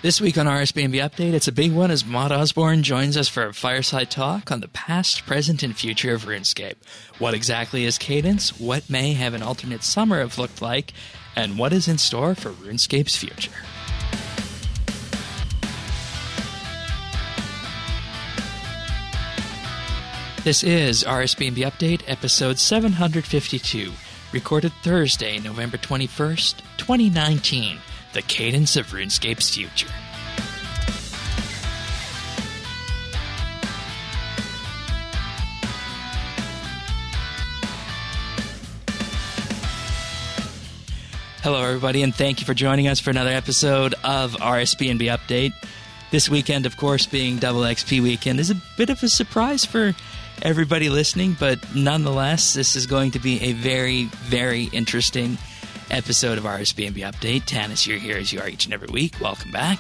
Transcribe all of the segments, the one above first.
This week on RSBANDB Update, it's a big one as Mod Osborne joins us for a fireside talk on the past, present, and future of RuneScape. What exactly is Cadence? What may have an alternate summer have looked like? And what is in store for RuneScape's future? This is RSBANDB Update, episode 752, recorded Thursday, November 21st, 2019. The cadence of RuneScape's future. Hello, everybody, and thank you for joining us for another episode of RSBANDB Update. This weekend, of course, being Double XP weekend, is a bit of a surprise for everybody listening, but nonetheless, this is going to be a very, very interesting episode of RSBANDB Update. Tanis, you're here as you are each and every week. Welcome back.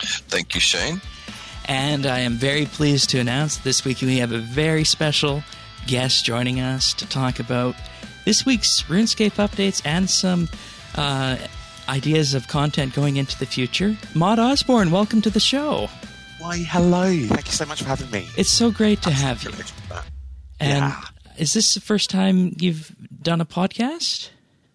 Thank you, Shane. And I am very pleased to announce that this week we have a very special guest joining us to talk about this week's RuneScape updates and some ideas of content going into the future. Mod Osborne, welcome to the show. Why, hello. Thank you so much for having me. It's so great to have you. And is this the first time you've done a podcast?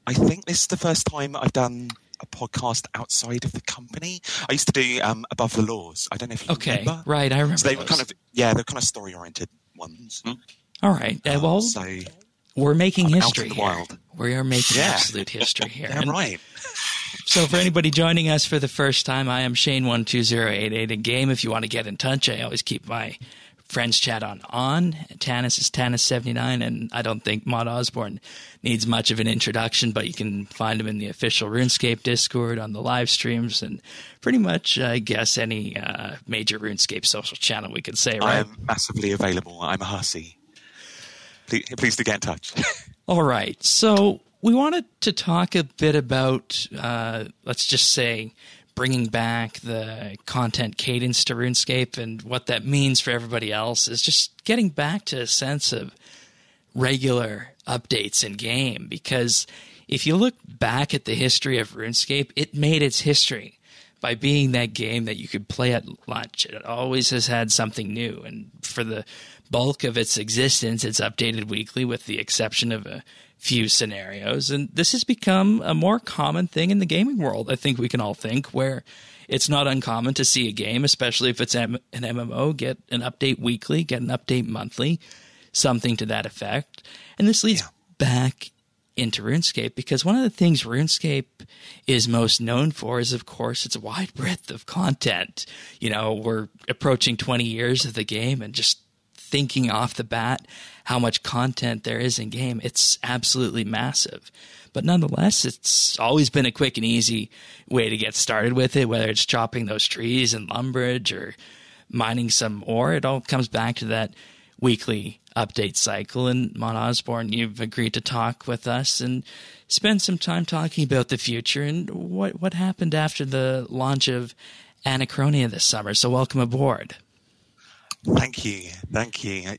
I think this is the first time I've done a podcast outside of the company. I used to do Above the Laws. I don't know if you remember. Right, I remember. So they were those. they're kind of story-oriented ones. All right. So we're making I'm history out in the here. wild. We are making absolute history here. Yeah, right. So for anybody joining us for the first time, I am Shane12088 in game. If you want to get in touch, I always keep my friends chat on. Tanis is Tanis79, and I don't think Mod Osborne needs much of an introduction, but you can find him in the official RuneScape Discord, on the live streams, and pretty much, I guess, any major RuneScape social channel we could say, right? I am massively available. I'm a hussy. Please do get in touch. All right. So we wanted to talk a bit about, let's just say, bringing back the content cadence to RuneScape, and what that means for everybody else is just getting back to a sense of regular updates in game. Because if you look back at the history of RuneScape, it made its history by being that game that you could play at lunch. It always has had something new, and for the bulk of its existence, it's updated weekly with the exception of a few scenarios, and this has become a more common thing in the gaming world. I think we can all think, where it's not uncommon to see a game, especially if it's an MMO, get an update weekly, get an update monthly, something to that effect. And this leads back into RuneScape, because one of the things RuneScape is most known for is, of course, its wide breadth of content. You know, we're approaching 20 years of the game, and just thinking off the bat how much content there is in game, it's absolutely massive. But nonetheless, it's always been a quick and easy way to get started with it, whether it's chopping those trees in Lumbridge or mining some ore. It all comes back to that weekly update cycle. And Mon Osborne, you've agreed to talk with us and spend some time talking about the future and what happened after the launch of Anachronia this summer. So welcome aboard. Thank you.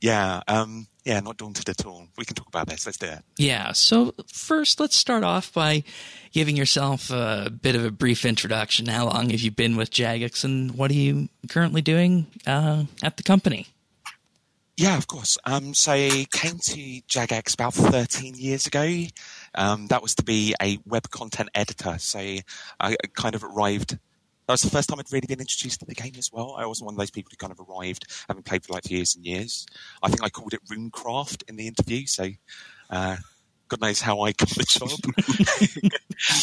Yeah, not daunted at all. We can talk about this. Let's do it. Yeah, so first, let's start off by giving yourself a bit of a brief introduction. How long have you been with Jagex, and what are you currently doing at the company? Yeah, of course. So I came to Jagex about 13 years ago. That was to be a web content editor. So I kind of arrived. That was the first time I'd really been introduced to the game as well. I wasn't one of those people who kind of arrived, having played for like years and years. I think I called it RuneCraft in the interview, so God knows how I got the job.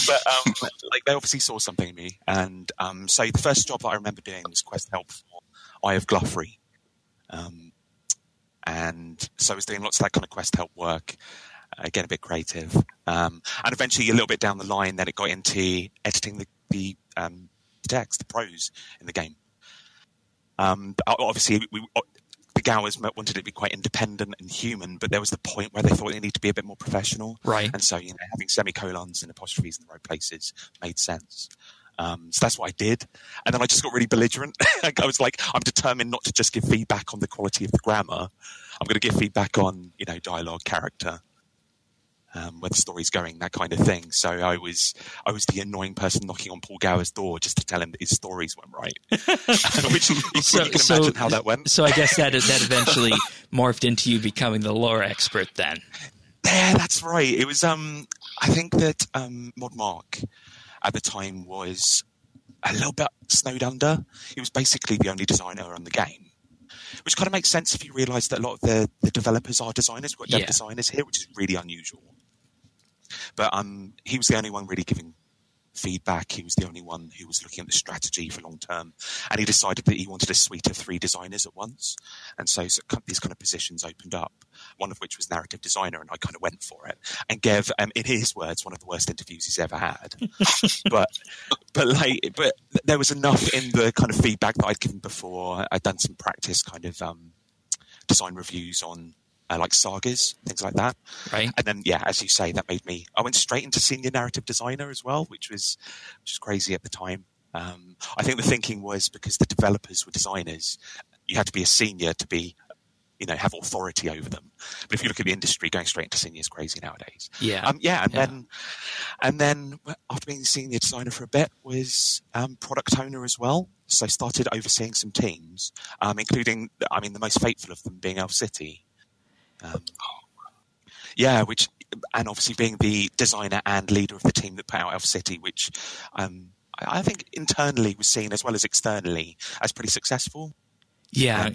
But they obviously saw something in me. And so the first job that I remember doing was quest help for Eye of Gluffrey. And so I was doing lots of that kind of quest help work, again, a bit creative. And eventually, a little bit down the line, then it got into editing the text, the prose in the game. Obviously, the Gowers wanted it to be quite independent and human, but there was the point where they thought it needed to be a bit more professional. Right. And so, having semicolons and apostrophes in the right places made sense. So that's what I did. And then I just got really belligerent. I was like, I'm determined not to just give feedback on the quality of the grammar. I'm going to give feedback on, dialogue, character. where the story's going, that kind of thing. So I was the annoying person knocking on Paul Gower's door just to tell him that his stories went right. Which you can imagine how that went. So I guess that eventually morphed into you becoming the lore expert then. Yeah, that's right. It was, I think that Mod Mark at the time was a little bit snowed under. He was basically the only designer on the game, which kind of makes sense if you realise that a lot of the developers are designers. We've got dev designers here, which is really unusual. But he was the only one really giving feedback. He was the only one who was looking at the strategy for long term, and he decided that he wanted a suite of 3 designers at once, and so these kind of positions opened up, one of which was narrative designer, and I kind of went for it and gave, in his words, one of the worst interviews he's ever had. but there was enough in the kind of feedback that I'd given before. I'd done some practice kind of design reviews on like sagas, things like that. Right. And then, as you say, that made me, I went straight into senior narrative designer as well, which was crazy at the time. I think the thinking was because the developers were designers, you had to be a senior to be, have authority over them. But if you look at the industry, going straight into senior is crazy nowadays. Yeah. And then after being senior designer for a bit was product owner as well. So I started overseeing some teams, including, the most fateful of them being Elf City. And obviously being the designer and leader of the team that put out Elf City, which I think internally was seen as well as externally as pretty successful. Yeah,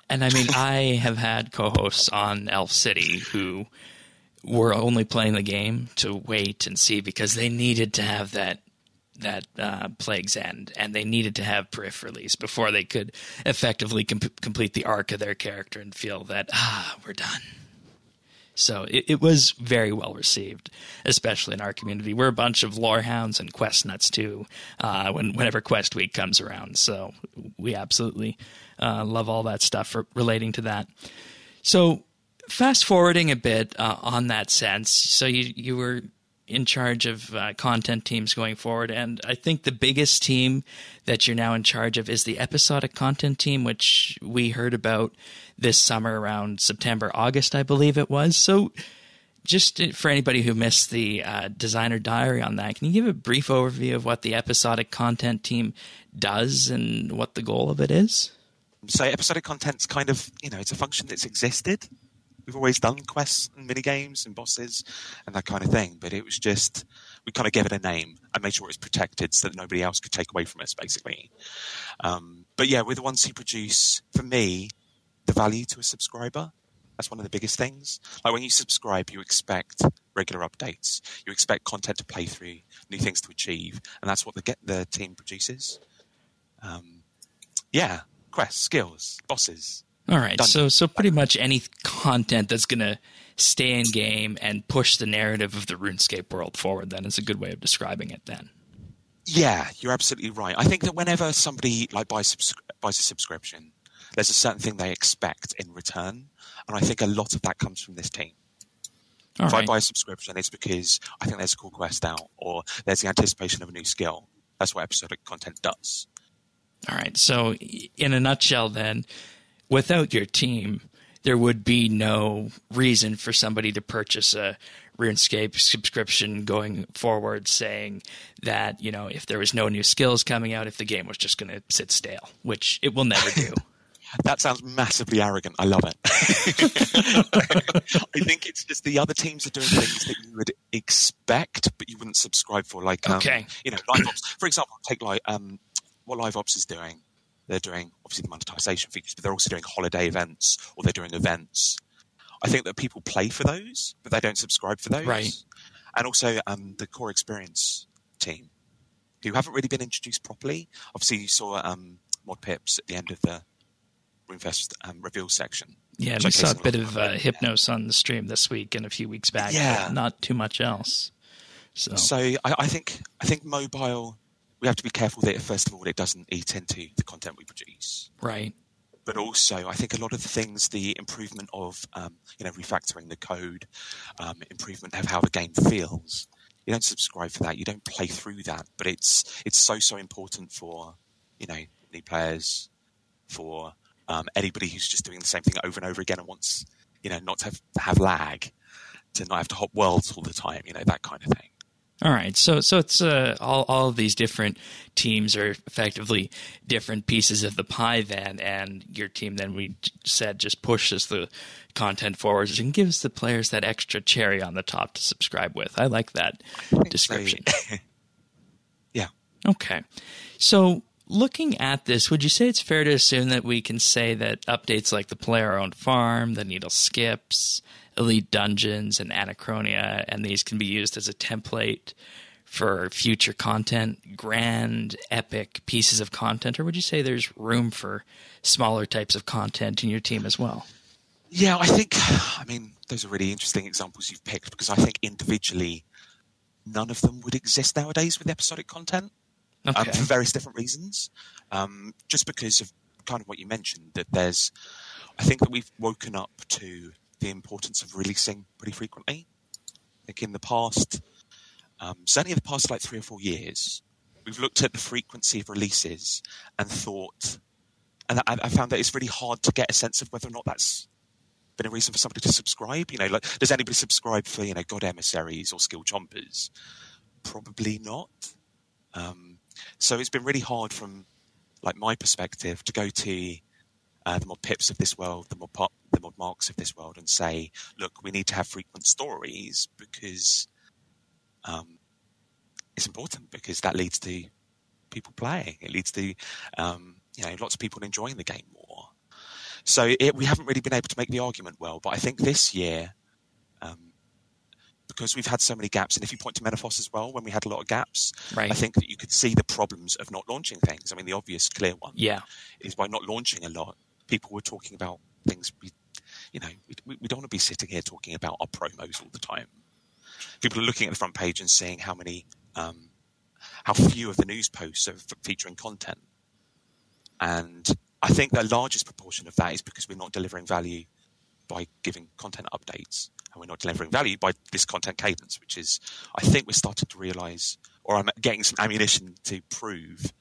and I have had co-hosts on Elf City who were only playing the game to wait and see because they needed to have that Plague's End, and they needed to have Periph release before they could effectively complete the arc of their character and feel that, we're done. So it was very well received, especially in our community. We're a bunch of lore hounds and quest nuts too, whenever Quest Week comes around. So we absolutely love all that stuff relating to that. So fast forwarding a bit on that sense, so you were in charge of content teams going forward, and I think the biggest team that you're now in charge of is the episodic content team, which we heard about this summer around September, August, I believe it was. So just for anybody who missed the designer diary on that, can you give a brief overview of what the episodic content team does and what the goal of it is? So episodic content's kind of, it's a function that's existed. We've always done quests and minigames and bosses and that kind of thing, but it was just, we kind of gave it a name and made sure it was protected so that nobody else could take away from us, basically. But we're the ones who produce, for me, the value to a subscriber. That's one of the biggest things. Like when you subscribe, you expect regular updates. You expect content to play through, new things to achieve, and that's what the team produces. Quests, skills, bosses. All right, so pretty much any content that's going to stay in game and push the narrative of the RuneScape world forward, then is a good way of describing it then. Yeah, you're absolutely right. I think that whenever somebody buys a subscription, there's a certain thing they expect in return, and I think a lot of that comes from this team. If I buy a subscription, it's because I think there's a cool quest out, or there's the anticipation of a new skill. That's what episodic content does. All right, so in a nutshell then, without your team, there would be no reason for somebody to purchase a RuneScape subscription going forward, saying that, if there was no new skills coming out, if the game was just going to sit stale, which it will never do. That sounds massively arrogant. I love it. I think it's just the other teams are doing things that you would expect, but you wouldn't subscribe for. Like, Live Ops. For example, take what Live Ops is doing. They're doing, obviously, the monetization features, but they're also doing holiday events, or they're doing events. I think that people play for those, but they don't subscribe for those. Right. And also the core experience team, who haven't really been introduced properly. Obviously, you saw Mod Pips at the end of the RuneFest reveal section. Yeah, we saw a bit of Hypnos on the stream this week and a few weeks back. Yeah. But not too much else. So I think mobile, we have to be careful that, first of all, it doesn't eat into the content we produce. Right. But also, I think a lot of the things, the improvement of, refactoring the code, improvement of how the game feels, you don't subscribe for that. You don't play through that. But it's so important for, new players, for anybody who's just doing the same thing over and over again and wants, not to have lag. to not have to hop worlds all the time, that kind of thing. All right, so it's all of these different teams are effectively different pieces of the pie then, and your team then, we said, just pushes the content forwards and gives the players that extra cherry on the top to subscribe with. I like that description. So. Yeah. Okay, so looking at this, would you say it's fair to assume that we can say that updates like the player-owned farm, the needle skips, Elite Dungeons, and Anachronia, and these can be used as a template for future content, grand, epic pieces of content, or would you say there's room for smaller types of content in your team as well? Yeah, those are really interesting examples you've picked, because I think individually none of them would exist nowadays with episodic content. Okay. For various different reasons. Just because of kind of what you mentioned, that I think that we've woken up to the importance of releasing pretty frequently. I think in the past, certainly in the past 3 or 4 years, we've looked at the frequency of releases and thought, and I found that it's really hard to get a sense of whether or not that's been a reason for somebody to subscribe. Does anybody subscribe for, God Emissaries or Skill Chompers? Probably not. So it's been really hard from my perspective to go to the mod pips of this world, the mod marks of this world, and say, look, we need to have frequent stories because it's important, because that leads to people playing. It leads to lots of people enjoying the game more. So we haven't really been able to make the argument well, but I think this year, because we've had so many gaps, and if you point to Menaphos as well, when we had a lot of gaps, right, I think that you could see the problems of not launching things. The obvious clear one is by not launching a lot, people were talking about things we don't want to be sitting here talking about our promos all the time. People are looking at the front page and seeing how few of the news posts are featuring content. And I think the largest proportion of that is because we're not delivering value by giving content updates. And we're not delivering value by this content cadence, which is, I think we're starting to realize, or I'm getting some ammunition to prove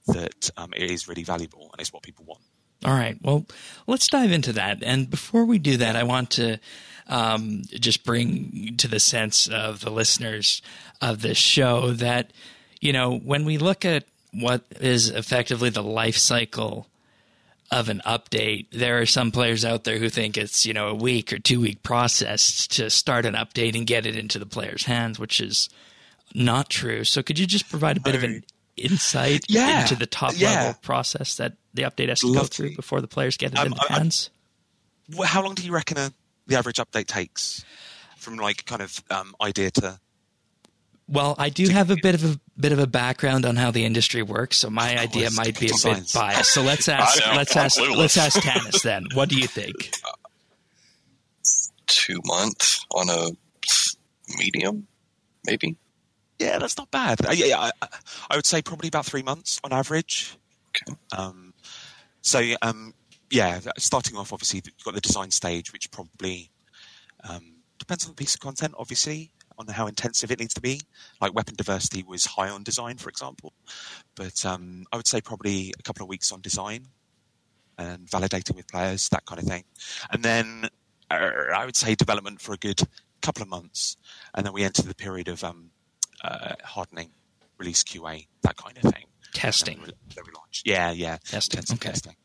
that it is really valuable and it's what people want. All right. Well, let's dive into that. And before we do that, I want to just bring to the sense of the listeners of this show that, when we look at what is effectively the life cycle of an update, there are some players out there who think it's, a week or 2 week process to start an update and get it into the player's hands, which is not true. So could you just provide a bit of an insight into the top level process that the update has to go through before the players get it in their hands? How long do you reckon the average update takes from idea to? Well, I do have a bit of a background on how the industry works, so my idea might be a bit biased. So let's ask Tanis then. What do you think? 2 months on a medium, maybe. Yeah, that's not bad. I would say probably about 3 months on average. Okay. Starting off, obviously, you've got the design stage, which probably depends on the piece of content, obviously, on how intensive it needs to be. Weapon diversity was high on design, for example. But I would say probably a couple of weeks on design and validating with players, that kind of thing. And then I would say development for a good couple of months. And then we enter the period of hardening, release QA, that kind of thing. Testing. Then we launch. Yeah. Testing. Okay. Testing.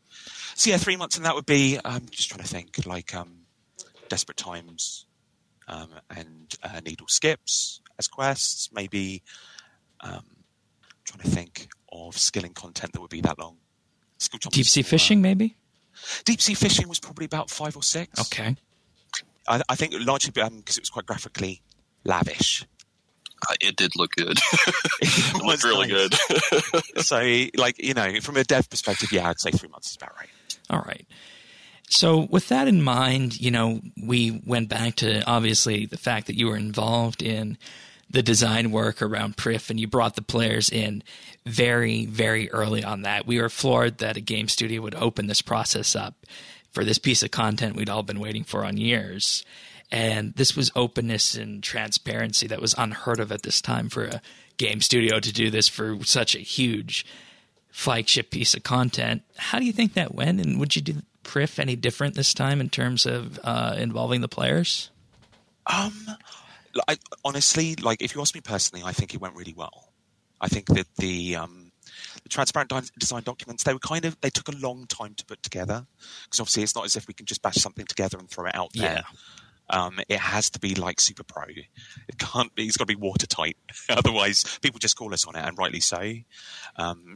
So 3 months, and that would be, I'm just trying to think, Desperate Times and Needle Skips as quests, maybe trying to think of skilling content that would be that long. Deep sea fishing, maybe? Deep sea fishing was probably about 5 or 6. Okay. I think largely because it was quite graphically lavish. It did look good. It looked really good. So, from a dev perspective, I'd say 3 months is about right. All right. So with that in mind, we went back to obviously the fact that you were involved in the design work around Prif, and you brought the players in very, very early on that. We were floored that a game studio would open this process up for this piece of content we'd all been waiting for on years. And this was openness and transparency that was unheard of at this time for a game studio to do this for such a huge flagship piece of content. How do you think that went? And would you do Prif any different this time in terms of involving the players? Honestly, like if you ask me personally, I think it went really well. I think that the transparent design documents, they took a long time to put together, because obviously it's not as if we can just bash something together and throw it out there. It has to be like super pro. It can't be. It's got to be watertight. Otherwise, people just call us on it, and rightly so.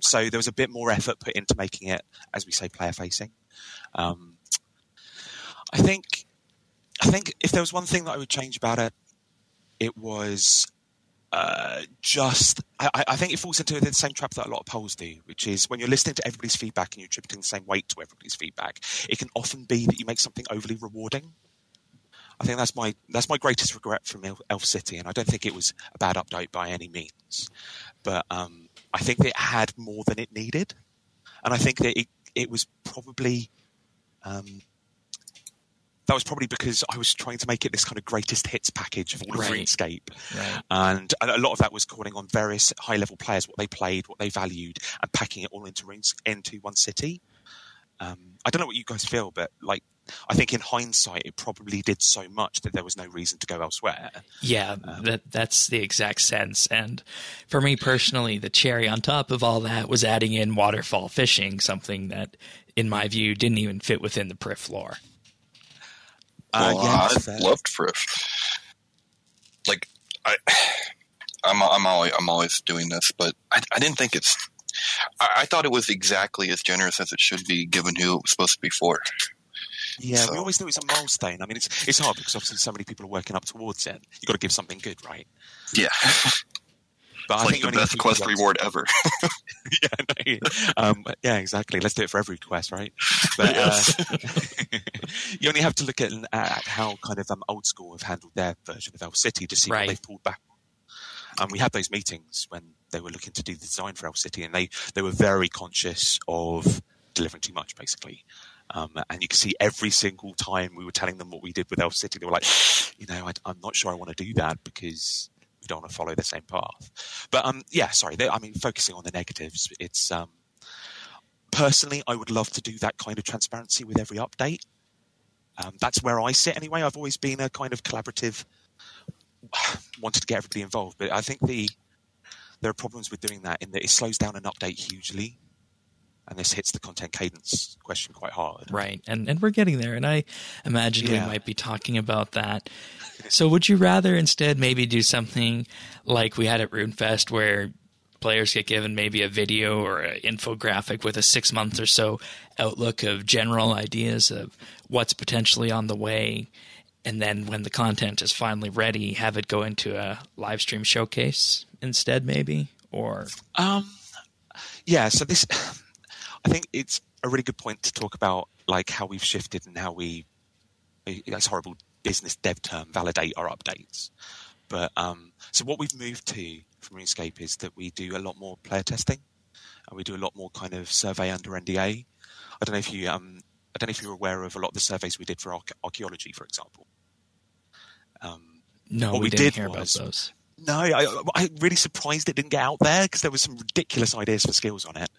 So there was a bit more effort put into making it, as we say, player facing. I think if there was one thing that I would change about it, it was I think it falls into the same trap that a lot of polls do, which is when you're listening to everybody's feedback and you're attributing the same weight to everybody's feedback, it can often be that you make something overly rewarding. I think that's my greatest regret from Elf City, and I don't think it was a bad update by any means, but I think it had more than it needed, and I think that it was probably that was probably because I was trying to make it this kind of greatest hits package of all of RuneScape, and a lot of that was calling on various high-level players, what they played, what they valued, and packing it all into one city. I don't know what you guys feel, but like, I think in hindsight, it probably did so much that there was no reason to go elsewhere. Yeah, that's the exact sense. And for me personally, the cherry on top of all that was adding in waterfall fishing, something that, in my view, didn't even fit within the Prif lore. Well, I loved Prif. Like, I'm always doing this, but I didn't think it's. I thought it was exactly as generous as it should be, given who it was supposed to be for. Yeah, so. We always knew it was a milestone. I mean, it's hard because obviously so many people are working up towards it. You've got to give something good, right? Yeah. But I think the best quest reward ever. Yeah, exactly. Let's do it for every quest, right? But you only have to look at how kind of Old School have handled their version of Elf City to see what they've pulled back. We had those meetings when they were looking to do the design for Elf City, and they were very conscious of delivering too much, basically. And you can see every single time we were telling them what we did with Elf City, they were like, I'm not sure I want to do that because we don't want to follow the same path. But focusing on the negatives, it's personally, I would love to do that kind of transparency with every update. That's where I sit anyway. I've always been a kind of collaborative, wanted to get everybody involved, but I think there are problems with doing that in that it slows down an update hugely. And this hits the content cadence question quite hard. Right. And we're getting there. And I imagine we might be talking about that. So would you rather instead maybe do something like we had at RuneFest, where players get given maybe a video or an infographic with a 6 month or so outlook of general ideas of what's potentially on the way, and then when the content is finally ready, have it go into a live stream showcase instead, maybe? Or so this, I think it's a really good point to talk about, like how we've shifted and how that's a horrible business dev term, validate our updates. But so what we've moved to from RuneScape is that we do a lot more player testing, and we do a lot more kind of survey under NDA. I don't know if you're aware of a lot of the surveys we did for archaeology, for example. No, we didn't hear about those. No, I'm really surprised it didn't get out there because there was some ridiculous ideas for skills on it.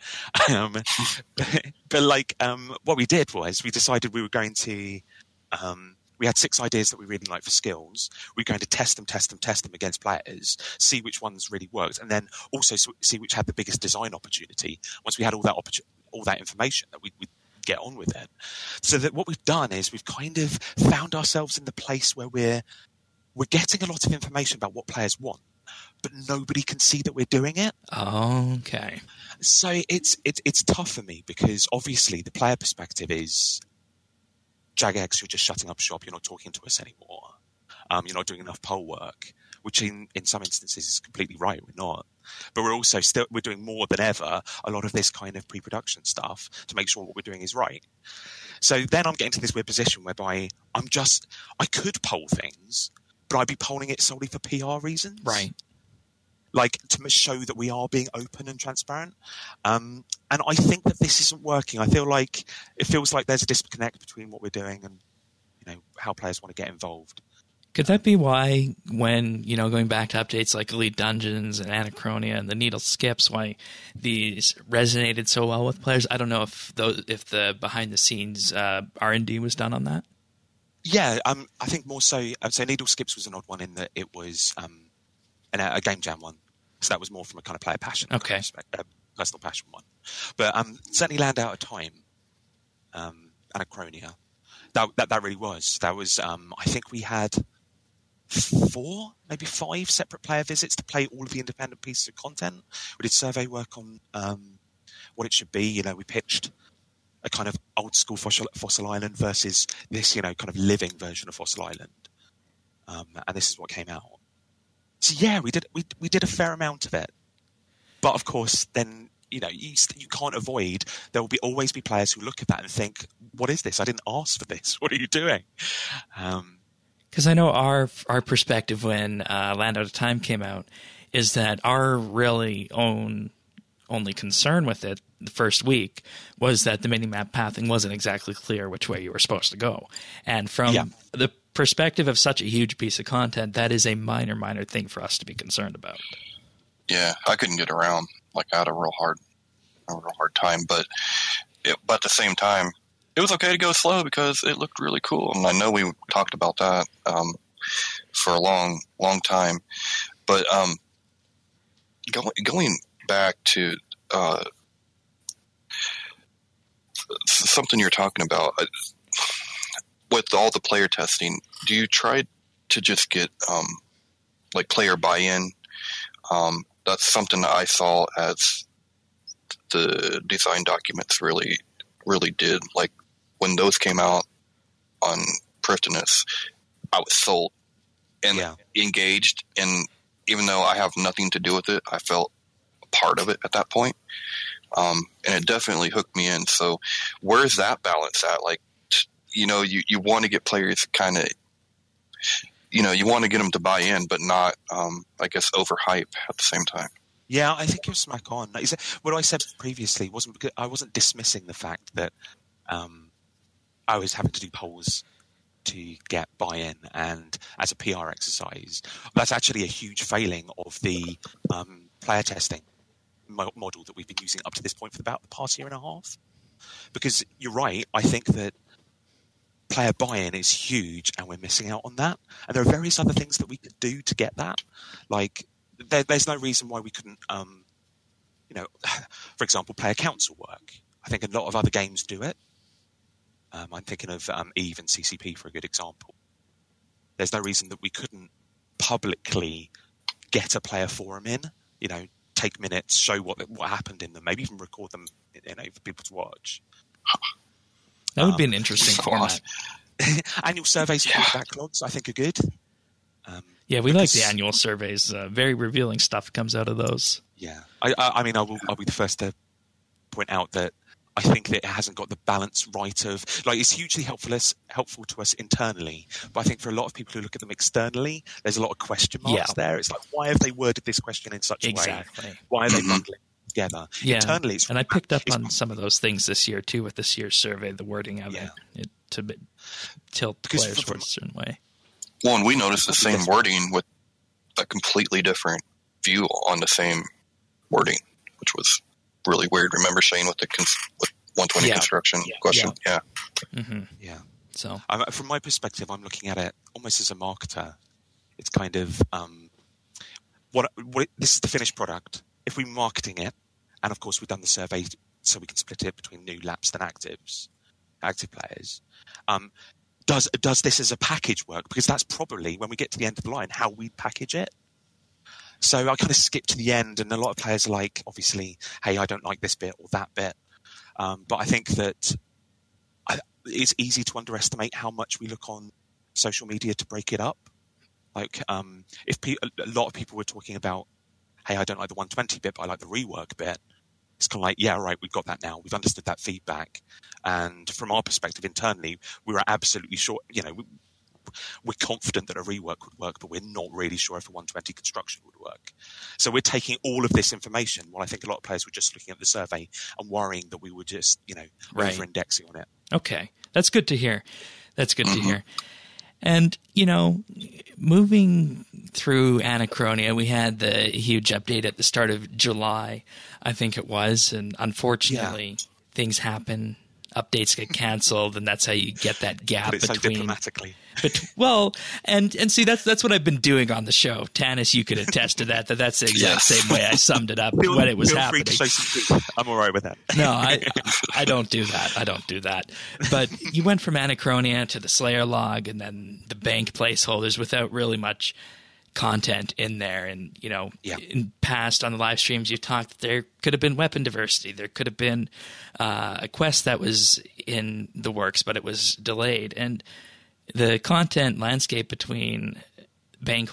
What we did was we decided we were going to. We had 6 ideas that we really liked for skills. We were going to test them against players, see which ones really worked, and then also see which had the biggest design opportunity. Once we had all that information, that we'd get on with it. So that what we've done is we've kind of found ourselves in the place where we're getting a lot of information about what players want, but nobody can see that we're doing it. Okay. So it's tough for me because obviously the player perspective is, Jagex, you're just shutting up shop. You're not talking to us anymore. You're not doing enough poll work, which in some instances is completely right. We're not. But we're also we're doing more than ever a lot of this kind of pre-production stuff to make sure what we're doing is right. So then I'm getting to this weird position whereby I could poll things, but I'd be polling it solely for PR reasons. Right. Like to show that we are being open and transparent. And I think that this isn't working. It feels like there's a disconnect between what we're doing and, how players want to get involved. Could that be why when, going back to updates like Elite Dungeons and Anachronia and the Needle Skips, why these resonated so well with players? I don't know if the behind the scenes R&D was done on that. Yeah, I think more so. I'd say Needle Skips was an odd one in that it was a game jam one, so that was more from a kind of player passion, okay, personal passion one. But certainly Land Out of Time, Anachronia. That really was. That was. I think we had 4, maybe 5 separate player visits to play all of the independent pieces of content. We did survey work on what it should be. You know, we pitched a kind of old school Fossil Island versus this, you know, kind of living version of Fossil Island, and this is what came out. So yeah, we did a fair amount of it, but of course, then you know you can't avoid there will always be players who look at that and think, "What is this? I didn't ask for this. What are you doing?" Because I know our perspective when Land Out of Time came out is that our really only concern with it the first week was that the mini-map pathing wasn't exactly clear which way you were supposed to go. And from the perspective of such a huge piece of content, that is a minor thing for us to be concerned about. Yeah, I couldn't get around. Like, I had a real hard time. But at the same time, it was okay to go slow because it looked really cool. And I know we talked about that for a long time. But going back to something you're talking about, with all the player testing, do you try to just get like player buy-in? That's something that I saw as the design documents really did. Like when those came out on Prifdinus, I was sold and engaged, and even though I have nothing to do with it, I felt a part of it at that point. And it definitely hooked me in. So where's that balance at? Like, you know, you want to get players kind of, you know, you want to get them to buy in, but not, I guess, overhype at the same time. Yeah, I think you're smack on. What I said previously wasn't because I wasn't dismissing the fact that I was having to do polls to get buy-in, and as a PR exercise, that's actually a huge failing of the player testing model that we've been using up to this point for about the past year and a half. Because you're right, I think that player buy-in is huge, and we're missing out on that. And there are various other things that we could do to get that. Like, there's no reason why we couldn't, you know, for example, player council work. I think a lot of other games do it. I'm thinking of EVE and CCP for a good example. There's no reason that we couldn't publicly get a player forum in, you know, take minutes, show what happened in them, maybe even record them, you know, for people to watch. That would be an interesting format. Annual surveys and backlogs, I think, are good. Yeah, we like the annual surveys. Very revealing stuff comes out of those. Yeah, I mean, I'll be the first to point out that I think that it hasn't got the balance right of, like, it's hugely helpful to us internally, but I think for a lot of people who look at them externally, there's a lot of question marks there. It's like, why have they worded this question in such a way? Why are they bundling together? Yeah, internally, and I picked up on some of those things this year too with this year's survey, the wording of it to tilt players towards a certain way. Well, and we noticed the same wording with a completely different view on the same wording, which was really weird. Remember Shane with the 120 construction question? Yeah. Mm-hmm. Yeah. So from my perspective, I'm looking at it almost as a marketer. It's kind of this is the finished product. If we're marketing it, and of course we've done the survey so we can split it between new lapsed and active players. Does this as a package work? Because that's probably, when we get to the end of the line, how we package it. So I kind of skip to the end, and a lot of players are like, obviously, hey, I don't like this bit or that bit. But I think that it's easy to underestimate how much we look on social media to break it up. Like, if a lot of people were talking about, hey, I don't like the 120 bit, but I like the rework bit. It's kind of like, yeah, all right, we've got that now. We've understood that feedback. And from our perspective internally, we were absolutely sure, you know, we're confident that a rework would work, but we're not really sure if a 120 construction would work. So we're taking all of this information, while I think a lot of players were just looking at the survey and worrying that we were just, you know, over-indexing on it. Okay. That's good to hear. That's good to hear. And, you know, moving through Anachronia, we had the huge update at the start of July, I think it was. And unfortunately, things happen updates get canceled, and that's how you get that gap But it's between. so diplomatically. Well, and see, that's what I've been doing on the show. Tanis, you could attest to that. That's the exact same way I summed it up when it was happening. Feel free to show some truth. I'm all right with that. No, I don't do that. I don't do that. But you went from Anachronia to the Slayer log, and then the bank placeholders without really much content in there. And in past on the live streams you talked, there could have been weapon diversity, there could have been a quest that was in the works but it was delayed, and the content landscape between bank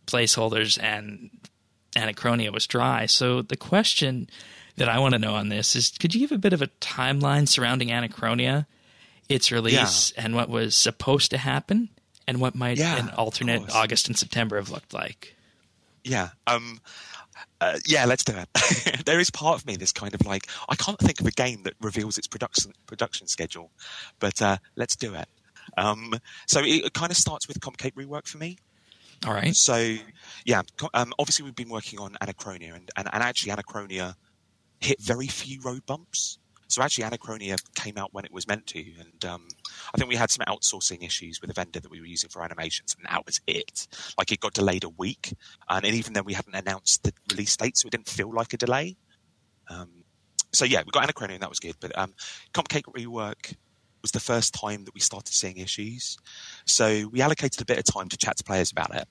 placeholders and Anachronia was dry. So the question that I want to know on this is, could you give a bit of a timeline surrounding Anachronia, its release, and what was supposed to happen, and what might an alternate August and September have looked like? Yeah. Let's do it. There is part of me that's kind of like, I can't think of a game that reveals its production schedule, but let's do it. So it kind of starts with Complicate rework for me. All right. So, obviously we've been working on Anachronia, and actually Anachronia hit very few road bumps. So actually Anachronia came out when it was meant to, and I think we had some outsourcing issues with a vendor that we were using for animations, and that was it. Like, it got delayed a week, and even then we hadn't announced the release date, so it didn't feel like a delay. We got Anachronia, and that was good. But Complicate rework was the first time that we started seeing issues. So we allocated a bit of time to chat to players about it.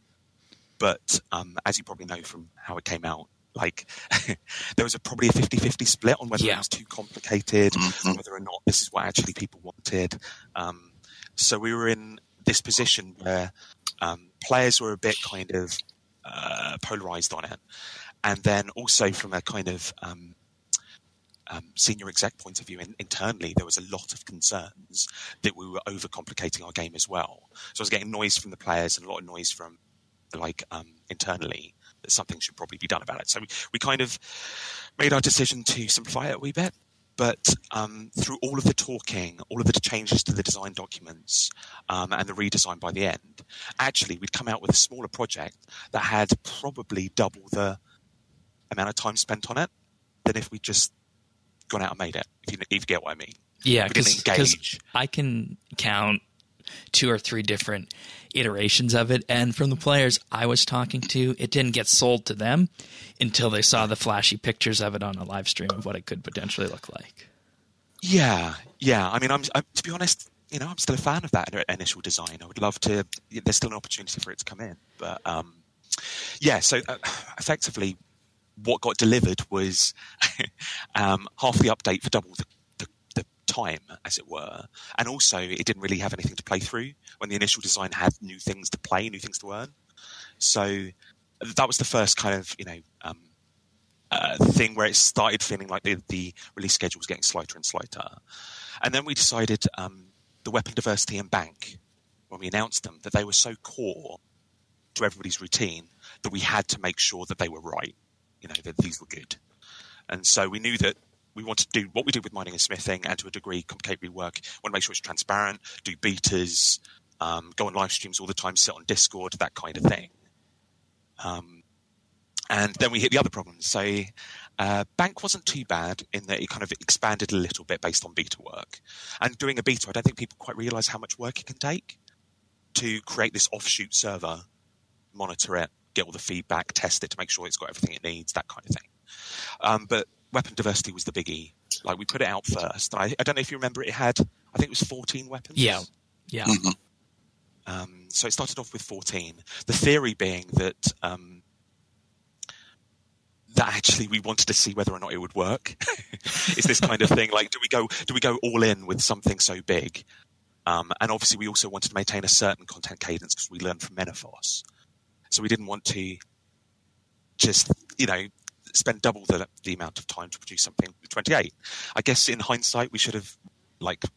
But as you probably know from how it came out, like there was probably a 50-50 split on whether it was too complicated, and whether or not this is what actually people wanted. So we were in this position where players were a bit kind of polarized on it. And then also from a kind of senior exec point of view, internally, there was a lot of concerns that we were overcomplicating our game as well. So I was getting noise from the players and a lot of noise from internally that something should probably be done about it. So we kind of made our decision to simplify it a wee bit. But through all of the talking, all of the changes to the design documents, and the redesign by the end, actually we'd come out with a smaller project that had probably double the amount of time spent on it than if we just gone out and made it, if you get what I mean. Yeah, because I can count 2 or 3 different iterations of it, and from the players I was talking to, it didn't get sold to them until they saw the flashy pictures of it on a live stream of what it could potentially look like. Yeah. I mean, I'm to be honest, I'm still a fan of that initial design. I would love to. There's still an opportunity for it to come in, but So effectively, what got delivered was half the update for double the time, as it were, and also it didn't really have anything to play through when the initial design had new things to play, new things to earn. So that was the first kind of thing where it started feeling like the release schedule was getting slighter and slighter. And then we decided the weapon diversity and bank, when we announced them, that they were so core to everybody's routine that we had to make sure that they were right, that these were good. And so we knew that we wanted to do what we did with mining and smithing, and to a degree Complicate rework. Want to make sure it's transparent, do betas, go on live streams all the time, sit on Discord, that kind of thing. And then we hit the other problems. So bank wasn't too bad in that it kind of expanded a little bit based on beta work. And doing a beta, I don't think people quite realise how much work it can take to create this offshoot server, monitor it, get all the feedback, test it to make sure it's got everything it needs, that kind of thing. But weapon diversity was the biggie. Like, we put it out first. I don't know if you remember, it had, I think it was 14 weapons. Yeah. Mm-hmm. So it started off with 14. The theory being that that actually we wanted to see whether or not it would work. It's this kind of thing. Like, do we go all in with something so big? And obviously we also wanted to maintain a certain content cadence because we learned from Menaphos. So we didn't want to just, spend double the amount of time to produce something with 28. I guess in hindsight, we should have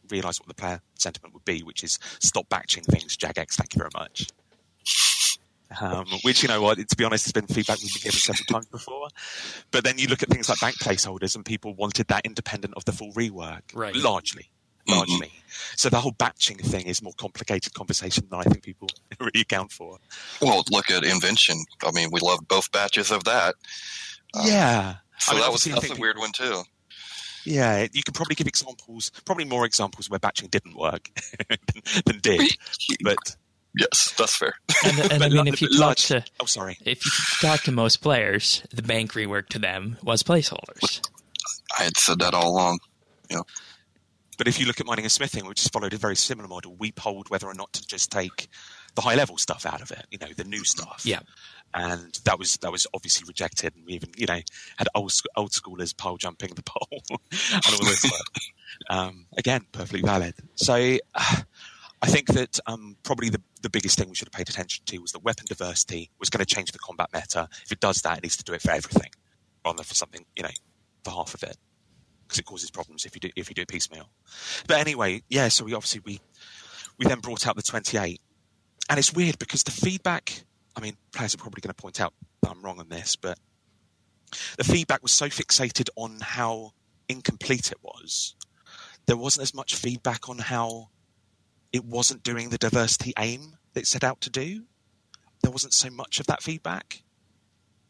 realised what the player sentiment would be, which is stop batching things, Jagex, thank you very much. Which, to be honest, has been feedback we've been given several times before. But then you look at things like bank placeholders, and people wanted that independent of the full rework, right. Largely. So the whole batching thing is a more complicated conversation than I think people really account for. Well, look at Invention. I mean, we love both batches of that. Yeah. So that's a weird one too. Yeah, you can probably give examples, probably more examples where batching didn't work than did. But yes, that's fair. And I mean, if you talk to most players, the bank rework to them was placeholders. I had said that all along. Yeah. But if you look at mining and smithing, which has followed a very similar model, we polled whether or not to just take the high level stuff out of it, the new stuff. Yeah. And that was obviously rejected, and we even had old schoolers pole jumping the pole and all this stuff. Again, perfectly valid. So I think that probably the biggest thing we should have paid attention to was that weapon diversity was going to change the combat meta. If it does that, it needs to do it for everything, rather than for something for half of it, because it causes problems if you do it piecemeal. But anyway, yeah. So we then brought out the 28, and it's weird because the feedback. I mean, players are probably going to point out that I'm wrong on this, but the feedback was so fixated on how incomplete it was. There wasn't as much feedback on how it wasn't doing the diversity aim that it set out to do. There wasn't so much of that feedback.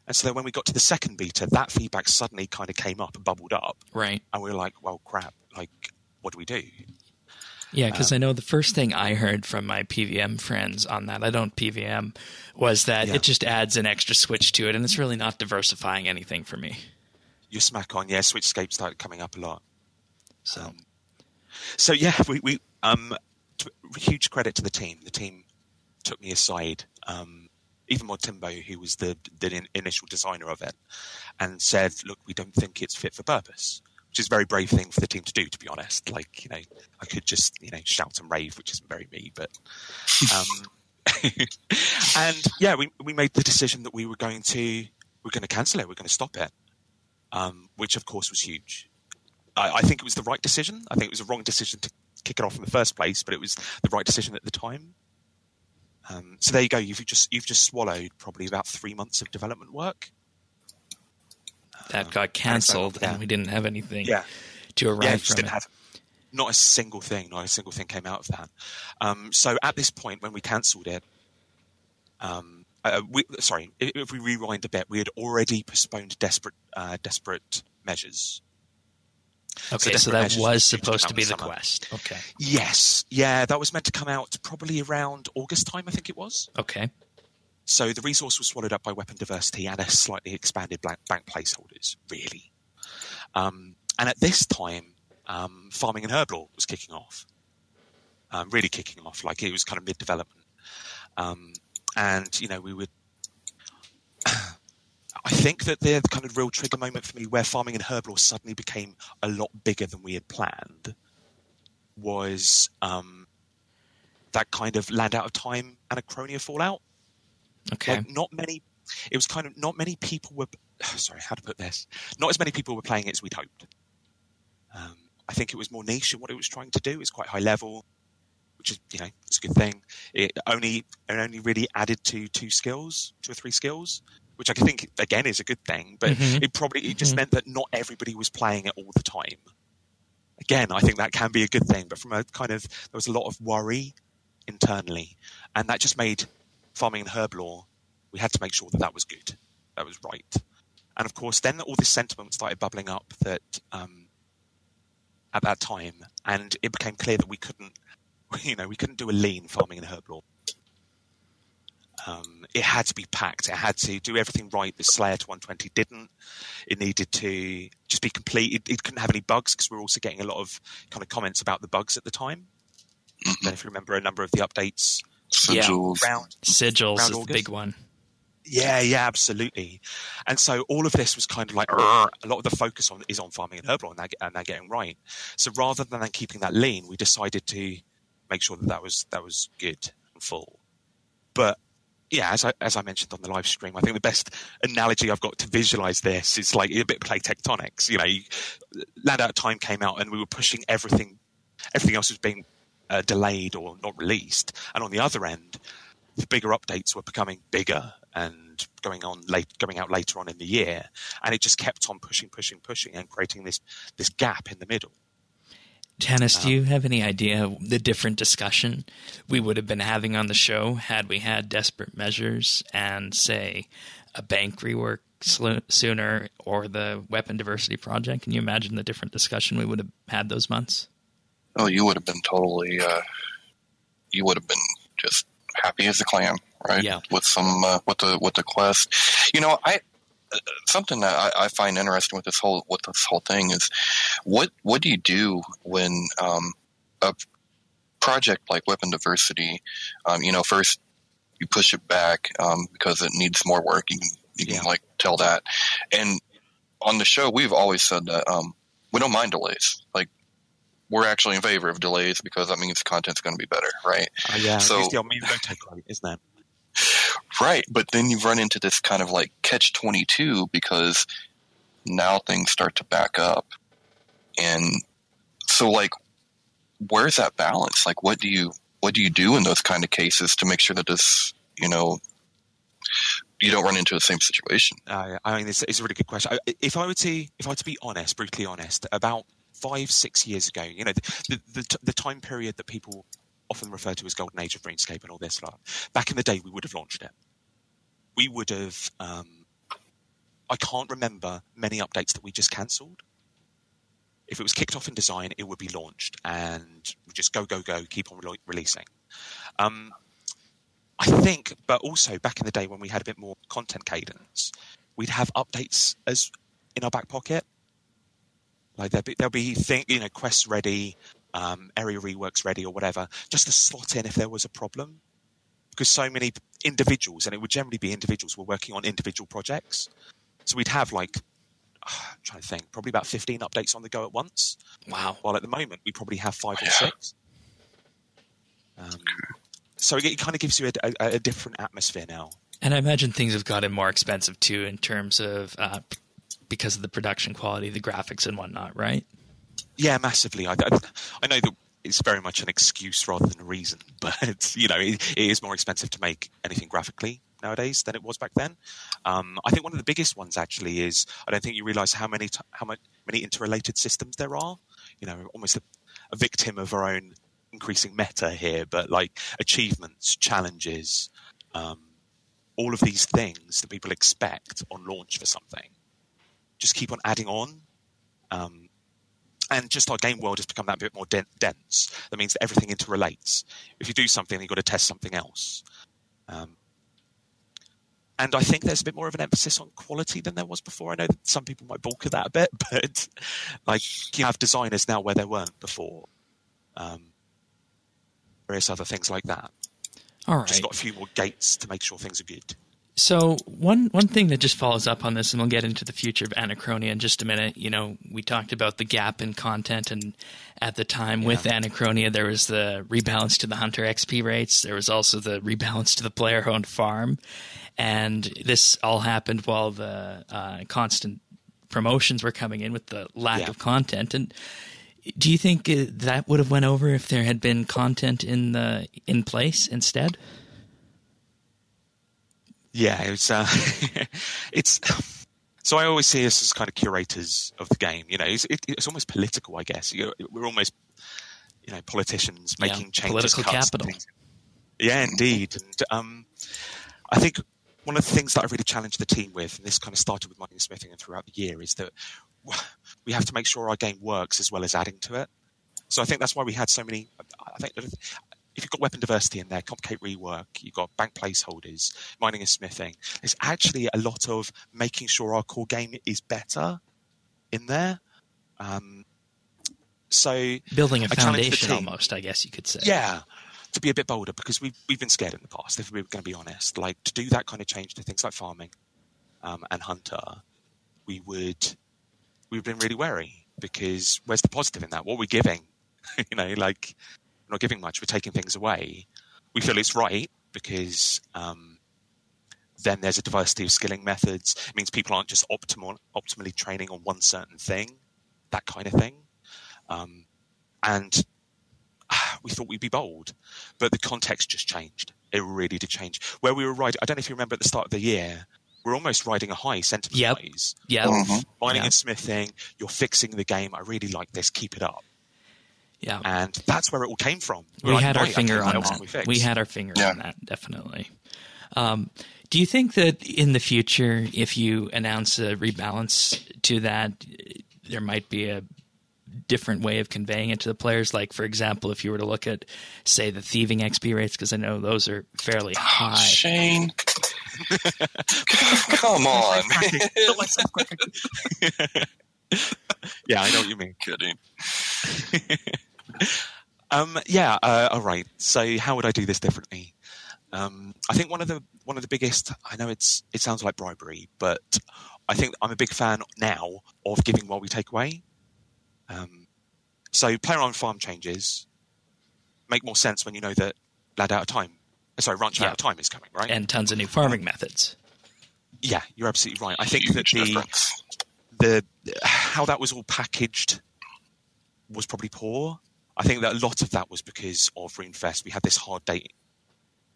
And so then when we got to the second beta, that feedback suddenly kind of came up and bubbled up. Right. And we were like, well, crap, what do we do? Yeah, because I know the first thing I heard from my PVM friends on that, I don't PVM, was that it just adds an extra switch to it, and it's really not diversifying anything for me. You're smack on. Yeah, Switchscape started coming up a lot. So yeah, we huge credit to the team. The team took me aside, even Mod Timbo, who was the initial designer of it, and said, look, we don't think it's fit for purpose. Which is a very brave thing for the team to do, to be honest. I could just, shout and rave, which isn't very me, but, and yeah, we made the decision that we're going to cancel it. We're going to stop it. Which of course was huge. I think it was the right decision. I think it was the wrong decision to kick it off in the first place, but it was the right decision at the time. So there you go. You've just swallowed probably about 3 months of development work. That got cancelled, and we didn't have anything to arrive from it. Not a single thing came out of that. So at this point, when we cancelled it, if we rewind a bit, we had already postponed desperate measures. Okay, so that was supposed to be the quest. Okay. Yes, yeah, that was meant to come out probably around August time, I think it was. Okay. So the resource was swallowed up by weapon diversity and a slightly expanded bank placeholders, really. And at this time, farming and herblore was kicking off, really kicking off. Like it was kind of mid-development. And, we would... I think that the kind of real trigger moment for me where farming and herblore suddenly became a lot bigger than we had planned was that kind of Land Out of Time Anachronia fallout. Okay. Like not many people were, sorry, how to put this? Not as many people were playing it as we'd hoped. I think it was more niche in what it was trying to do. It's quite high level, which is, it's a good thing. It only really added to 2 or 3 skills, which I think, again, is a good thing. But it just meant that not everybody was playing it all the time. Again, I think that can be a good thing. But from a kind of, there was a lot of worry internally. And that just made farming and herblore, we had to make sure that was good. That was right. And of course, then all this sentiment started bubbling up that at that time, and it became clear that we couldn't do a lean farming and herblore. It had to be packed. It had to do everything right. The Slayer to 120 didn't. It needed to just be complete. It couldn't have any bugs because we were also getting a lot of kind of comments about the bugs at the time. Then if you remember a number of the updates, Sigils. Sigils is August. the big one. Yeah, absolutely. And so all of this was kind of like a lot of the focus is on farming and herblore, and they're getting right. So rather than keeping that lean, we decided to make sure that was good and full. But yeah, as I mentioned on the live stream, I think the best analogy I've got to visualize this is like a bit play tectonics. Land Out of Time came out, and we were pushing everything else was being delayed or not released, and on the other end, the bigger updates were becoming bigger and going out later on in the year, and it just kept on pushing and creating this gap in the middle. Dennis, do you have any idea the different discussion we would have been having on the show had we had desperate measures and, say, a bank rework sooner, or the weapon diversity project, can you imagine the different discussion we would have had those months? Oh, you would have been totally. You would have been just happy as a clam, right? Yeah. With some with the quest. Something that I find interesting with this whole thing is what do you do when a project like weapon diversity, first you push it back because it needs more work. You can like tell that, and on the show we've always said that we don't mind delays. Like, we're actually in favor of delays because that means content's going to be better, right? Yeah, so it's the old take rate, isn't it? Right, but then you run into this kind of like catch-22 because now things start to back up, and so like, where's that balance? Like, what do you do in those kind of cases to make sure that this, you don't run into the same situation? I mean, it's a really good question. If I were to be honest, brutally honest, about 5-6 years ago, the time period that people often refer to as golden age of RuneScape and all this stuff, back in the day, we would have launched it. We would have. I can't remember many updates that we just cancelled. If it was kicked off in design, it would be launched, and we just go, keep on releasing. I think, but also back in the day when we had a bit more content cadence, we'd have updates as in our back pocket. Like there'll be quests ready, area reworks ready, or whatever, just to slot in if there was a problem. Because so many individuals, and it would generally be individuals, were working on individual projects. So we'd have I'm trying to think, probably about 15 updates on the go at once. Wow. While at the moment, we probably have 5 or 6. So it kind of gives you a different atmosphere now. And I imagine things have gotten more expensive too in terms of because of the production quality, the graphics and whatnot, right? Yeah, massively. I know that it's very much an excuse rather than a reason, but it is more expensive to make anything graphically nowadays than it was back then. I think one of the biggest ones actually is I don't think you realise how many interrelated systems there are. Almost a victim of our own increasing meta here, but like achievements, challenges, all of these things that people expect on launch for something just keep on adding on. And just our game world has become that bit more dense. That means that everything interrelates. If you do something, you've got to test something else. And I think there's a bit more of an emphasis on quality than there was before. I know that some people might balk at that a bit, but you have designers now where there weren't before. Various other things like that. All right. Just got a few more gates to make sure things are good. So one thing that just follows up on this, and we'll get into the future of Anachronia in just a minute. We talked about the gap in content, and at the time with Anachronia, there was the rebalance to the hunter XP rates. There was also the rebalance to the player-owned farm. And this all happened while the constant promotions were coming in with the lack of content. And do you think that would have went over if there had been content in place instead? Yeah, it's so I always see us as kind of curators of the game. It's almost political, I guess. We're almost politicians making changes, political capital. Yeah, indeed. And I think one of the things that I really challenged the team with, and this kind of started with mining and smithing and throughout the year, is that we have to make sure our game works as well as adding to it. So I think that's why we had so many. I think if you've got weapon diversity in there, complicate rework, you've got bank placeholders, mining and smithing, there's actually a lot of making sure our core game is better in there. So building a foundation almost, I guess you could say. Yeah, to be a bit bolder, because we've been scared in the past, if we were going to be honest. Like, to do that kind of change to things like farming and hunter, we've been really wary, because where's the positive in that? What are we giving? We're not giving much. We're taking things away. We feel it's right because then there's a diversity of skilling methods. It means people aren't just optimally training on one certain thing, that kind of thing. And we thought we'd be bold, but the context just changed. It really did change. Where we were riding, I don't know if you remember at the start of the year, we're almost riding a high sentiment-wise. Yeah. Mining and smithing, you're fixing the game. I really like this. Keep it up. Yeah. And that's where it all came from. We had our finger on that. We had our finger on that, definitely. Do you think that in the future, if you announce a rebalance to that, there might be a different way of conveying it to the players? Like, for example, if you were to look at, say, the thieving XP rates, because I know those are fairly high. Shane, come on. Yeah, I know what you mean. Kidding. All right. So how would I do this differently? I think one of the biggest, I know it sounds like bribery, but I think I'm a big fan now of giving while we take away. So player on farm changes make more sense when you know that ranch out of time is coming, right? And tons of new farming methods. Yeah, you're absolutely right. I think Huge that difference. the how that was all packaged was probably poor. I think that a lot of that was because of RuneFest. We had this hard date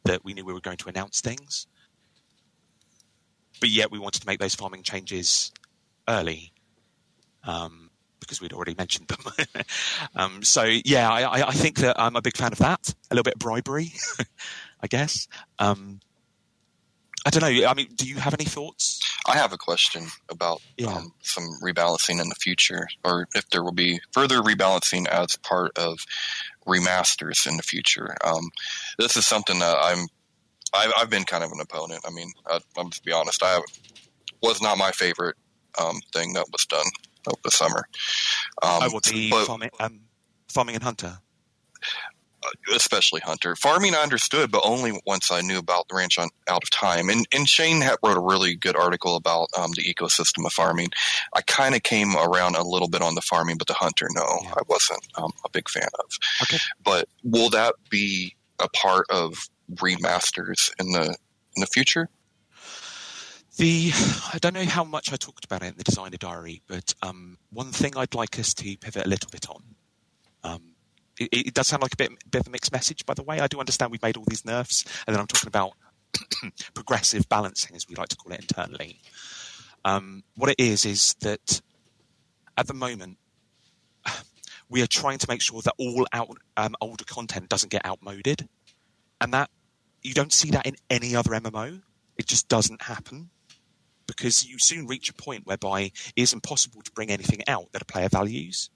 that we knew we were going to announce things, but yet we wanted to make those farming changes early because we'd already mentioned them. I think that I'm a big fan of that. A little bit of bribery, I guess. I don't know. I mean, do you have any thoughts? I have a question about some rebalancing in the future, or if there will be further rebalancing as part of remasters in the future. This is something that I've been kind of an opponent. I mean, I'm just be honest. Was not my favorite thing that was done over the summer. Farming and Hunter. Especially Hunter. Farming I understood, but only once I knew about the ranch out of time. And Shane wrote a really good article about the ecosystem of farming. I kind of came around a little bit on the farming, but the Hunter, I wasn't a big fan of. Okay. But will that be a part of remasters in the future? I don't know how much I talked about it in the designer diary, but one thing I'd like us to pivot a little bit on. It does sound like a bit of a mixed message, by the way. I do understand we've made all these nerfs, and then I'm talking about progressive balancing, as we like to call it internally. What it is that at the moment, we are trying to make sure that all older content doesn't get outmoded, and that you don't see that in any other MMO. It just doesn't happen, because you soon reach a point whereby it is impossible to bring anything out that a player values,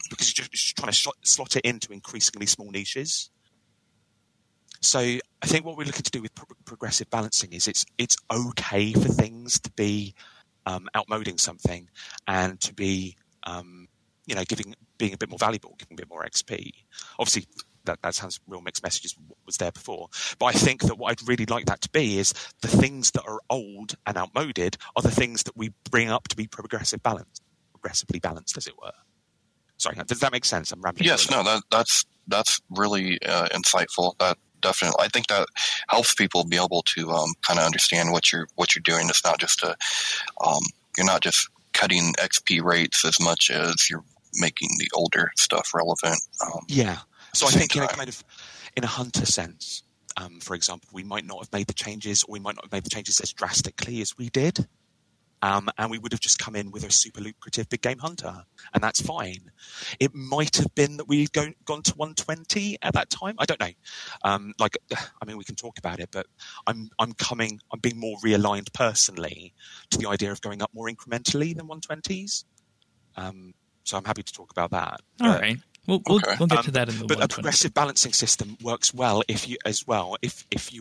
because you're just trying to slot it into increasingly small niches. So I think what we're looking to do with progressive balancing is it's okay for things to be outmoding something and to be being a bit more valuable, giving a bit more XP. Obviously, that sounds real mixed messages was there before. But I think that what I'd really like that to be is the things that are old and outmoded are the things that we bring up to be progressively balanced, as it were. Sorry, does that make sense? I'm rambling. Yes, no, that's really insightful. That definitely, I think that helps people be able to kind of understand what you're doing. It's not just you're not just cutting XP rates as much as you're making the older stuff relevant. So I think in a Hunter sense, for example, we might not have made the changes, or we might not have made the changes as drastically as we did. And we would have just come in with a super lucrative big game Hunter, and that's fine. It might have been that we'd gone to 120 at that time. I don't know. We can talk about it, but I'm being more realigned personally to the idea of going up more incrementally than 120s. So I'm happy to talk about that. All right. We'll get to that in the. But a progressive balancing system works well if you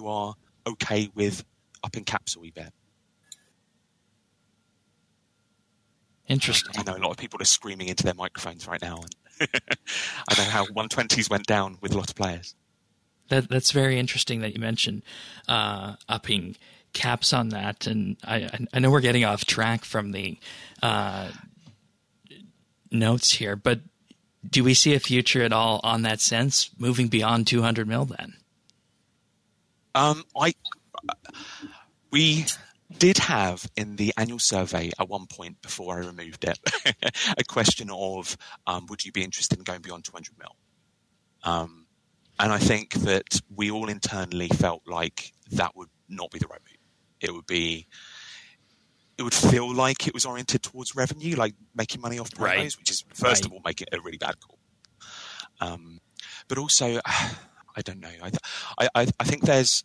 are okay with upping caps a wee bit. Interesting. I know a lot of people are screaming into their microphones right now. And I know how 120s went down with a lot of players. That's very interesting that you mentioned upping caps on that. And I know we're getting off track from the notes here, but do we see a future at all on that sense, moving beyond 200 mil then? We did have in the annual survey at one point before I removed it a question of would you be interested in going beyond 200 mil? And I think that we all internally felt like that would not be the right move. It would feel like it was oriented towards revenue, like making money off promos, which is first of all make it a really bad call. But also, I don't know. I think there's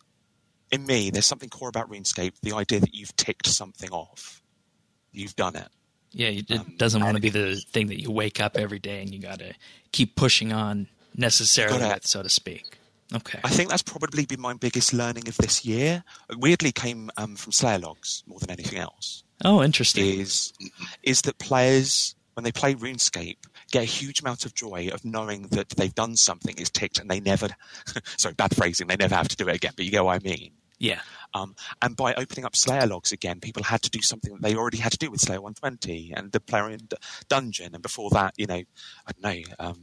in me, there's something core about RuneScape, the idea that you've ticked something off. You've done it. Yeah, it doesn't want to be the thing that you wake up every day and you got to keep pushing on necessarily with, so to speak. Okay. I think that's probably been my biggest learning of this year. It weirdly came from Slayer logs more than anything else. Oh, interesting. Is that players, when they play RuneScape, get a huge amount of joy of knowing that they've done something, is ticked, and they never, sorry, bad phrasing, they never have to do it again, but you get what I mean. Yeah. And by opening up Slayer logs again, people had to do something that they already had to do with Slayer 120 and the player in dungeon. And before that, I don't know,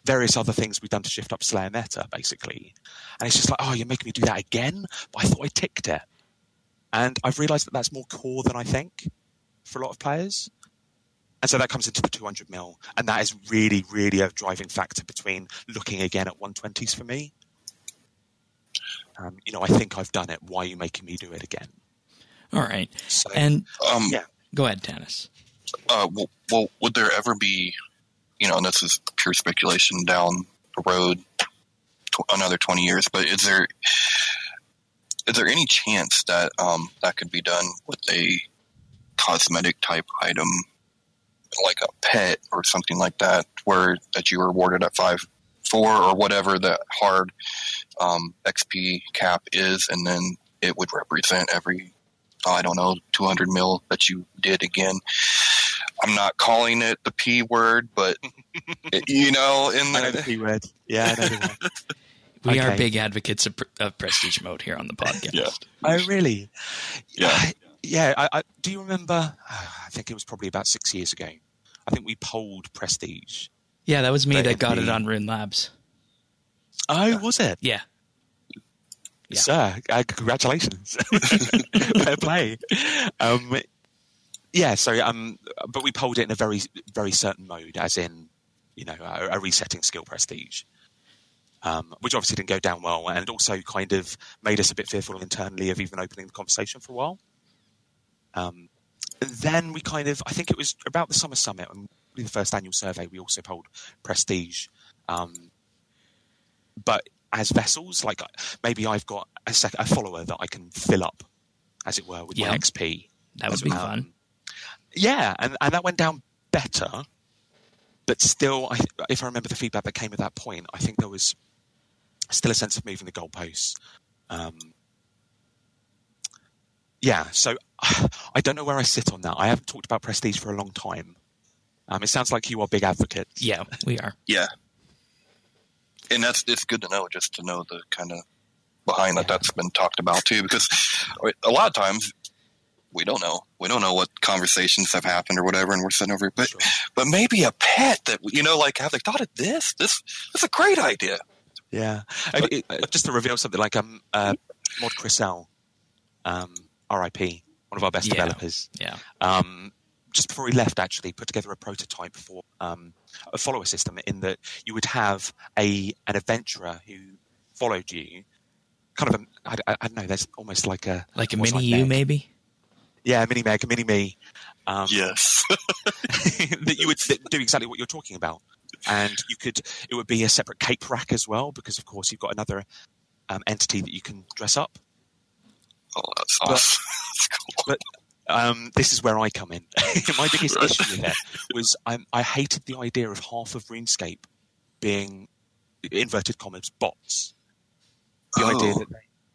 various other things we've done to shift up Slayer meta, basically. And it's just like, oh, you're making me do that again? But I thought I ticked it. And I've realised that that's more core than I think for a lot of players. And so that comes into the 200 mil. And that is really, really a driving factor between looking again at 120s for me. I think I've done it. Why are you making me do it again? All right. So, and yeah. Go ahead, Tannis. Well, would there ever be, and this is pure speculation down the road, another 20 years, but is there any chance that that could be done with a cosmetic type item, like a pet or something like that, that you were awarded at 5-4 or whatever that hard XP cap is, and then it would represent every, 200 mil that you did again. I'm not calling it the P word, but I know the P word. Yeah, I know the one. We are big advocates of prestige mode here on the podcast. Yeah. Oh, really? Yeah. Yeah. I do you remember? I think it was probably about 6 years ago. I think we polled prestige. Yeah, that was me that got it on Rune Labs. Oh, was it? Yeah. Sir, congratulations. Fair play. Yeah, so, but we polled it in a very, very certain mode, as in, a resetting skill prestige, which obviously didn't go down well, and also kind of made us a bit fearful internally of even opening the conversation for a while. Then we I think it was about the Summer Summit, and the first annual survey, we also polled prestige. But as vessels, like maybe I've got a follower that I can fill up, as it were, with my XP. That would be fun. Yeah, and that went down better, but still, if I remember the feedback that came at that point, I think there was still a sense of moving the goalposts. Yeah, so I don't know where I sit on that. I haven't talked about prestige for a long time. It sounds like you are big advocates. Yeah, we are. Yeah. And it's good to know, just to know the kind of behind that's been talked about too, because a lot of times we don't know what conversations have happened or whatever, and we're sitting over, but maybe a pet that, have they thought of this? This is a great idea. Yeah. Just to reveal something, like Mod Chriselle, RIP, one of our best developers. Yeah. Just before he left, actually put together a prototype for a follower system, in that you would have an adventurer who followed you, kind of I don't know. There's almost like a mini you, maybe. Yeah, mini Meg, mini me. Yes, that you would do exactly what you're talking about, and it would be a separate cape rack as well, because of course you've got another entity that you can dress up. Oh, that's awesome. That's cool. But this is where I come in. My biggest issue with that was I hated the idea of half of RuneScape being, inverted commas, bots. The idea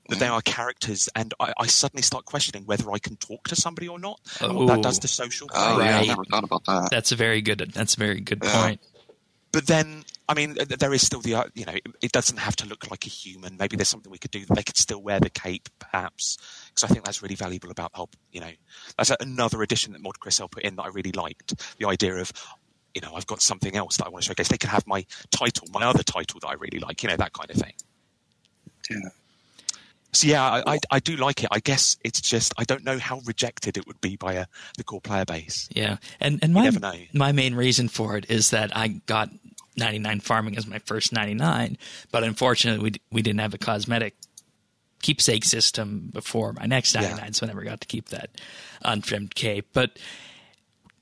that they are characters, and I suddenly start questioning whether I can talk to somebody or not, and what that does to social play. Oh, yeah, I never thought about that. That's a very good point. But then, I mean, there is still the, it doesn't have to look like a human. Maybe there's something we could do that they could still wear the cape, perhaps. Because I think that's really valuable about the whole, that's another addition that Mod Chriselle put in that I really liked. The idea of, I've got something else that I want to showcase. They can have my other title that I really like, that kind of thing. Yeah. So yeah, I do like it. I guess it's just, I don't know how rejected it would be by the core player base. Yeah. And my main reason for it is that I got 99 farming as my first 99, but unfortunately we didn't have a cosmetic keepsake system before my next 99, so I never got to keep that untrimmed cape. But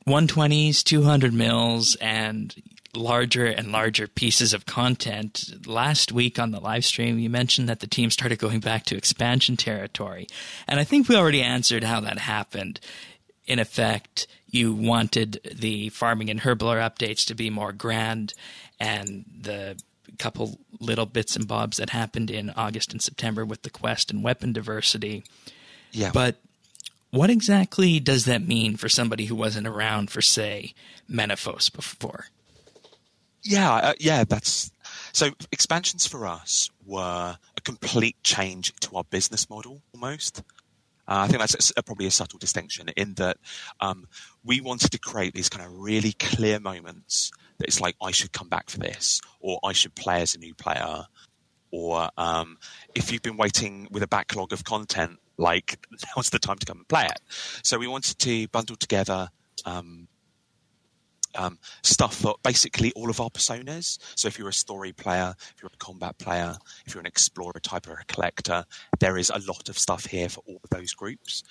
120s, 200 mils, and larger and larger pieces of content. Last week on the live stream, you mentioned that the team started going back to expansion territory. And I think we already answered how that happened. In effect, you wanted the farming and herblore updates to be more grand, and the couple little bits and bobs that happened in August and September with the quest and weapon diversity. Yeah. But what exactly does that mean for somebody who wasn't around for, say, Menaphos before? Yeah, that's so. Expansions for us were a complete change to our business model, almost. I think that's probably a subtle distinction in that we wanted to create these kind of really clear moments that it's like, I should come back for this, or I should play as a new player, or if you've been waiting with a backlog of content, like, now's the time to come and play it. So we wanted to bundle together stuff for basically all of our personas. So if you're a story player, if you're a combat player, if you're an explorer type or a collector, there is a lot of stuff here for all of those groups.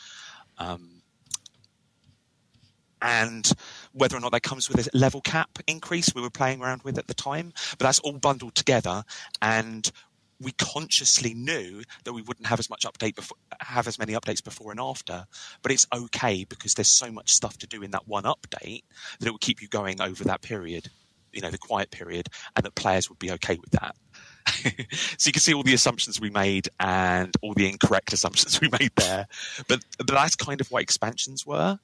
And whether or not that comes with a level cap increase we were playing around with at the time, but that's all bundled together, and we consciously knew that we wouldn't have as much have as many updates before and after, but it's okay because there's so much stuff to do in that one update that it will keep you going over that period, the quiet period, and that players would be okay with that. So you can see all the assumptions we made and all the incorrect assumptions we made there, but that's kind of what expansions were.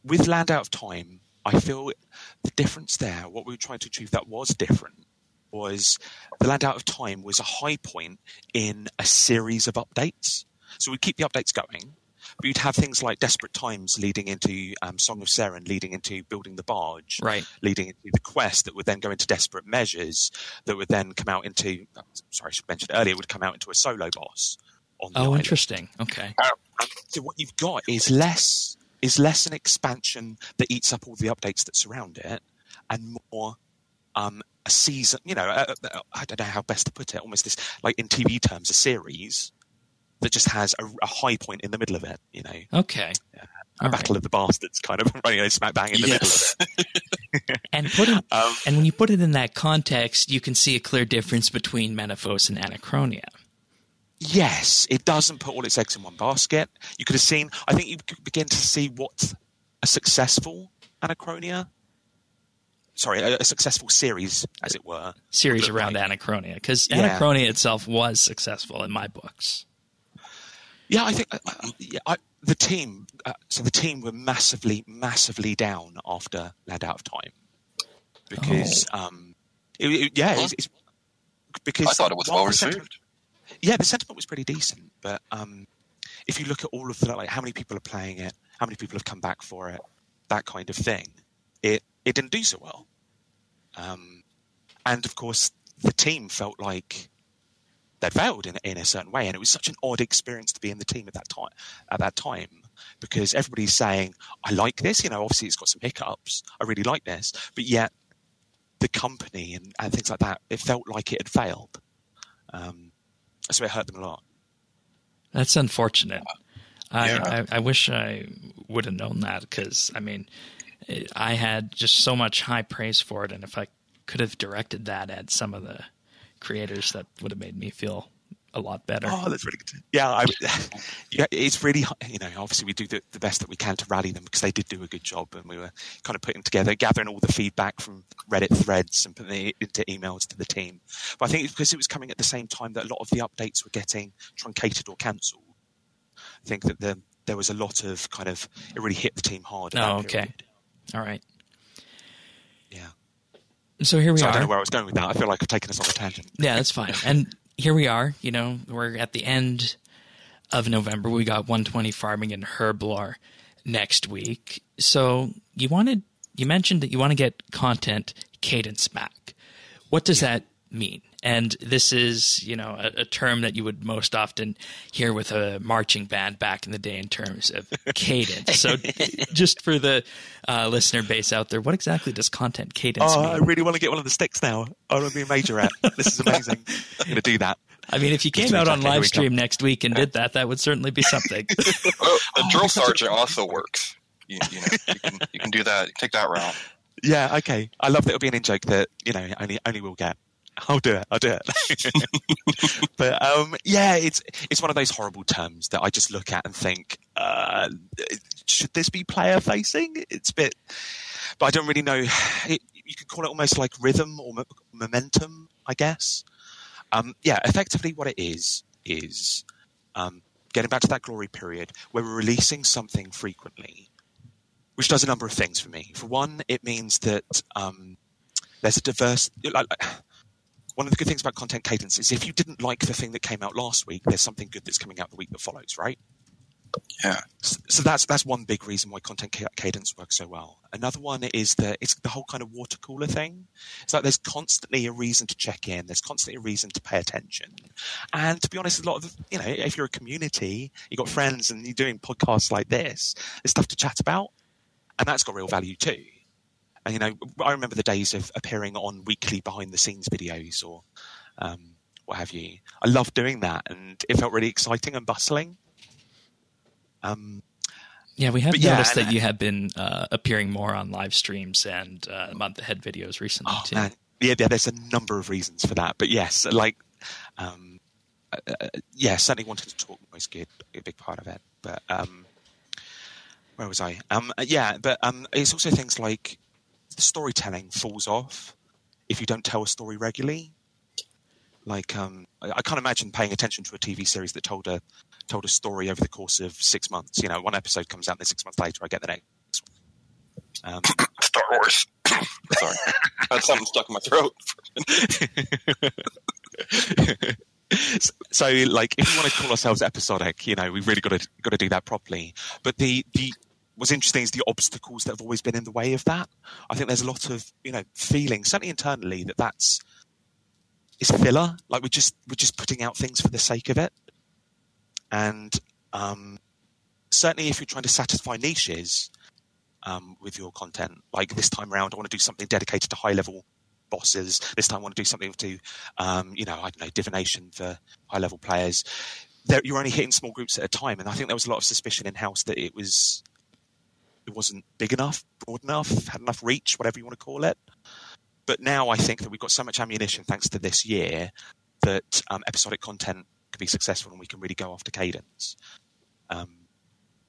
With Land Out of Time, I feel the difference there, what we were trying to achieve that was different, was the Land Out of Time was a high point in a series of updates. So we'd keep the updates going, but you'd have things like Desperate Times leading into Song of Seren, leading into Building the Barge, right, leading into the quest that would then go into Desperate Measures, that would then come out into, sorry, I should mention earlier, would come out into a solo boss on the island. Interesting. Okay. So what you've got is less an expansion that eats up all the updates that surround it, and more a season, I don't know how best to put it, almost this, like in TV terms, a series that just has a high point in the middle of it, Okay. A Battle of the Bastards kind of running smack bang in the middle of it. And when you put it in that context, you can see a clear difference between Menaphos and Anachronia. Yes, it doesn't put all its eggs in one basket. You could have seen, I think you could begin to see what a successful Anachronia, a successful series, as it were. Series around Anachronia, because Anachronia itself was successful in my books. Yeah, I think the team were massively, massively down after Land Out of Time. Because, it's because I thought it was well received. Yeah, the sentiment was pretty decent, but if you look at all of the, like, how many people are playing it, how many people have come back for it, that kind of thing, it didn't do so well. And of course, the team felt like they'd failed in a certain way, and it was such an odd experience to be in the team at that time, because everybody's saying, "I like this." Obviously, it's got some hiccups. I really like this, but yet the company and things like that, it felt like it had failed. So it hurt them a lot. That's unfortunate. Yeah. I wish I would have known that, because, I had just so much high praise for it, and if I could have directed that at some of the creators, that would have made me feel a lot better. Oh, that's really good. Yeah, it's really, obviously we do the best that we can to rally them, because they did do a good job, and we were kind of putting together, gathering all the feedback from Reddit threads and putting it into emails to the team. But I think it's because it was coming at the same time that a lot of the updates were getting truncated or cancelled. I think that there was a lot of it really hit the team hard. Oh, okay. Period. All right. Yeah. So here we are. I don't know where I was going with that. I feel like I've taken us on a tangent. Yeah, that's fine. And here we are. We're at the end of November. We got 120 farming and herblore next week. So you mentioned that you want to get content cadence back. What does that mean? And this is, a term that you would most often hear with a marching band back in the day in terms of cadence. So just for the listener base out there, what exactly does content cadence mean? I really want to get one of the sticks now. I want to be a major at. This is amazing. I'm going to do that. If you came out on live stream next week and did that, that would certainly be something. Well, a drill sergeant also works. You can do that. Take that route. Yeah, okay. I love that it'll be an in-joke that, only we'll get. I'll do it. But yeah, it's one of those horrible terms that I just look at and think, should this be player facing? It's a bit, but I don't really know. You could call it almost like rhythm or momentum, I guess. Yeah, effectively what it is getting back to that glory period where we're releasing something frequently, which does a number of things for me. For one, it means that there's a diverse. One of the good things about Content Cadence is if you didn't like the thing that came out last week, there's something good that's coming out the week that follows, right? Yeah. So that's one big reason why Content Cadence works so well. Another one is that it's the whole kind of water cooler thing. It's like there's constantly a reason to check in. There's constantly a reason to pay attention. And to be honest, a lot of, if you're a community, you've got friends and you're doing podcasts like this, there's stuff to chat about. And that's got real value too. And, I remember the days of appearing on weekly behind the scenes videos or what have you. I loved doing that and it felt really exciting and bustling. Yeah, we have noticed that you have been appearing more on live streams and month ahead videos recently too. Man. Yeah, there's a number of reasons for that. But yes, certainly wanting to talk was good, a big part of it. But where was I? It's also things like the storytelling falls off if you don't tell a story regularly. Like, I can't imagine paying attention to a TV series that told a story over the course of 6 months. One episode comes out and then 6 months later I get the next one. Star Wars. Sorry. I had something stuck in my throat. So, like, if you want to call ourselves episodic, we've really got to do that properly. But the what's interesting is the obstacles that have always been in the way of that. I think there's a lot of, feeling, certainly internally, that's it's filler. Like we're just putting out things for the sake of it. And certainly if you're trying to satisfy niches with your content, like this time around, I want to do something dedicated to high level bosses. This time I want to do something to, I don't know, divination for high level players. You're only hitting small groups at a time. And I think there was a lot of suspicion in-house that it wasn't big enough, broad enough, had enough reach, whatever you want to call it. But now I think that we've got so much ammunition thanks to this year that episodic content could be successful and we can really go after Cadence.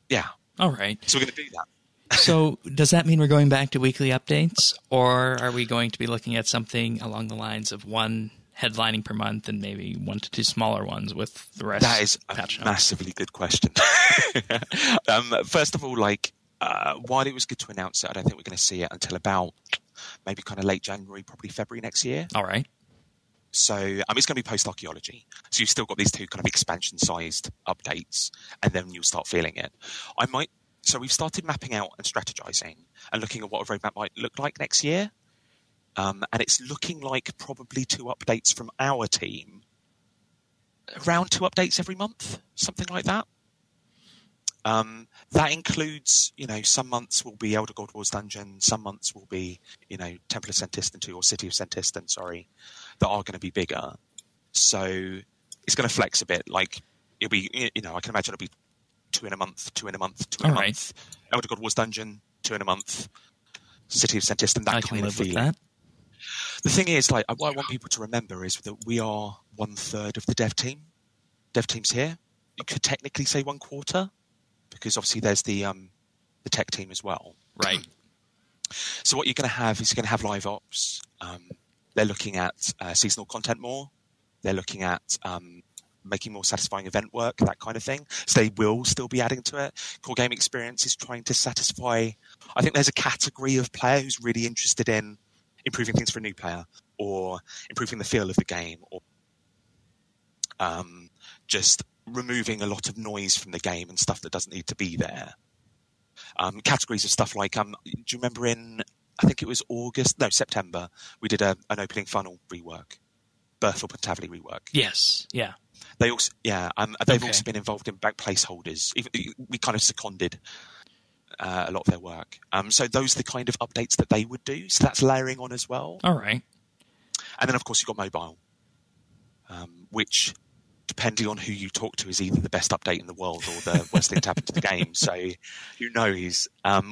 Yeah. All right. So we're going to do that. So does that mean we're going back to weekly updates, or are we going to be looking at something along the lines of one headlining per month and maybe 1 to 2 smaller ones with the rest? That is a massively good question. First of all, while it was good to announce it, I don't think we're going to see it until about maybe kind of late January, probably February next year. All right. So it's going to be post-archaeology. So you've still got these 2 kind of expansion-sized updates, and then you'll start feeling it. So we've started mapping out and strategizing and looking at what a roadmap might look like next year. And it's looking like probably 2 updates from our team, around 2 updates every month, something like that. That includes, some months will be Elder God Wars Dungeon, some months will be, Temple of Sentistan 2 or City of Sentistan, that are going to be bigger. So it's going to flex a bit. Like it'll be, I can imagine it'll be 2 in a month, 2 in a month, 2 in a month. Elder God Wars Dungeon, 2 in a month. City of Sentistan, that kind of feeling. That. The thing is, what I want people to remember is that we are 1/3 of the dev team. Dev team's here. You could technically say 1/4. Because obviously there's the tech team as well. Right. So what you're going to have is live ops. They're looking at seasonal content more. They're looking at making more satisfying event work, that kind of thing. So they will still be adding to it. Core game experience is trying to satisfy. I think there's a category of player who's really interested in improving things for a new player or improving the feel of the game or just removing a lot of noise from the game and stuff that doesn't need to be there. Categories of stuff like, do you remember I think it was September, we did an opening funnel rework, Birth or Pentavely rework. Yes, yeah. They've also been involved in back placeholders. We kind of seconded a lot of their work. So those are the kind of updates that they would do. So that's layering on as well. All right. And then, of course, you've got mobile, which depending on who you talk to, is either the best update in the world or the worst thing to happen to the game. So who knows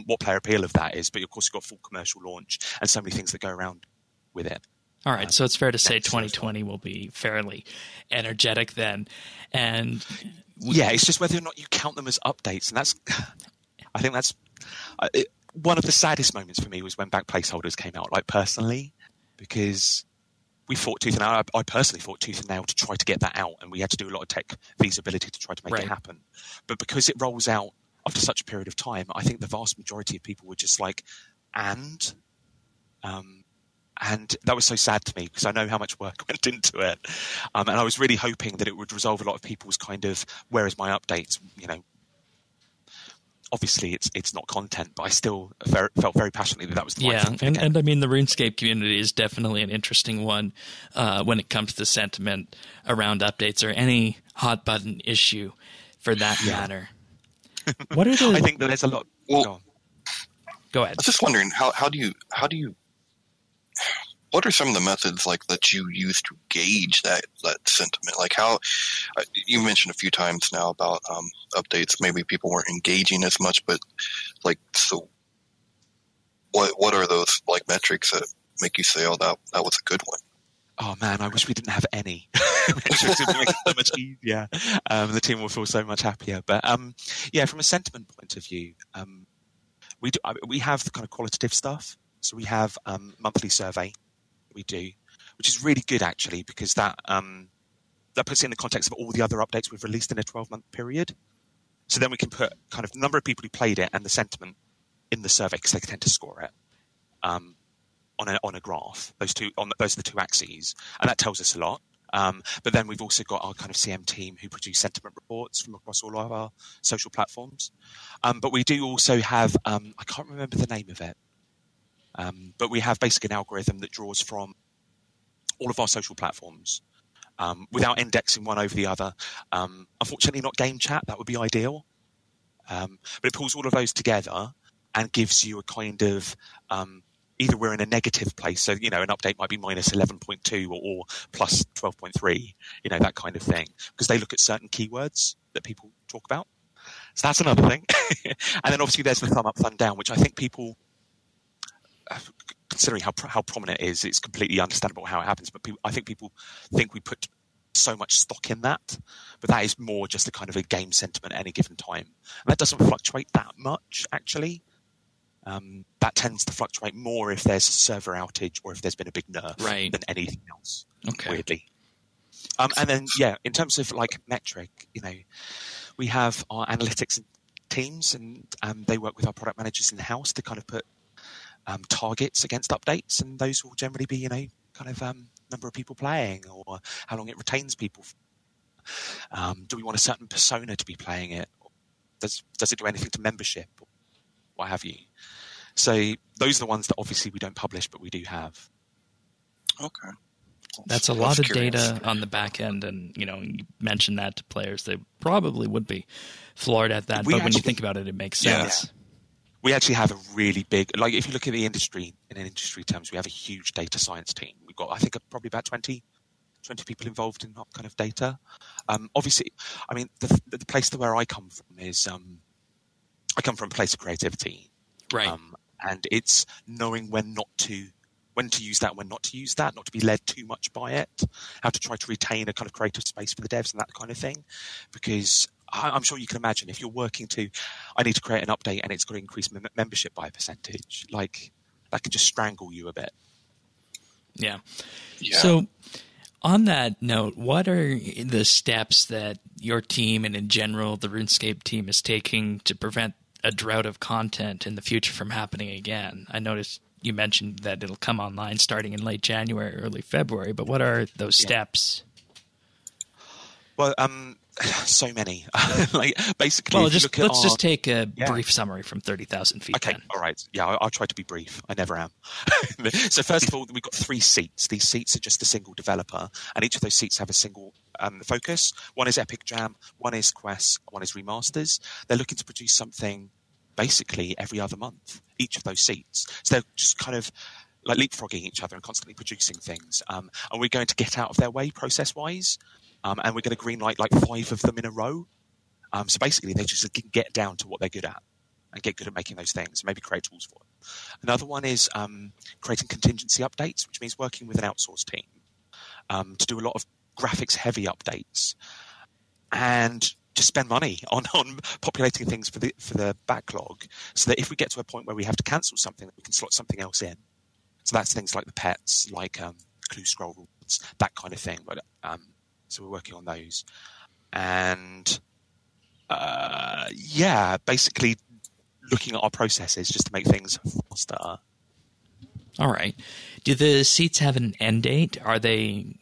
what player appeal of that is. But of course, you've got full commercial launch and so many things that go around with it. All right, so it's fair to say 2020 will be fairly energetic then. And yeah, it's just whether or not you count them as updates. And I think that's one of the saddest moments for me was when back placeholders came out, like personally, because we fought tooth and nail. I personally fought tooth and nail to try to get that out, and we had to do a lot of tech feasibility to try to make it happen. But because it rolls out after such a period of time, I think the vast majority of people were just like, and that was so sad to me because I know how much work went into it. And I was really hoping that it would resolve a lot of people's kind of, where is my updates? You know, obviously it's not content, but I still felt very passionately that was the right thing. Yeah, and I mean, the RuneScape community is definitely an interesting one when it comes to sentiment around updates or any hot button issue for that matter. What are the... I think that there's a lot... Well, go ahead. I was just wondering, how do you what are some of the methods like that you use to gauge that sentiment? Like how you mentioned a few times now about updates, maybe people weren't engaging as much, but like, so what are those like metrics that make you say, oh, that was a good one? Oh man, I wish we didn't have any. It would make it so much easier. The team will feel so much happier. But yeah, from a sentiment point of view, we have the kind of qualitative stuff. So we have monthly survey that we do, which is really good actually, because that puts it in the context of all the other updates we've released in a 12-month period. So then we can put kind of the number of people who played it and the sentiment in the survey, because they tend to score it on a graph. Those are the two axes, and that tells us a lot. But then we've also got our kind of CM team who produce sentiment reports from across all of our social platforms. But we do also have I can't remember the name of it. But we have basically an algorithm that draws from all of our social platforms without indexing one over the other. Unfortunately, not game chat. That would be ideal. But it pulls all of those together and gives you a kind of either we're in a negative place. So, you know, an update might be minus 11.2 or plus 12.3, you know, that kind of thing. Because they look at certain keywords that people talk about. So that's another thing. And then obviously there's the thumb up, thumb down, which I think people... considering how prominent it is, it's completely understandable how it happens. But I think people think we put so much stock in that, but that is more just a kind of a game sentiment at any given time. And that doesn't fluctuate that much, actually. That tends to fluctuate more if there's a server outage or if there's been a big nerf than anything else, weirdly. And then, yeah, in terms of like metric, you know, we have our analytics teams and they work with our product managers in the house to kind of put targets against updates, and those will generally be, you know, kind of number of people playing or how long it retains people. Do we want a certain persona to be playing it? Does it do anything to membership or what have you? So those are the ones that obviously we don't publish, but we do have. Okay. That's a lot of data on the back end, and you know, you mentioned that to players, they probably would be floored at that. But when you think about it, it makes sense. Yeah. We actually have a really big, like if you look at the industry, in industry terms, we have a huge data science team. We've got, I think, probably about 20 people involved in that kind of data. Obviously, I mean, the place where I come from is, I come from a place of creativity. Right. And it's knowing when to use that, when not to use that, not to be led too much by it, how to try to retain a kind of creative space for the devs and that kind of thing. Because I'm sure you can imagine if you're working I need to create an update and it's got to increase membership by a percentage, like that could just strangle you a bit. Yeah. So on that note, what are the steps that your team and in general the RuneScape team is taking to prevent a drought of content in the future from happening again? I noticed you mentioned that it'll come online starting in late January, early February, but what are those steps? Well, so many. Like basically, well, let's just take a brief summary from 30,000 feet. Okay, all right. Yeah, I'll try to be brief. I never am. So first of all, we've got 3 seats. These seats are just a single developer, and each of those seats have a single focus. One is Epic Jam, one is Quests, one is Remasters. They're looking to produce something basically every other month, each of those seats. So they're just kind of like leapfrogging each other and constantly producing things. And we're going to get out of their way process-wise. and we're going to greenlight like 5 of them in a row. So basically, they just get down to what they're good at and get good at making those things, maybe create tools for them. Another one is creating contingency updates, which means working with an outsourced team to do a lot of graphics-heavy updates and just spend money on populating things for the backlog, so that if we get to a point where we have to cancel something, we can slot something else in. So that's things like the pets, like clue scroll rules, that kind of thing. But so we're working on those, and basically looking at our processes just to make things faster. All right. Do the seats have an end date? Are they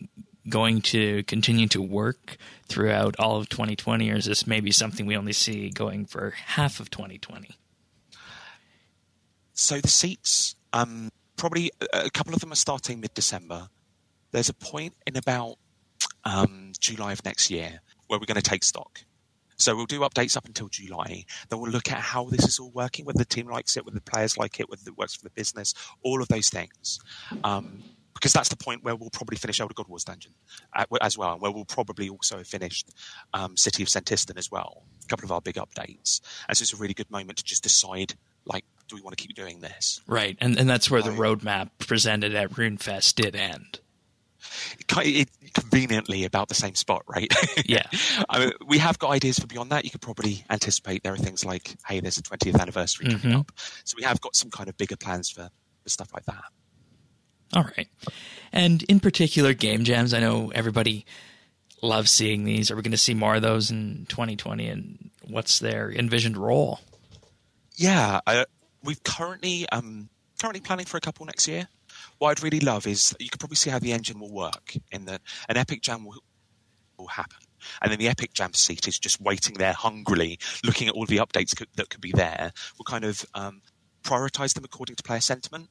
going to continue to work throughout all of 2020, or is this maybe something we only see going for half of 2020? So the seats, probably a couple of them are starting mid-December. There's a point in about July of next year where we're going to take stock. So we'll do updates up until July. Then we'll look at how this is all working, whether the team likes it, whether the players like it, whether it works for the business, all of those things. Because that's the point where we'll probably finish Elder God Wars Dungeon as well, and where we'll probably also have finished City of Sentistan as well, a couple of our big updates. And so it's a really good moment to just decide, like, do we want to keep doing this? Right, and that's where the roadmap presented at RuneFest did end. Conveniently about the same spot, right? Yeah. I mean, we have got ideas for beyond that. You could probably anticipate there are things like, hey, there's a 20th anniversary coming up. So we have got some kind of bigger plans for stuff like that. All right. And in particular, game jams, I know everybody loves seeing these. Are we going to see more of those in 2020? And what's their envisioned role? Yeah, we've currently planning for a couple next year. What I'd really love is you could probably see how the engine will work in that an Epic Jam will happen. And then the Epic Jam seat is just waiting there hungrily, looking at all the updates that could be there. We'll kind of prioritize them according to player sentiment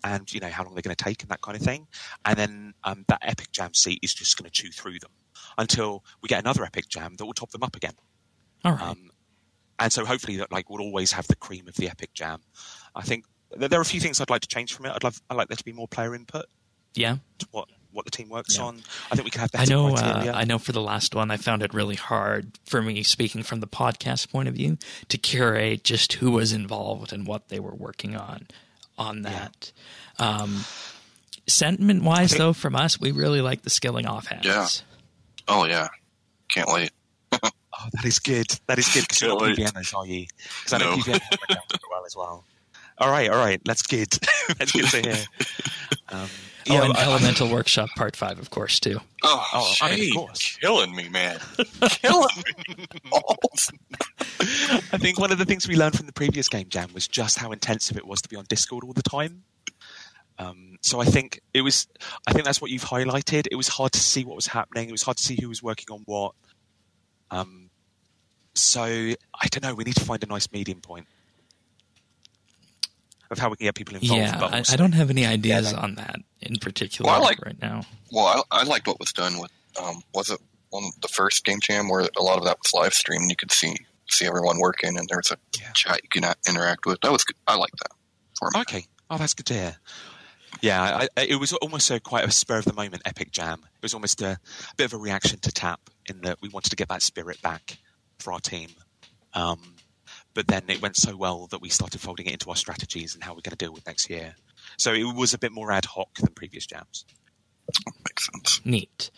and, you know, how long they're going to take and that kind of thing. And then that Epic Jam seat is just going to chew through them until we get another Epic Jam that will top them up again. All right. And so hopefully that, like, we'll always have the cream of the Epic Jam. I think there are a few things I'd like to change from it. I'd like there to be more player input. Yeah. To what the team works on. I think we can have better criteria. I know for the last one, I found it really hard for me, speaking from the podcast point of view, to curate just who was involved and what they were working on that. Yeah. Sentiment-wise, though, from us, we really like the skilling off hats. Yeah. Oh, yeah. Can't wait. Oh, that is good. That is good, because you're not PVMers, are you? Because I know PVMers work out very well as well. All right. That's good. That's good to hear. And Elemental Workshop Part 5, of course, too. Oh, I mean, of course. Killing me, man. Killing me. I think one of the things we learned from the previous Game Jam was just how intensive it was to be on Discord all the time. So I think that's what you've highlighted. It was hard to see what was happening. It was hard to see who was working on what. So I don't know. We need to find a nice medium point of how we can get people involved. Yeah, but also, I don't have any ideas on that in particular right now. Well, I liked what was done with, was it on the first Game Jam where a lot of that was live streamed and you could see everyone working and there was a chat you could interact with. That was good. I like that. Okay. Oh, that's good to hear. Yeah, it was almost quite a spur of the moment Epic Jam. It was almost a bit of a reaction to TAP in that we wanted to get that spirit back for our team. But then it went so well that we started folding it into our strategies and how we're going to deal with next year. So it was a bit more ad hoc than previous jams. Makes sense. Neat.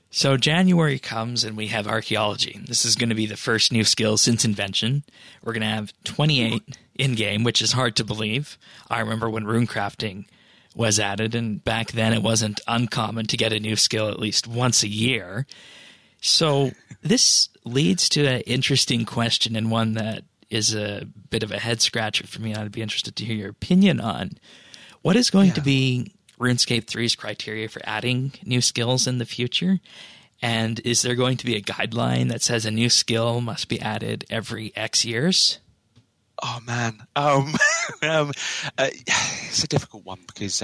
So January comes and we have archaeology. This is going to be the first new skill since invention. We're going to have 28 in-game, which is hard to believe. I remember when runecrafting was added, and back then it wasn't uncommon to get a new skill at least once a year. So this leads to an interesting question, and one that is a bit of a head-scratcher for me. I'd be interested to hear your opinion on. What is going to be RuneScape 3's criteria for adding new skills in the future? And is there going to be a guideline that says a new skill must be added every X years? Oh, man. It's a difficult one because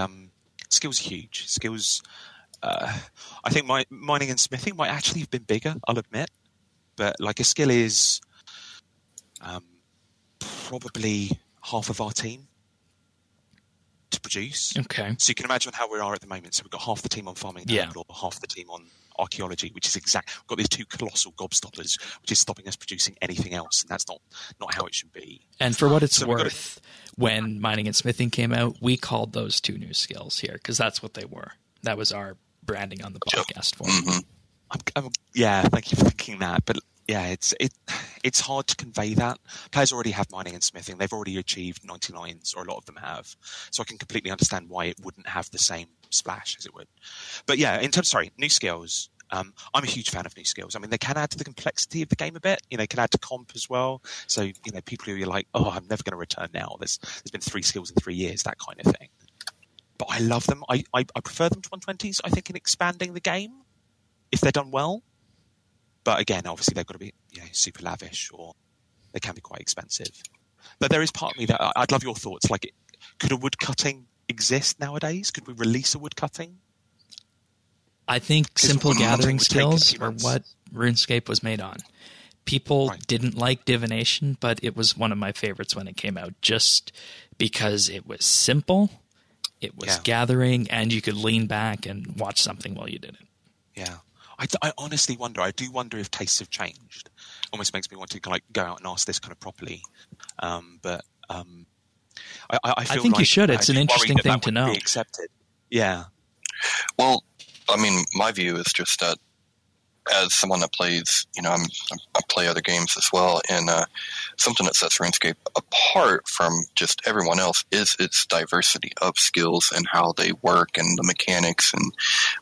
skills are huge. Skills, I think mining and smithing might actually have been bigger, I'll admit. But like a skill is probably half of our team to produce. Okay. So you can imagine how we are at the moment. So we've got half the team on farming or half the team on archaeology, which is we've got these two colossal gobstoppers, which is stopping us producing anything else, and that's not how it should be. And for what it's worth, when mining and smithing came out, we called those two new skills here because that's what they were. That was our branding on the podcast for them. Thank you for thinking that. But yeah, it's hard to convey that. Players already have mining and smithing. They've already achieved 99s, or a lot of them have. So I can completely understand why it wouldn't have the same splash as it would. But yeah, new skills. I'm a huge fan of new skills. I mean, they can add to the complexity of the game a bit. Can add to comp as well. So, people who are like, oh, I'm never going to return now. There's been 3 skills in 3 years, that kind of thing. But I love them. I prefer them to 120s, I think, in expanding the game, if they're done well. But again, obviously, they've got to be super lavish, or they can be quite expensive. But there is part of me that I'd love your thoughts. Like, could a woodcutting exist nowadays? Could we release a woodcutting? I think simple gathering skills are what RuneScape was made on. People didn't like divination, but it was one of my favorites when it came out, just because it was simple, it was gathering, and you could lean back and watch something while you did it. Yeah. I honestly wonder. I do wonder if tastes have changed. Almost makes me want to go out and ask this kind of properly. I think you should. It's an interesting thing to know. Be accepted. Yeah. Well, I mean, my view is just that as someone that plays, I play other games as well, and something that sets RuneScape apart from just everyone else is its diversity of skills and how they work and the mechanics. And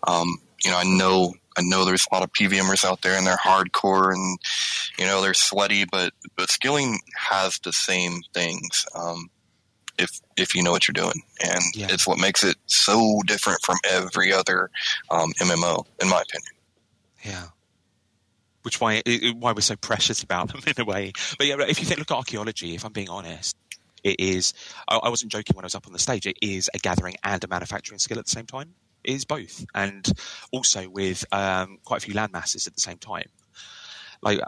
I know there's a lot of PVMers out there and they're hardcore and they're sweaty, but skilling has the same things. If you know what you're doing, and it's what makes it so different from every other MMO, in my opinion. Yeah, why we're so precious about them in a way. But yeah, if you look at archaeology, if I'm being honest, it is. I wasn't joking when I was up on the stage. It is a gathering and a manufacturing skill at the same time. It is both, and also with quite a few land masses at the same time. Like,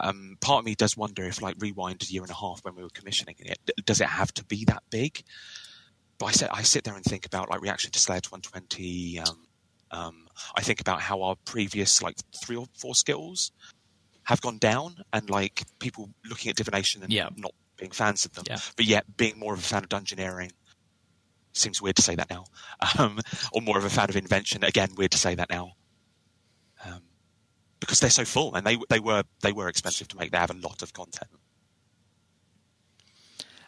part of me does wonder if, rewind a year and a half when we were commissioning it, does it have to be that big? But I sit there and think about, reaction to Slayer 120. I think about how our previous, 3 or 4 skills have gone down, and, people looking at divination and not being fans of them, but yet being more of a fan of dungeoneering. Seems weird to say that now. Or more of a fan of invention. Again, weird to say that now. Because they're so full, and they were expensive to make. They have a lot of content.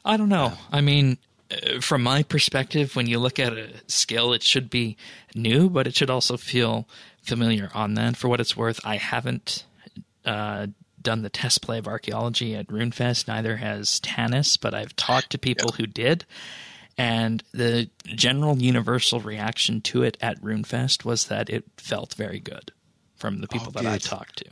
I don't know. I mean, from my perspective, when you look at a skill, it should be new, but it should also feel familiar on that. For what it's worth, I haven't done the test play of archaeology at RuneFest. Neither has Tanis, but I've talked to people who did. And the general universal reaction to it at RuneFest was that it felt very good from the people that I talked to.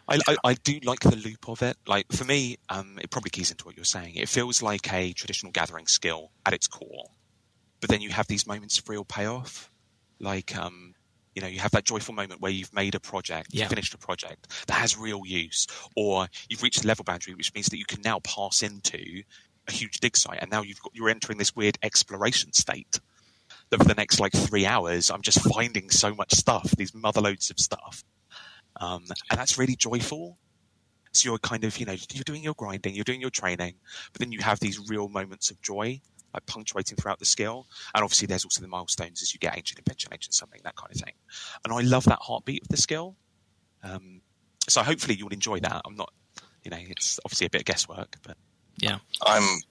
I do like the loop of it. For me, it probably keys into what you're saying. It feels like a traditional gathering skill at its core, but then you have these moments of real payoff. You have that joyful moment where you've made a project, you've finished a project that has real use, or you've reached a level boundary, which means that you can now pass into a huge dig site, and now you're entering this weird exploration state. That for the next 3 hours, I'm just finding so much stuff, these motherloads of stuff. And that's really joyful. So you're kind of, you're doing your grinding, you're doing your training, but then you have these real moments of joy, punctuating throughout the skill. And obviously there's also the milestones as you get ancient invention, ancient something, that kind of thing. And I love that heartbeat of the skill. So hopefully you'll enjoy that. I'm not, it's obviously a bit of guesswork, but yeah. I'm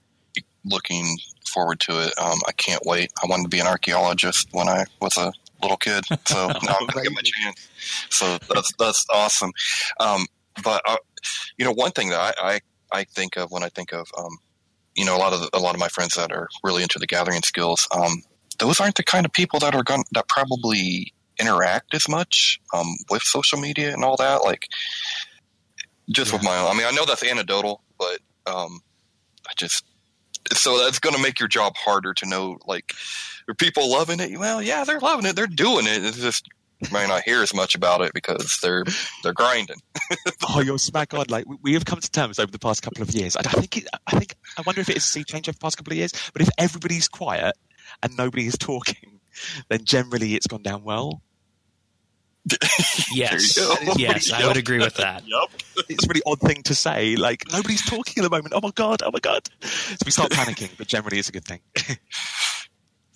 looking forward to it. I can't wait. I wanted to be an archaeologist when I was a little kid, so now I'm going to get my chance. So that's awesome. But one thing that I think of when I think of a lot of my friends that are really into the gathering skills, those aren't the kind of people that that probably interact as much with social media and all that. With my own. I mean, I know that's anecdotal, but so that's going to make your job harder to know, are people loving it? Well, yeah, they're loving it. They're doing it. It's just, you may not hear as much about it because they're grinding. Oh, you're smack on. We have come to terms over the past couple of years. I wonder if it is a sea change over the past couple of years, but if everybody's quiet and nobody is talking, then generally it's gone down well. Yes, yes, I would agree with that. It's a really odd thing to say. Like, nobody's talking at the moment. Oh my god. So we start panicking, but generally it's a good thing.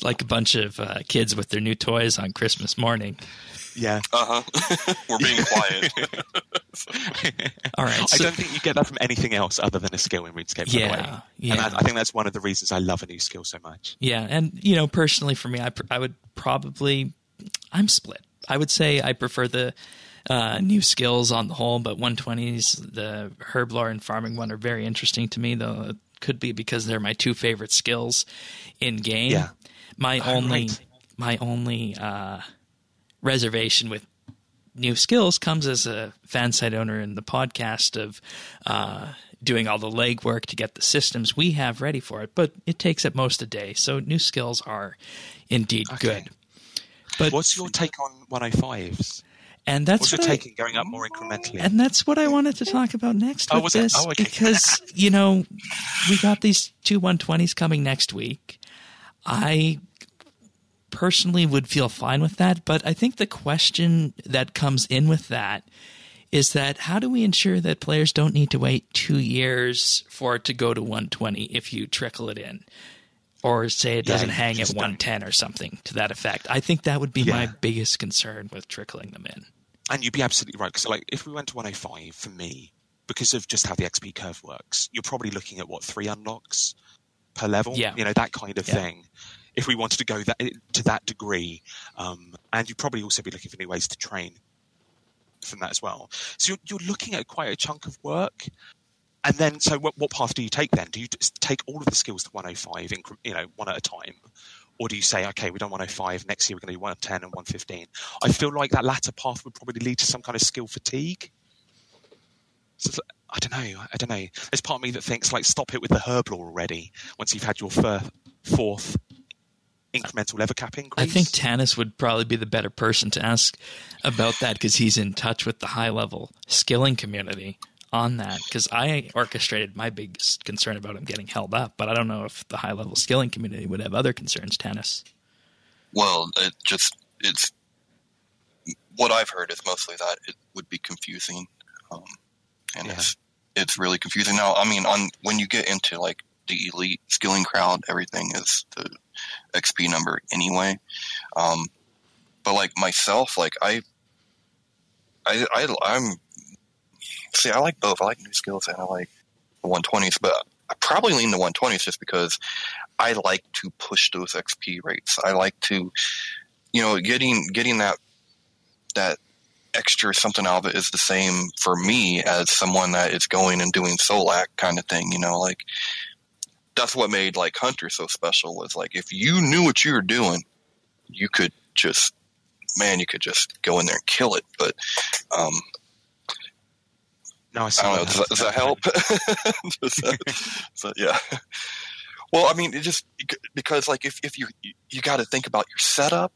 Like a bunch of kids with their new toys on Christmas morning. Yeah. We're being quiet. All right. I don't think you get that from anything else other than a skill in RuneScape. Yeah. By the way. And I think that's one of the reasons I love a new skill so much. Yeah. And, personally for me, I would probably, I'm split. I would say I prefer the new skills on the whole, but 120s, the Herblore and farming one are very interesting to me, though it could be because they're my two favorite skills in game. Yeah. My only reservation with new skills comes as a fan site owner in the podcast of doing all the legwork to get the systems we have ready for it, but it takes at most a day. So new skills are indeed good. But what's your take on 105s? And that's what's your take on going up more incrementally? And that's what I wanted to talk about next with this. Oh, okay. Because, we got these two 120s coming next week. I personally would feel fine with that, but I think the question that comes in with that is that how do we ensure that players don't need to wait 2 years for it to go to 120 if you trickle it in? Or say it doesn't hang at 110 or something to that effect. I think that would be my biggest concern with trickling them in. And you'd be absolutely right. So, if we went to 105, for me, because of just how the XP curve works, you're probably looking at, 3 unlocks per level? Yeah. That kind of thing. If we wanted to go to that degree. And you'd probably also be looking for new ways to train from that as well. So you're looking at quite a chunk of work. And then, so what path do you take then? Do you just take all of the skills to 105, one at a time? Or do you say, okay, we've done 105, next year we're going to do 110 and 115? I feel like that latter path would probably lead to some kind of skill fatigue. So, I don't know. There's part of me that thinks, stop it with the Herblore already, once you've had your fourth incremental lever cap increase. I think Tanis would probably be the better person to ask about that because he's in touch with the high-level skilling community on that, because I orchestrated my biggest concern about him getting held up, but I don't know if the high-level skilling community would have other concerns, Tanis. Well, it's what I've heard is mostly that it would be confusing, it's really confusing. Now, I mean, when you get into the elite skilling crowd, everything is the XP number anyway. But myself, I'm. See, I like both. I like new skills and I like the 120s, but I probably lean the 120s just because I like to push those XP rates. I like to, getting that extra something out of it is the same for me as someone that is going and doing Solak kind of thing. That's what made Hunter so special was if you knew what you were doing, you could just go in there and kill it. But, no, I don't know. Does that help? So yeah. Well, I mean, it just because if you got to think about your setup,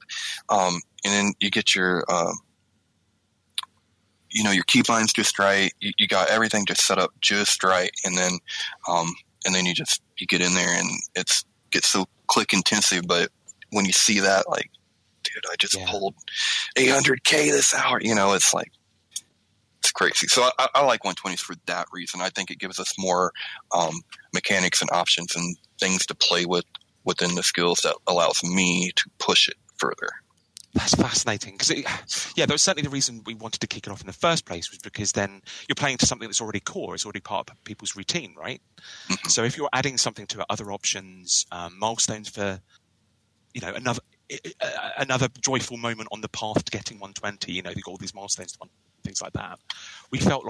and then you get your your keybinds just right. You got everything just set up just right, and then you get in there and it gets so click intensive. But when you see that, dude, I just pulled 800K this hour. It's it's crazy. So I like 120s for that reason. I think it gives us more mechanics and options and things to play with within the skills that allows me to push it further. That's fascinating because that was certainly the reason we wanted to kick it off in the first place, was because then you're playing to something that's already core, it's already part of people's routine, right? Mm-hmm. So if you're adding something to it, other options, milestones for another joyful moment on the path to getting 120, you've got all these milestones, things like that. We felt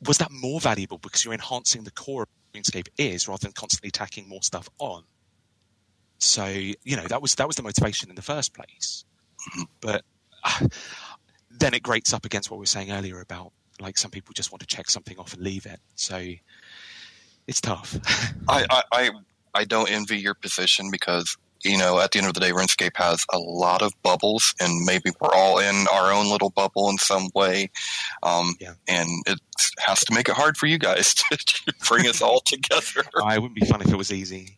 was that more valuable because you're enhancing the core of RuneScape rather than constantly tacking more stuff on. So, that was the motivation in the first place. Mm-hmm. But then it grates up against what we were saying earlier about some people just want to check something off and leave it. So it's tough. I don't envy your position because at the end of the day, RuneScape has a lot of bubbles, and maybe we're all in our own little bubble in some way. And it has to make it hard for you guys to bring us all together. It wouldn't be fun if it was easy.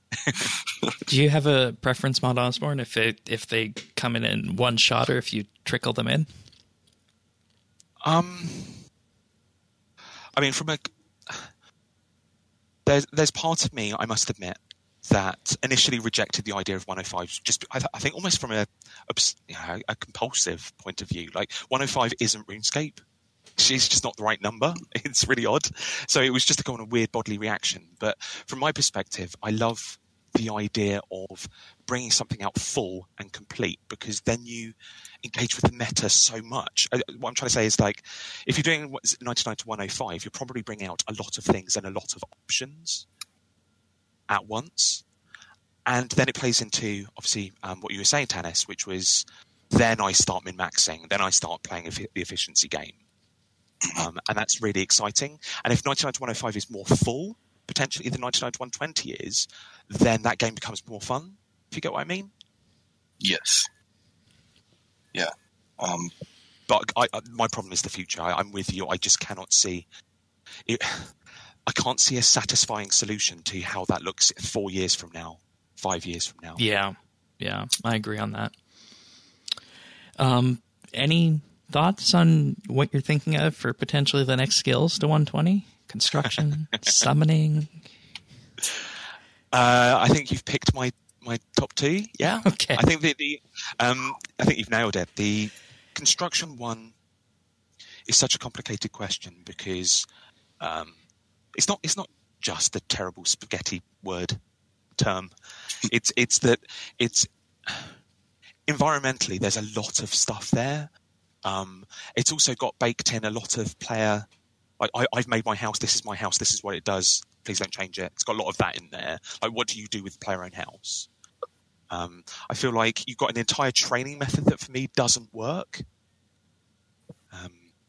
Do you have a preference, Mod Osborne, if they come in one shot or if you trickle them in? I mean, there's part of me, I must admit, that initially rejected the idea of 105, just I think almost from a compulsive point of view. Like 105 isn't RuneScape. It's just not the right number. It's really odd. So it was just a kind of weird bodily reaction. But from my perspective, I love the idea of bringing something out full and complete, because then you engage with the meta so much. What I'm trying to say is, like, if you're doing 99 to 105, you're probably bringing out a lot of things and a lot of options at once. And then it plays into, obviously, what you were saying, Tanis, which was then I start min-maxing, then I start playing the efficiency game. And that's really exciting. And if 99 to 105 is more full, potentially the 99 to 120 is, then that game becomes more fun, if you get what I mean. Yes. Yeah. But my problem is the future. I'm with you. I just cannot see it. I can't see a satisfying solution to how that looks 4 years from now, 5 years from now. Yeah, I agree on that. Any thoughts on what you're thinking of for potentially the next skills to 120? Construction, summoning? I think you've picked my top two. Yeah. Okay. I think I think you've nailed it. The construction one is such a complicated question because it's not just a terrible spaghetti word term. It's that it's environmentally there's a lot of stuff there. It's also got baked in a lot of player. I've made my house. This is my house. This is what it does. Please don't change it. It's got a lot of that in there. Like, what do you do with player-owned house? I feel like you've got an entire training method that for me doesn't work.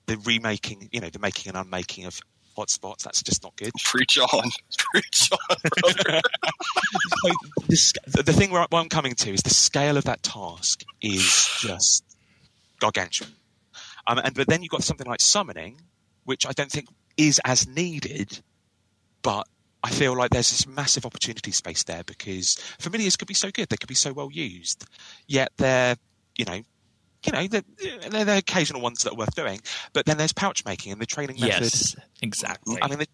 The remaking, the making and unmaking of hotspots, that's just not good. Preach on, brother. The thing where I'm coming to is the scale of that task is just gargantuan. But then you've got something like summoning, which I don't think is as needed, but I feel like there's this massive opportunity space there because familiars could be so good, they could be so well used, yet they're, they're the occasional ones that are worth doing. But then there's pouch making and the training method. Yes, exactly. I mean,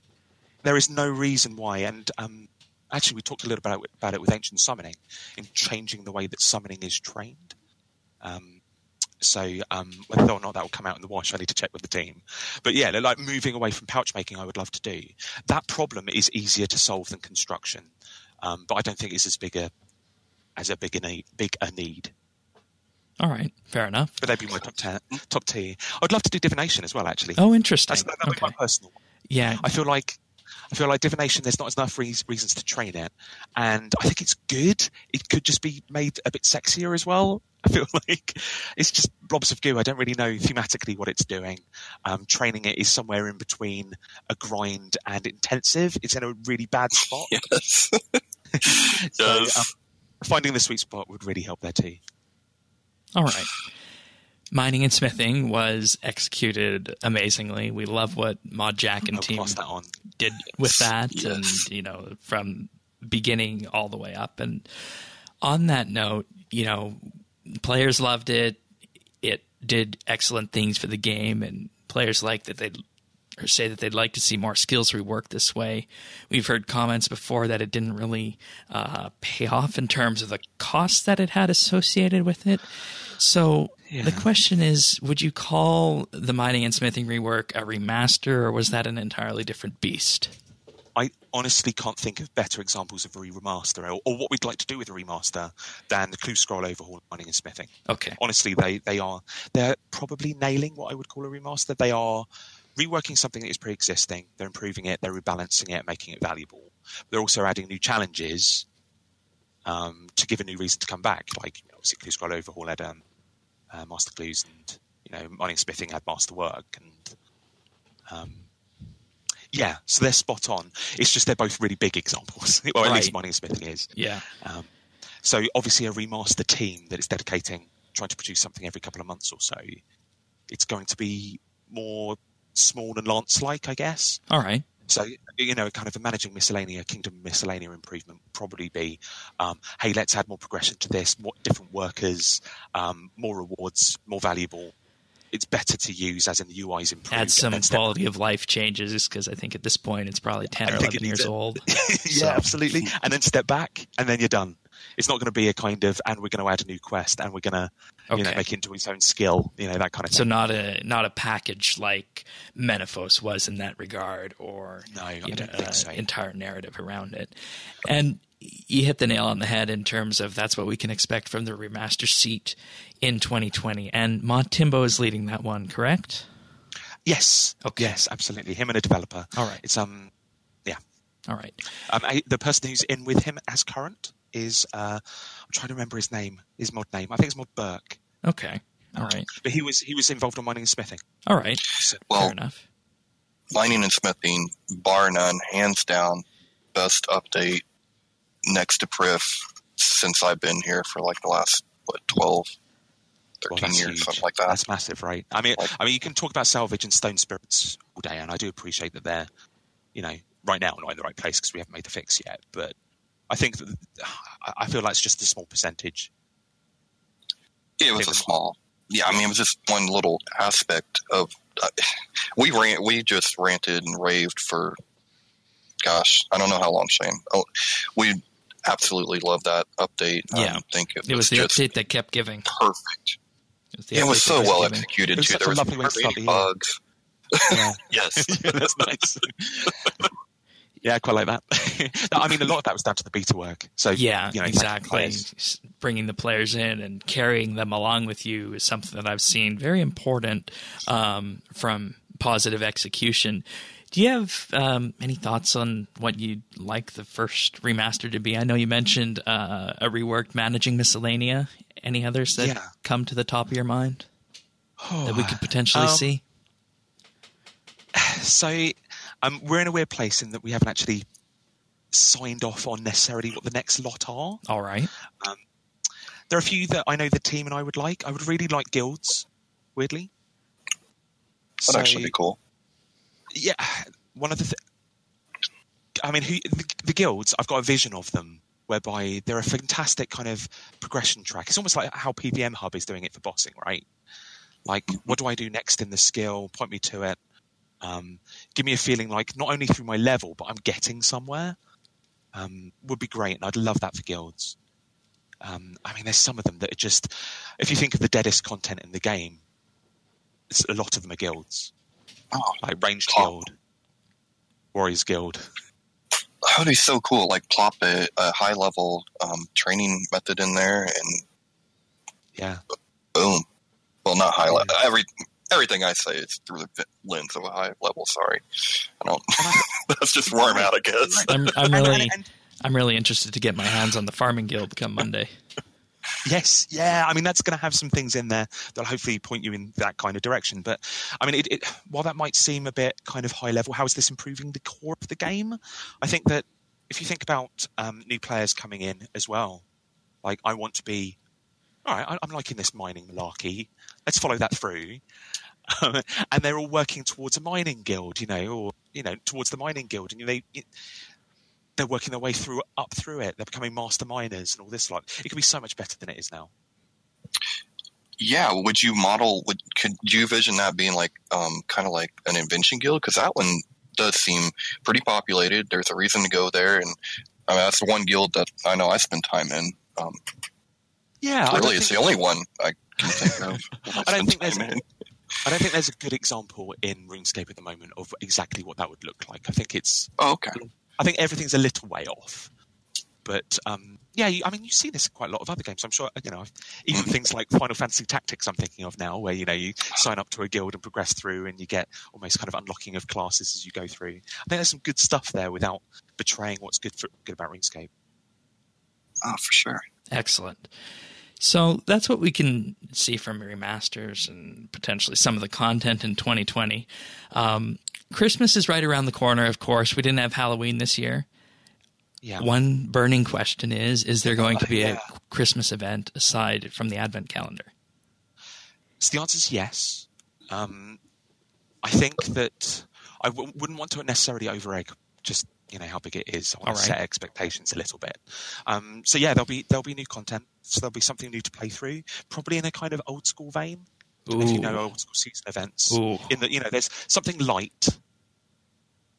there is no reason why. And actually, we talked a little bit about it with Ancient Summoning in changing the way that summoning is trained. So whether or not that will come out in the wash, I need to check with the team. But yeah, like moving away from pouch making, I would love to do. That problem is easier to solve than construction, but I don't think it's as big a need. All right, fair enough. But they'd be my top tier. I'd love to do divination as well, actually. Oh, interesting. That'd be my personal one. Yeah, I feel like divination, there's not enough reasons to train it, and I think it's good. It could just be made a bit sexier as well. I feel like it's just blobs of goo. I don't really know thematically what it's doing. Training it is somewhere in between a grind and intensive. It's in a really bad spot. Yes. So finding the sweet spot would really help there too. All right. Mining and smithing was executed amazingly. We love what Mod Jack and team did with that, yes. And from beginning all the way up. And on that note, players loved it. It did excellent things for the game, and players like that say that they'd like to see more skills reworked this way. We've heard comments before that it didn't really pay off in terms of the costs that it had associated with it. So the question is, would you call the mining and smithing rework a remaster, or was that an entirely different beast? I honestly can't think of better examples of a remaster or what we'd like to do with a remaster than the Clue Scroll overhaul, mining and smithing. Okay. Honestly, they're probably nailing what I would call a remaster. They are reworking something that is pre-existing. They're improving it. They're rebalancing it, making it valuable. They're also adding new challenges to give a new reason to come back. Like obviously, Clue Scroll overhaul had master clues, and mining and smithing had master work, and so they're spot on. It's just they're both really big examples. Well, at least mining and smithing is. Yeah. So obviously a remaster team that is dedicating, trying to produce something every couple of months or so, it's going to be more small and Lance-like, I guess. All right. So, kind of a managing miscellanea, kingdom miscellanea improvement would probably be, hey, let's add more progression to this, more different workers, more rewards, more valuable. It's better to use, as in the UI's improved. Add some quality of life changes, because I think at this point it's probably 10 or 11 years old. Yeah, absolutely. And then step back, and then you're done. It's not going to be a kind of, and we're going to add a new quest, and we're going to make it into its own skill, that kind of thing. So not a package like Menaphos was in that regard, or no, I don't think so. Entire narrative around it. And you hit the nail on the head in terms of that's what we can expect from the remaster seat in 2020. And Mod Timbo is leading that one, correct? Yes. Okay. Yes, absolutely. Him and a developer. All right. It's yeah. All right. The person who's in with him as current is I'm trying to remember his mod name. I think it's Mod Burke. Okay. All right. But he was involved on mining and smithing. All right. So, fair enough. Mining and smithing, bar none, hands down, best update next to Priv since I've been here for like the last 12, 13 years, huge. Something like that. That's massive, right? I mean, you can talk about salvage and stone spirits all day, and I do appreciate that they're, right now not in the right place because we haven't made the fix yet. But I think that I feel like it's just a small percentage. It was a small. Yeah, I mean, it was just one little aspect of. We just ranted and raved for. Gosh, I don't know how long, Shane. Oh, we absolutely love that update. Yeah, I think it was the update that kept giving. Perfect. It was so well executed too. There was hardly bugs. Yeah. Yes, yeah, that's nice. Yeah, I quite like that. I mean, a lot of that was down to the beta work. So yeah, exactly. Bringing the players in and carrying them along with you is something that I've seen very important from positive execution. Do you have any thoughts on what you'd like the first remaster to be? I know you mentioned a reworked Managing Miscellanea. Any others that come to the top of your mind that we could potentially see? So we're in a weird place in that we haven't actually signed off on necessarily what the next lot are. All right. There are a few that I know the team and I would like. I would really like guilds, weirdly. That'd actually be cool. Yeah, one of the the guilds, I've got a vision of them whereby they're a fantastic kind of progression track. It's almost like how PVM Hub is doing it for bossing, right? Like, what do I do next in the skill? Point me to it. Give me a feeling like not only through my level, but I'm getting somewhere. Would be great, and I'd love that for guilds. There's some of them that are just, if you think of the deadest content in the game, a lot of them are guilds. Oh, like Ranged Guild, Warriors Guild. That would be so cool. Like plop a high level training method in there, and boom. Well, not high level. Everything I say is through the lens of a high level. Sorry, I don't. That's just where I'm at, I guess. I'm really interested to get my hands on the Farming Guild come Monday. Yes, yeah. That's going to have some things in there that'll hopefully point you in that kind of direction. But while that might seem a bit kind of high level, how is this improving the core of the game? I think that if you think about new players coming in as well, like I want to be, all right, I'm liking this mining malarkey. Let's follow that through. And they're all working towards a mining guild, towards the mining guild, and they're working their way up through it. They're becoming master miners and all this. It could be so much better than it is now. Yeah, could you envision that being like kind of like an invention guild? Because that one does seem pretty populated. There's a reason to go there, and that's the one guild that I know I spend time in. Really, it's the only one I can think of. I don't think there's a good example in RuneScape at the moment of exactly what that would look like. I think it's okay. I think everything's a little way off, but you see this in quite a lot of other games. I'm sure even things like Final Fantasy Tactics. I'm thinking of now, where you sign up to a guild and progress through, and you get almost kind of unlocking of classes as you go through. I think there's some good stuff there without betraying what's good about RuneScape. Oh, for sure. Excellent. So that's what we can see from remasters and potentially some of the content in 2020. Christmas is right around the corner, of course. We didn't have Halloween this year. Yeah. One burning question is there going to be a Christmas event aside from the Advent calendar? So the answer is yes. I think that I wouldn't want to necessarily over-egg just how big it is. I want to set expectations a little bit. So yeah, there'll be new content. So there'll be something new to play through, probably in a kind of old school vein. If you know old school season events, in that there's something light,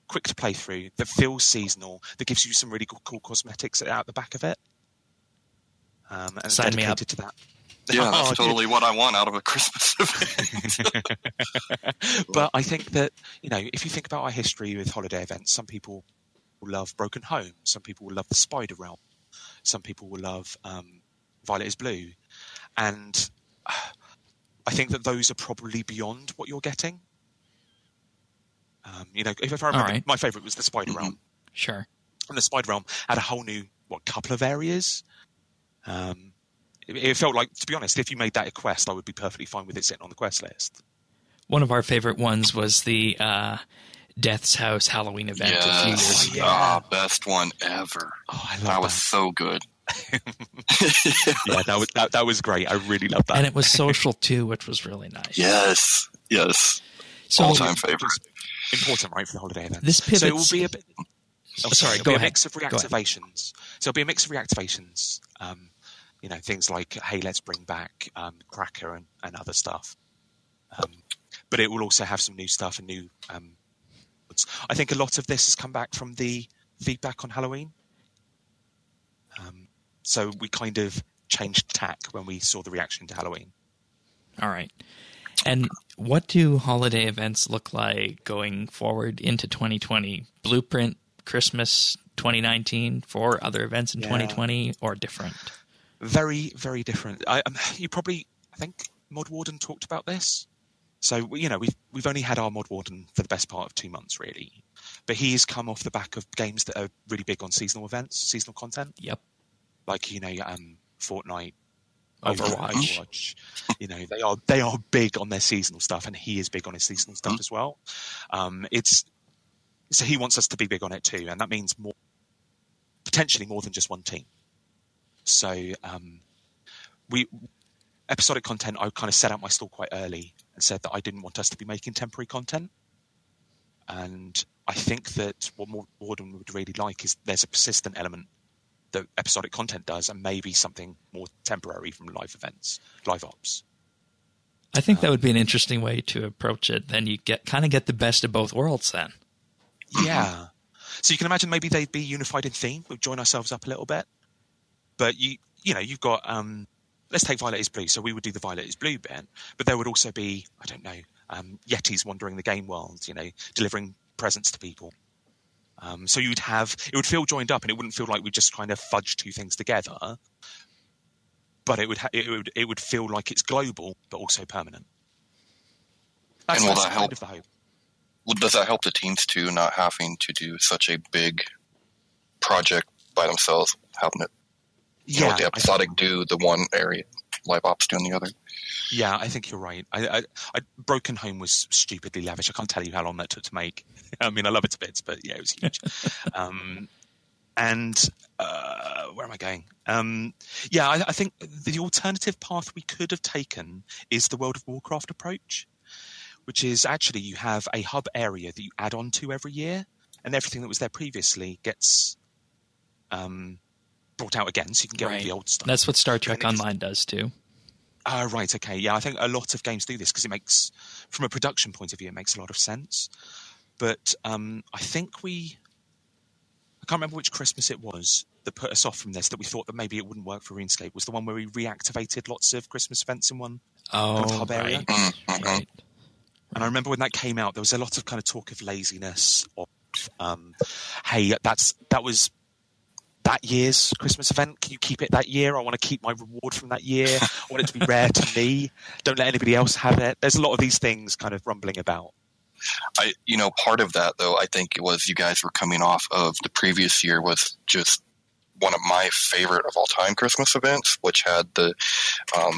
quick to play through, that feels seasonal, that gives you some really cool cosmetics out the back of it. And Sign me up to that. Yeah, that's totally what I want out of a Christmas event. But I think that, if you think about our history with holiday events, some people will love Broken Home, some people will love the Spider Realm, some people will love Violet is Blue. And I think that those are probably beyond what you're getting. If I remember, my favourite was the Spider Realm. Sure. And the Spider Realm had a whole new, couple of areas. It felt like, to be honest, if you made that a quest, I would be perfectly fine with it sitting on the quest list. One of our favorite ones was the Death's House Halloween event a few years ago. Best one ever. Oh, I love that. Was so good. Yeah, that was great. I really loved that. And it was social too, which was really nice. Yes. So, all-time favorite. Important, right, for the holiday event. This pivots... So it will be a bit... go ahead. A mix of reactivations. So it'll be a mix of reactivations. Things like, hey, let's bring back Cracker and other stuff. But it will also have some new stuff and new... I think a lot of this has come back from the feedback on Halloween. So we kind of changed tack when we saw the reaction to Halloween. All right. And what do holiday events look like going forward into 2020? Blueprint, Christmas 2019 for other events in 2020, or different? Very, very different. I think Mod Warden talked about this. So, we've only had our Mod Warden for the best part of 2 months, really. But he has come off the back of games that are really big on seasonal events, seasonal content. Yep. Like, Fortnite, Overwatch. They are big on their seasonal stuff, and he is big on his seasonal stuff as well. So he wants us to be big on it too, and that means potentially more than just one team. So episodic content, I kind of set out my stall quite early and said that I didn't want us to be making temporary content. And I think that what Warden would really like is there's a persistent element that episodic content does, and maybe something more temporary from live events, live ops. I think that would be an interesting way to approach it. Then you get the best of both worlds then. Yeah. So you can imagine maybe they'd be unified in theme. We'll join ourselves up a little bit. But you've got, let's take Violet is Blue. So we would do the Violet is Blue bit, but there would also be, I don't know, Yetis wandering the game world, delivering presents to people. So it would feel joined up, and it wouldn't feel like we just kind of fudged two things together. But it would feel like it's global, but also permanent. And will that help? The hope. Does that help the teams too, not having to do such a big project by themselves, having it? Let the episodic do the one area, live ops doing the other. Yeah, I think you're right. Broken Home was stupidly lavish. I can't tell you how long that took to make. I mean, I love it to bits, but yeah, it was huge. Where am I going? I think the alternative path we could have taken is the World of Warcraft approach, which is actually you have a hub area that you add on to every year, and everything that was there previously gets brought out again, so you can get all the old stuff. That's what Star Trek Online does too. Right, okay. Yeah, I think a lot of games do this because it makes, from a production point of view, it makes a lot of sense. But I think I can't remember which Christmas it was that put us off from this, that we thought that maybe it wouldn't work for RuneScape, was the one where we reactivated lots of Christmas events in one kind of hub area. Right. And I remember when that came out, there was a lot of kind of talk of laziness, of, hey, that was that year's Christmas event. Can you keep it that year? I want to keep my reward from that year. I want it to be rare to me. Don't let anybody else have it. There's a lot of these things kind of rumbling about. Part of that, though, I think it was you guys were coming off of the previous year was just one of my favorite of all time Christmas events, which had the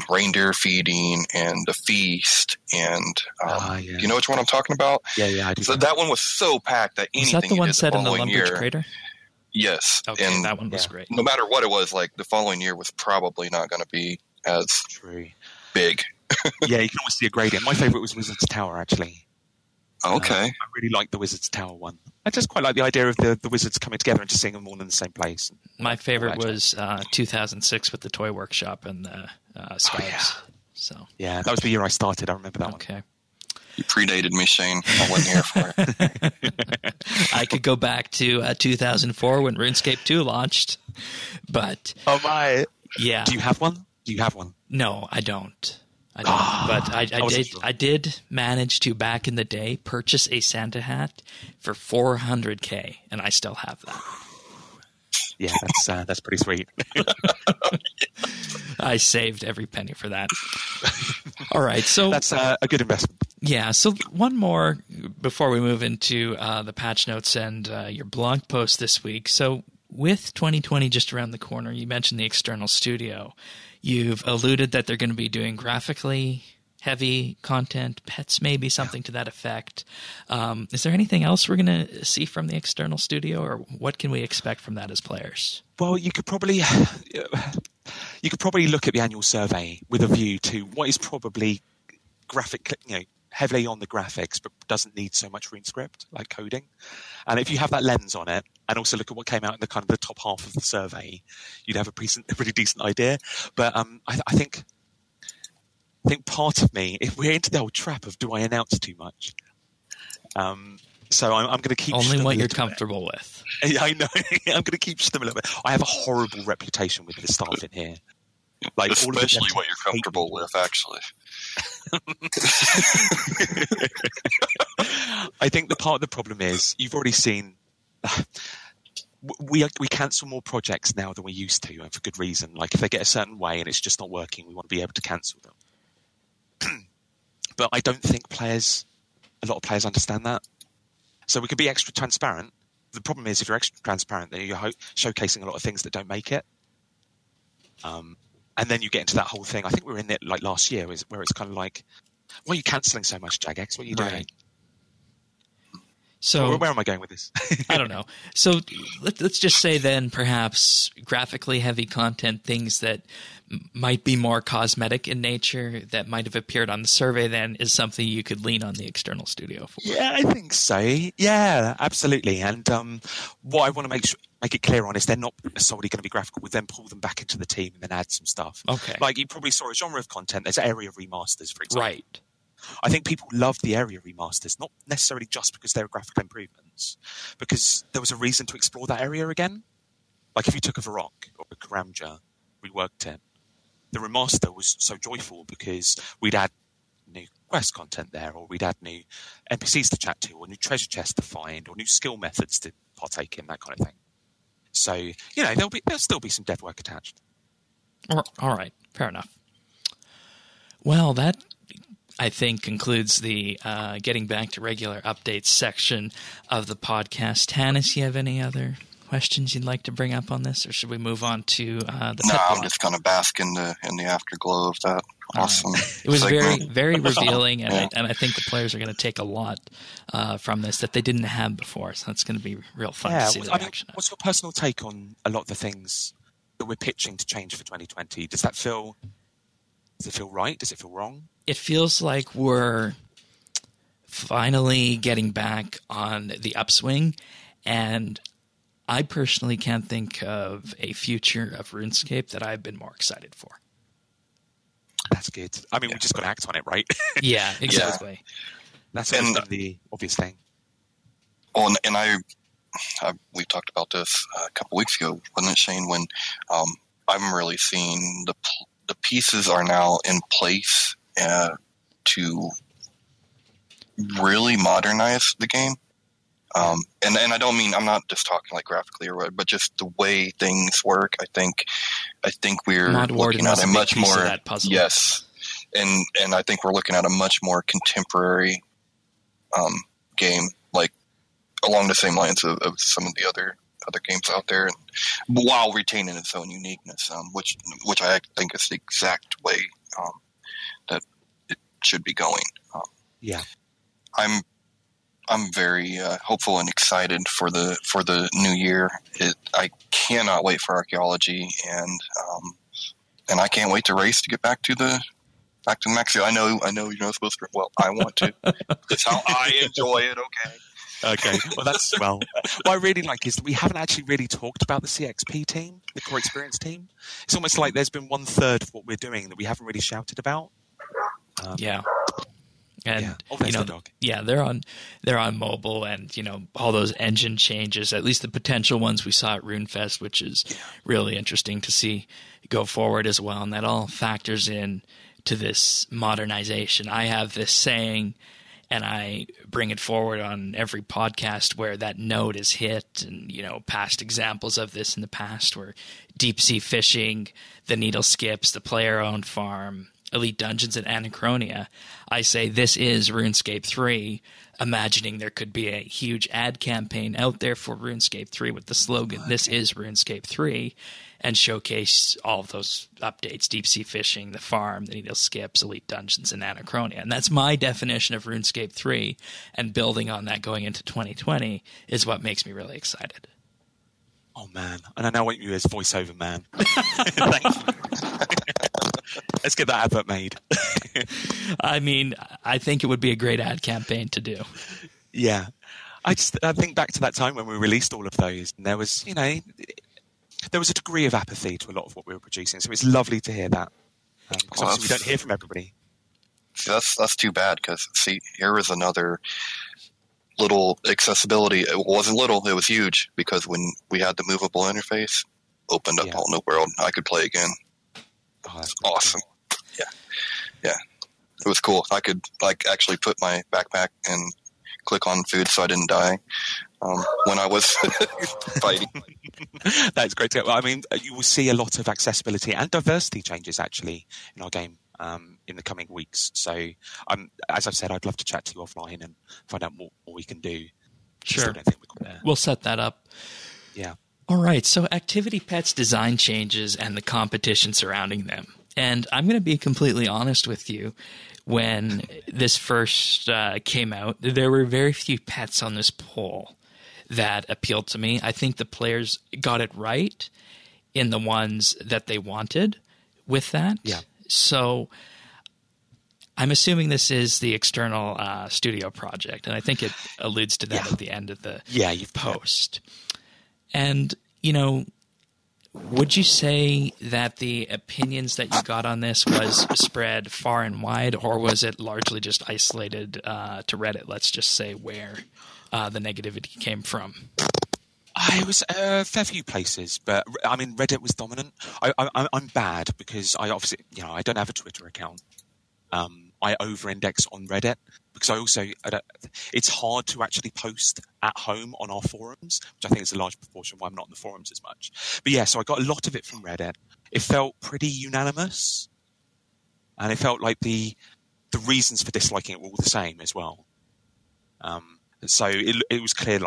reindeer feeding and the feast. And you know which one I'm talking about? Yeah, I do. So that one was so packed that anything. Is that the one set in the Lumbridge crater? Yes. Okay, and that one was great. No matter what it was, like the following year was probably not going to be as big. Yeah, you can always see a gradient. My favourite was Wizard's Tower, actually. Okay. I really liked the Wizard's Tower one. I just quite like the idea of the wizards coming together and just seeing them all in the same place. My favorite was 2006 with the Toy Workshop and the Scarves. Yeah. So yeah, that was the year I started. I remember that one. Okay. You predated me, Shane. I wasn't here for it. I could go back to 2004 when RuneScape 2 launched, but Oh my! yeah. Do you have one? No, I don't. But I did manage to, back in the day, purchase a Santa hat for $400K, and I still have that. Yeah, that's pretty sweet. I saved every penny for that. All right, so that's a good investment. Yeah, so one more before we move into the patch notes and your blog post this week. So with 2020 just around the corner, you mentioned the external studio. You've alluded that they're going to be doing graphically heavy content, pets maybe, something to that effect. Is there anything else we're going to see from the external studio, or what can we expect from that as players? Well, you could probably look at the annual survey with a view to what is probably heavily on the graphics, but doesn't need so much RuneScript, like coding. And if you have that lens on it, and also look at what came out in the kind of the top half of the survey, you'd have a pretty decent idea. But I think part of me, if we're into the old trap of do I announce too much? So I'm going to keep only what you're comfortable with. Yeah, I know. I'm going to keep them a little bit. I have a horrible reputation with the staff in here. Like, especially what you're comfortable with, actually. I think the part of the problem is you've already seen we cancel more projects now than we used to, and for good reason. Like if they get a certain way and it's just not working, we want to be able to cancel them. But I don't think a lot of players understand that. So we can be extra transparent. The problem is if you're extra transparent, then you're showcasing a lot of things that don't make it. And then you get into that whole thing. I think we were in it like last year, where it's kind of like, why are you cancelling so much, Jagex? What are you doing? Right. So where am I going with this? I don't know. So let's just say then perhaps graphically heavy content, things that might be more cosmetic in nature that might have appeared on the survey then is something you could lean on the external studio for. Yeah, I think so. Yeah, absolutely. And what I want to make it clear on is they're not solely going to be graphical. We then pull them back into the team and then add some stuff. Okay. Like you probably saw a genre of content. There's area remasters, for example. Right. I think people loved the area remasters, not necessarily just because they were graphical improvements, because there was a reason to explore that area again. Like if you took a Varrock or a Karamja, reworked it, the remaster was so joyful because we'd add new quest content there, or we'd add new NPCs to chat to, or new treasure chests to find, or new skill methods to partake in, that kind of thing. So, there'll still be some dev work attached. All right. Fair enough. Well, that, I think, concludes the getting back to regular updates section of the podcast. Tanis, you have any other questions you'd like to bring up on this, or should we move on to the No, I'm just going to bask in the afterglow of that awesome It was segment. very, very revealing, and I think the players are going to take a lot from this that they didn't have before, so it's going to be real fun to see the reaction. What's your personal take on a lot of the things that we're pitching to change for 2020? Does it feel right? Does it feel wrong? It feels like we're finally getting back on the upswing, and I personally can't think of a future of RuneScape that I've been more excited for. That's good. I mean, we just got to act on it, right? Yeah, exactly. Yeah. That's the obvious thing. Oh, and we talked about this a couple weeks ago, wasn't it, Shane? When I'm really seeing the pieces are now in place to really modernize the game. And I don't mean, I'm not just talking like graphically or what, but just the way things work. I think we're looking at a much more, yes. And I think we're looking at a much more contemporary, game, like along the same lines of some of the other games out there, and while retaining its own uniqueness, which I think is the exact way, that it should be going. Yeah. I'm I'm very hopeful and excited for the new year. I cannot wait for archaeology, and I can't wait to race to get back to the max. I know you're not supposed to. Well, I want to. It's how I enjoy it. Okay. Well, what I really like is that we haven't actually really talked about the CXP team, the core experience team. It's almost like there's been 1/3 of what we're doing that we haven't really shouted about. Yeah. And they're on mobile, and all those engine changes, at least the potential ones we saw at RuneFest, which is really interesting to see go forward as well. And that all factors in to this modernization. I have this saying, and I bring it forward on every podcast where that note is hit, and past examples of this in the past were deep sea fishing, the needle skips, the player-owned farm, Elite Dungeons, and Anachronia. I say this is RuneScape 3, imagining there could be a huge ad campaign out there for RuneScape 3 with the slogan, "This is RuneScape 3," and showcase all of those updates: deep sea fishing, the farm, the needle skips, Elite Dungeons, and Anachronia. And that's my definition of RuneScape 3, and building on that going into 2020 is what makes me really excited. Oh, man. And I now want you as voiceover man. Thanks. Let's get that advert made. I mean, I think it would be a great ad campaign to do. Yeah. I think back to that time when we released all of those, and there was, there was a degree of apathy to a lot of what we were producing. So it's lovely to hear that. Because obviously we don't hear from everybody. That's too bad, because, here was another little accessibility. It wasn't little, it was huge, because when we had the movable interface, opened up a whole new world. I could play again. Oh, that's awesome. Cool. Yeah. It was cool. I could actually put my backpack and click on food so I didn't die when I was fighting. That's great. I mean, you will see a lot of accessibility and diversity changes actually in our game in the coming weeks. So, as I've said, I'd love to chat to you offline and find out what we can do. Sure. I don't think we're there. We'll set that up. Yeah. All right. So Activity Pets design changes and the competition surrounding them. And I'm going to be completely honest with you. When this first came out, there were very few pets on this poll that appealed to me. I think the players got it right in the ones that they wanted with that. Yeah. So I'm assuming this is the external studio project, and I think it alludes to that at the end of the post. And, would you say that the opinions that you got on this was spread far and wide, or was it largely just isolated to Reddit? Let's just say where the negativity came from. It was a fair few places, but I mean, Reddit was dominant. I'm bad because I obviously, I don't have a Twitter account. I over-index on Reddit because it's hard to actually post at home on our forums, which I think is a large proportion why I'm not on the forums as much. But yeah, so I got a lot of it from Reddit. It felt pretty unanimous, and it felt like the reasons for disliking it were all the same as well. So it was clear,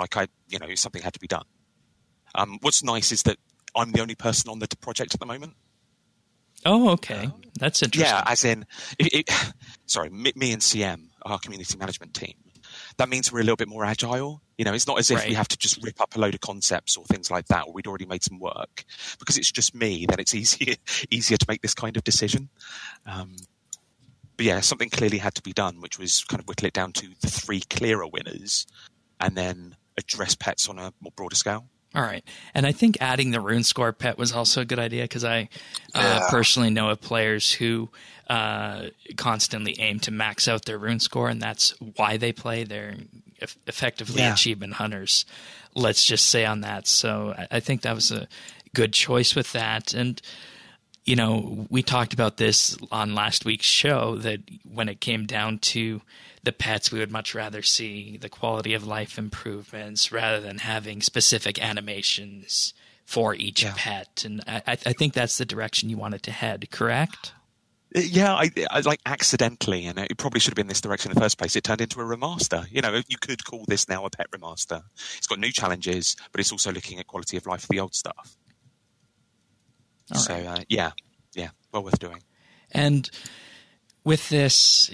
something had to be done. What's nice is that I'm the only person on the project at the moment. Oh, okay. That's interesting. Yeah, as in, me and CM, our community management team, that means we're a little bit more agile. It's not as if we have to just rip up a load of concepts or things like that, or we'd already made some work. Because it's just me, then it's easier to make this kind of decision. But yeah, something clearly had to be done, which was kind of whittle it down to the 3 clearer winners and then address pets on a more broader scale. All right. And I think adding the rune score pet was also a good idea because I personally know of players who constantly aim to max out their rune score, and that's why they play. They're effectively achievement hunters, let's just say on that. So I think that was a good choice with that. And, we talked about this on last week's show that when it came down to the pets, we would much rather see the quality of life improvements rather than having specific animations for each pet. And I think that's the direction you wanted to head, correct? Yeah, I like accidentally, and it probably should have been this direction in the first place. It turned into a remaster. You could call this now a pet remaster. It's got new challenges, but it's also looking at quality of life for the old stuff. All so, right. Yeah, well worth doing. And with this,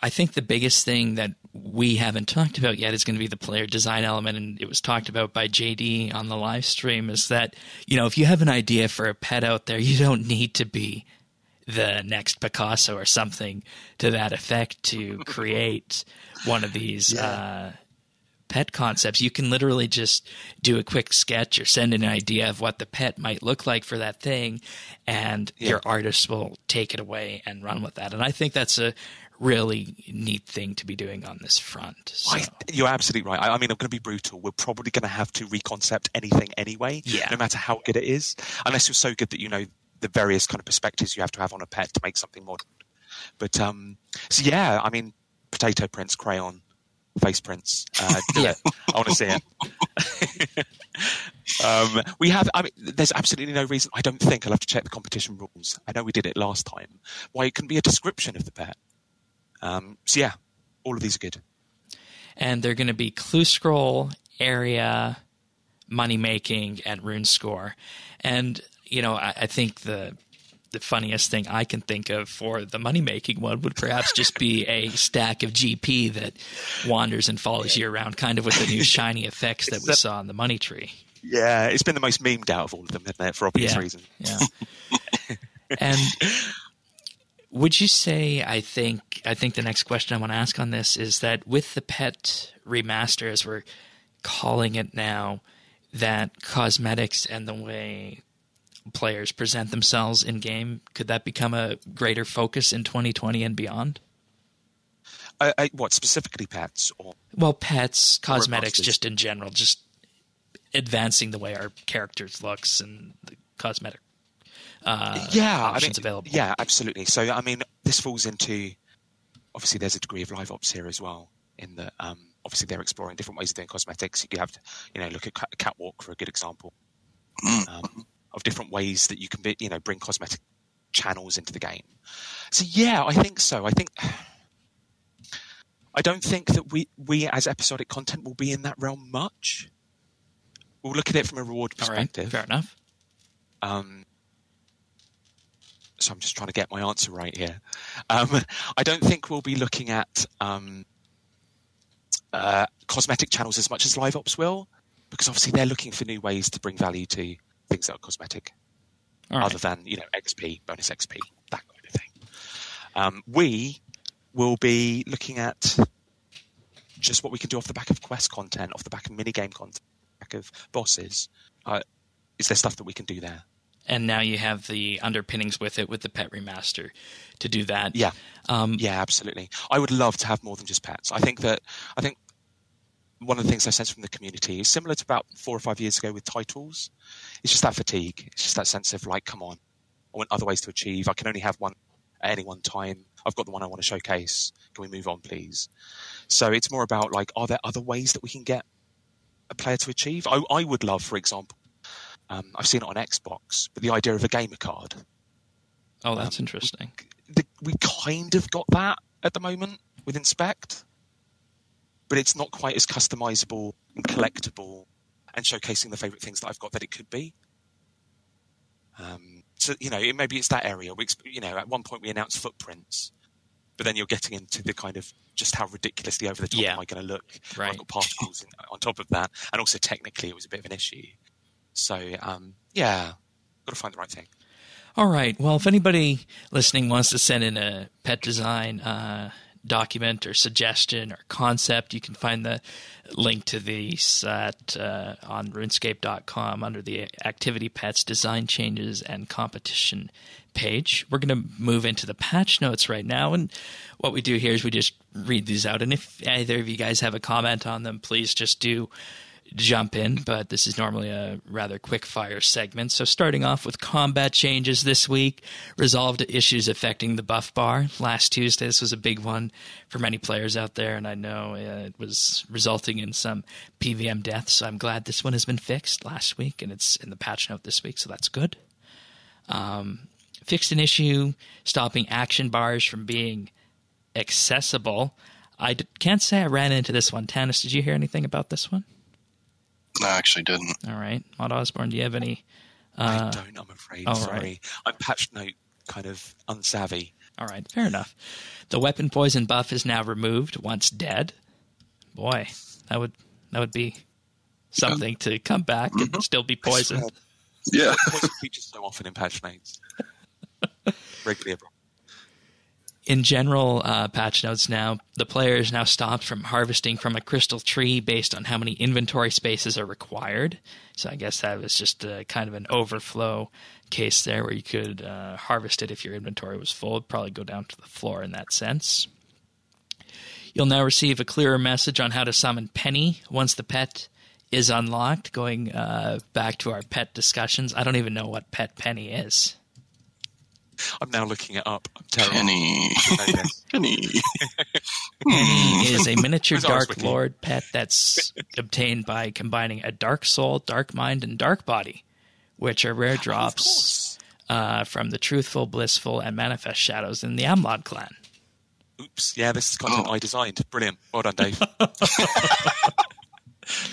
I think the biggest thing that we haven't talked about yet is going to be the player design element, and it was talked about by JD on the live stream, is that, if you have an idea for a pet out there, you don't need to be the next Picasso or something to that effect to create one of these pet concepts. You can literally just do a quick sketch or send an idea of what the pet might look like for that thing, and your artist will take it away and run with that. And I think that's a really neat thing to be doing on this front. So. You're absolutely right. I mean, I'm going to be brutal. We're probably going to have to reconcept anything anyway, no matter how good it is, unless you're so good that you know the various kind of perspectives you have to have on a pet to make something modern. But I mean, potato prints, crayon, face prints. Do it. I want to see it. There's absolutely no reason. I don't think I'll have to check the competition rules. I know we did it last time. Why it can be a description of the pet. All of these are good. And they're going to be clue scroll, area, money making, and rune score. And I think the funniest thing I can think of for the money making one would perhaps just be a stack of GP that wanders and follows you around, kind of with the new shiny effects that we saw in the money tree. Yeah, it's been the most memed out of all of them, isn't it? For obvious reasons. Yeah. And would you say, I think the next question I want to ask on this is that with the pet remaster, as we're calling it now, that cosmetics and the way players present themselves in game, could that become a greater focus in 2020 and beyond? What, specifically pets? Pets, cosmetics, just in general, just advancing the way our characters looks and the cosmetic options available. Yeah, absolutely. So, I mean, this falls into, obviously there's a degree of live ops here as well, in that obviously they're exploring different ways of doing cosmetics. You have to, look at Catwalk for a good example of different ways that you can bring cosmetic channels into the game. So, yeah, I think so. I don't think that we as episodic content will be in that realm much. We'll look at it from a reward perspective. All right, fair enough. So I'm just trying to get my answer right here. I don't think we'll be looking at cosmetic channels as much as live ops will, because obviously they're looking for new ways to bring value to things that are cosmetic, other than XP, bonus XP, that kind of thing. We will be looking at just what we can do off the back of quest content, off the back of minigame content, back of bosses. Is there stuff that we can do there? And now you have the underpinnings with it, with the pet remaster, to do that. Yeah, absolutely. I would love to have more than just pets. I think one of the things I sense from the community is similar to about 4 or 5 years ago with titles. It's just that fatigue. It's just that sense of like, come on, I want other ways to achieve. I can only have one at any one time. I've got the one I want to showcase. Can we move on, please? So it's more about like, are there other ways that we can get a player to achieve? I would love, for example, I've seen it on Xbox, but the idea of a gamer card. Oh, that's interesting. We kind of got that at the moment with Inspect, but it's not quite as customizable and collectible and showcasing the favorite things that I've got that it could be. So, maybe it's that area. At one point we announced footprints, but then you're getting into the kind of just how ridiculously over the top am I going to look? Right. I've got particles on top of that. And also technically it was a bit of an issue. So, got to find the right thing. All right. Well, if anybody listening wants to send in a pet design document or suggestion or concept, you can find the link to these on RuneScape.com under the Activity Pets Design Changes and Competition page. We're going to move into the patch notes right now, and what we do here is we just read these out, and if either of you guys have a comment on them, please just do jump in, but this is normally a rather quick fire segment. So starting off with combat changes this week, resolved issues affecting the buff bar. Last Tuesday, this was a big one for many players out there, and I know it was resulting in some PVM deaths. So I'm glad this one has been fixed last week, and it's in the patch note this week, so that's good. Fixed an issue stopping action bars from being accessible. I can't say I ran into this one. Tanis, did you hear anything about this one? No, I actually didn't. All right. Maud Osborne, do you have any? I don't, I'm afraid. Sorry. Right. I'm patch note kind of unsavvy. All right. Fair enough. The weapon poison buff is now removed once dead. boy, that would be something to come back and still be poisoned. Yeah. Poison features so often in patch notes. Regularly. In general patch notes now, the player is now stopped from harvesting from a crystal tree based on how many inventory spaces are required. So I guess that was just kind of an overflow case there where you could harvest it if your inventory was full. It'd probably go down to the floor in that sense. You'll now receive a clearer message on how to summon Penny once the pet is unlocked, going back to our pet discussions. I don't even know what pet Penny is. I'm now looking it up. I'm terrible. Penny. Penny. Penny is a miniature Dark Lord pet that's obtained by combining a Dark Soul, Dark Mind, and Dark Body, which are rare drops from the Truthful, Blissful, and Manifest Shadows in the Amlod clan. Oops. Yeah, this is content I designed. Brilliant. Well done, Dave.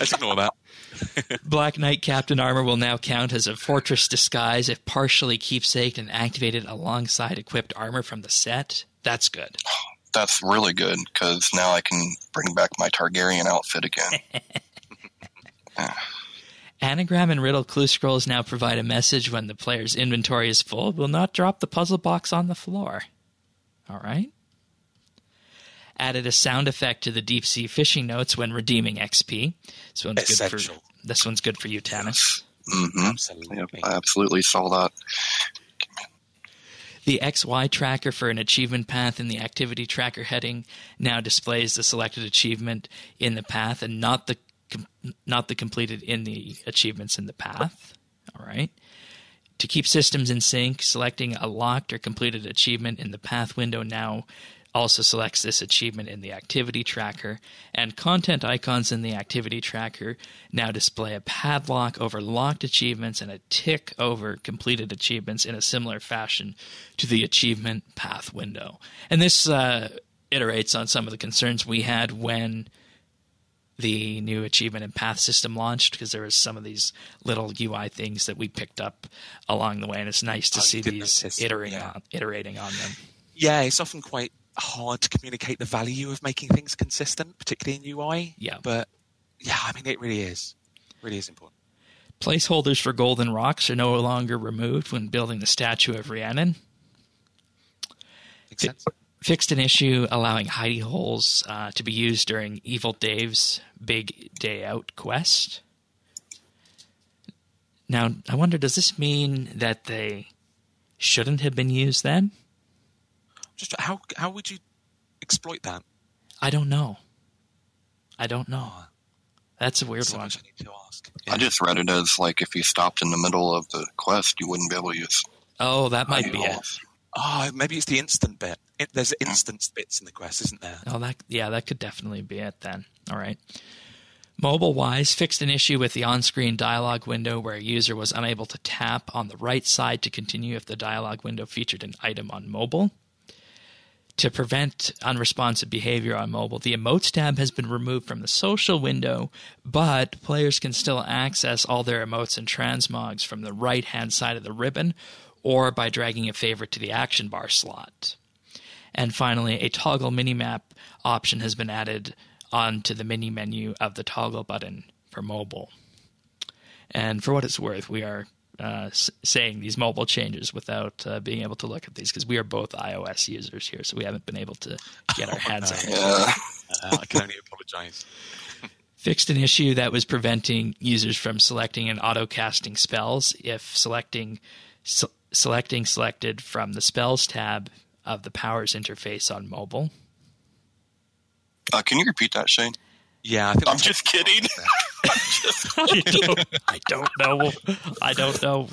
Let's ignore that. Black Knight Captain Armor will now count as a fortress disguise if partially keepsaked and activated alongside equipped armor from the set. That's good. That's really good, because now I can bring back my Targaryen outfit again. Anagram and Riddle Clue Scrolls now provide a message when the player's inventory is full. Will not drop the puzzle box on the floor. All right. Added a sound effect to the deep sea fishing notes when redeeming XP. This one's good for you, Tanis. Mm-hmm. Absolutely. Yep, I absolutely saw that. The XY tracker for an achievement path in the activity tracker heading now displays the selected achievement in the path and not the completed in the achievements in the path. All right. To keep systems in sync, selecting a locked or completed achievement in the path window now also selects this achievement in the activity tracker, and content icons in the activity tracker now display a padlock over locked achievements and a tick over completed achievements in a similar fashion to the achievement path window. And this iterates on some of the concerns we had when the new achievement and path system launched, because there was some of these little UI things that we picked up along the way, and it's nice to see these iterating on them. Yeah, it's often quite hard to communicate the value of making things consistent, particularly in UI. Yeah. But yeah, I mean, it really is. Really is important. Placeholders for golden rocks are no longer removed when building the statue of Rhiannon. Makes sense. Fixed an issue allowing hidey holes to be used during Evil Dave's Big Day Out quest. Now, I wonder, does this mean that they shouldn't have been used then? Just how would you exploit that? I don't know. That's a weird So one. much I need to ask. Yeah. I just read it as, like, if you stopped in the middle of the quest, you wouldn't be able to use. Oh, that might be it. Oh, maybe it's the instant bit. There's instance bits in the quest, isn't there? Oh, that could definitely be it then. All right. Mobile-wise, fixed an issue with the on-screen dialogue window where a user was unable to tap on the right side to continue if the dialogue window featured an item on mobile. To prevent unresponsive behavior on mobile, the Emotes tab has been removed from the social window, but players can still access all their emotes and transmogs from the right-hand side of the ribbon or by dragging a favorite to the action bar slot. And finally, a toggle minimap option has been added onto the mini menu of the toggle button for mobile. And for what it's worth, we are saying these mobile changes without being able to look at these, because we are both iOS users here, so we haven't been able to get our hands on it. I can only apologize. Fixed an issue that was preventing users from selecting and auto-casting spells if selecting selected from the Spells tab of the Powers interface on mobile. Can you repeat that, Shane? Yeah, I think I'm just kidding. I don't know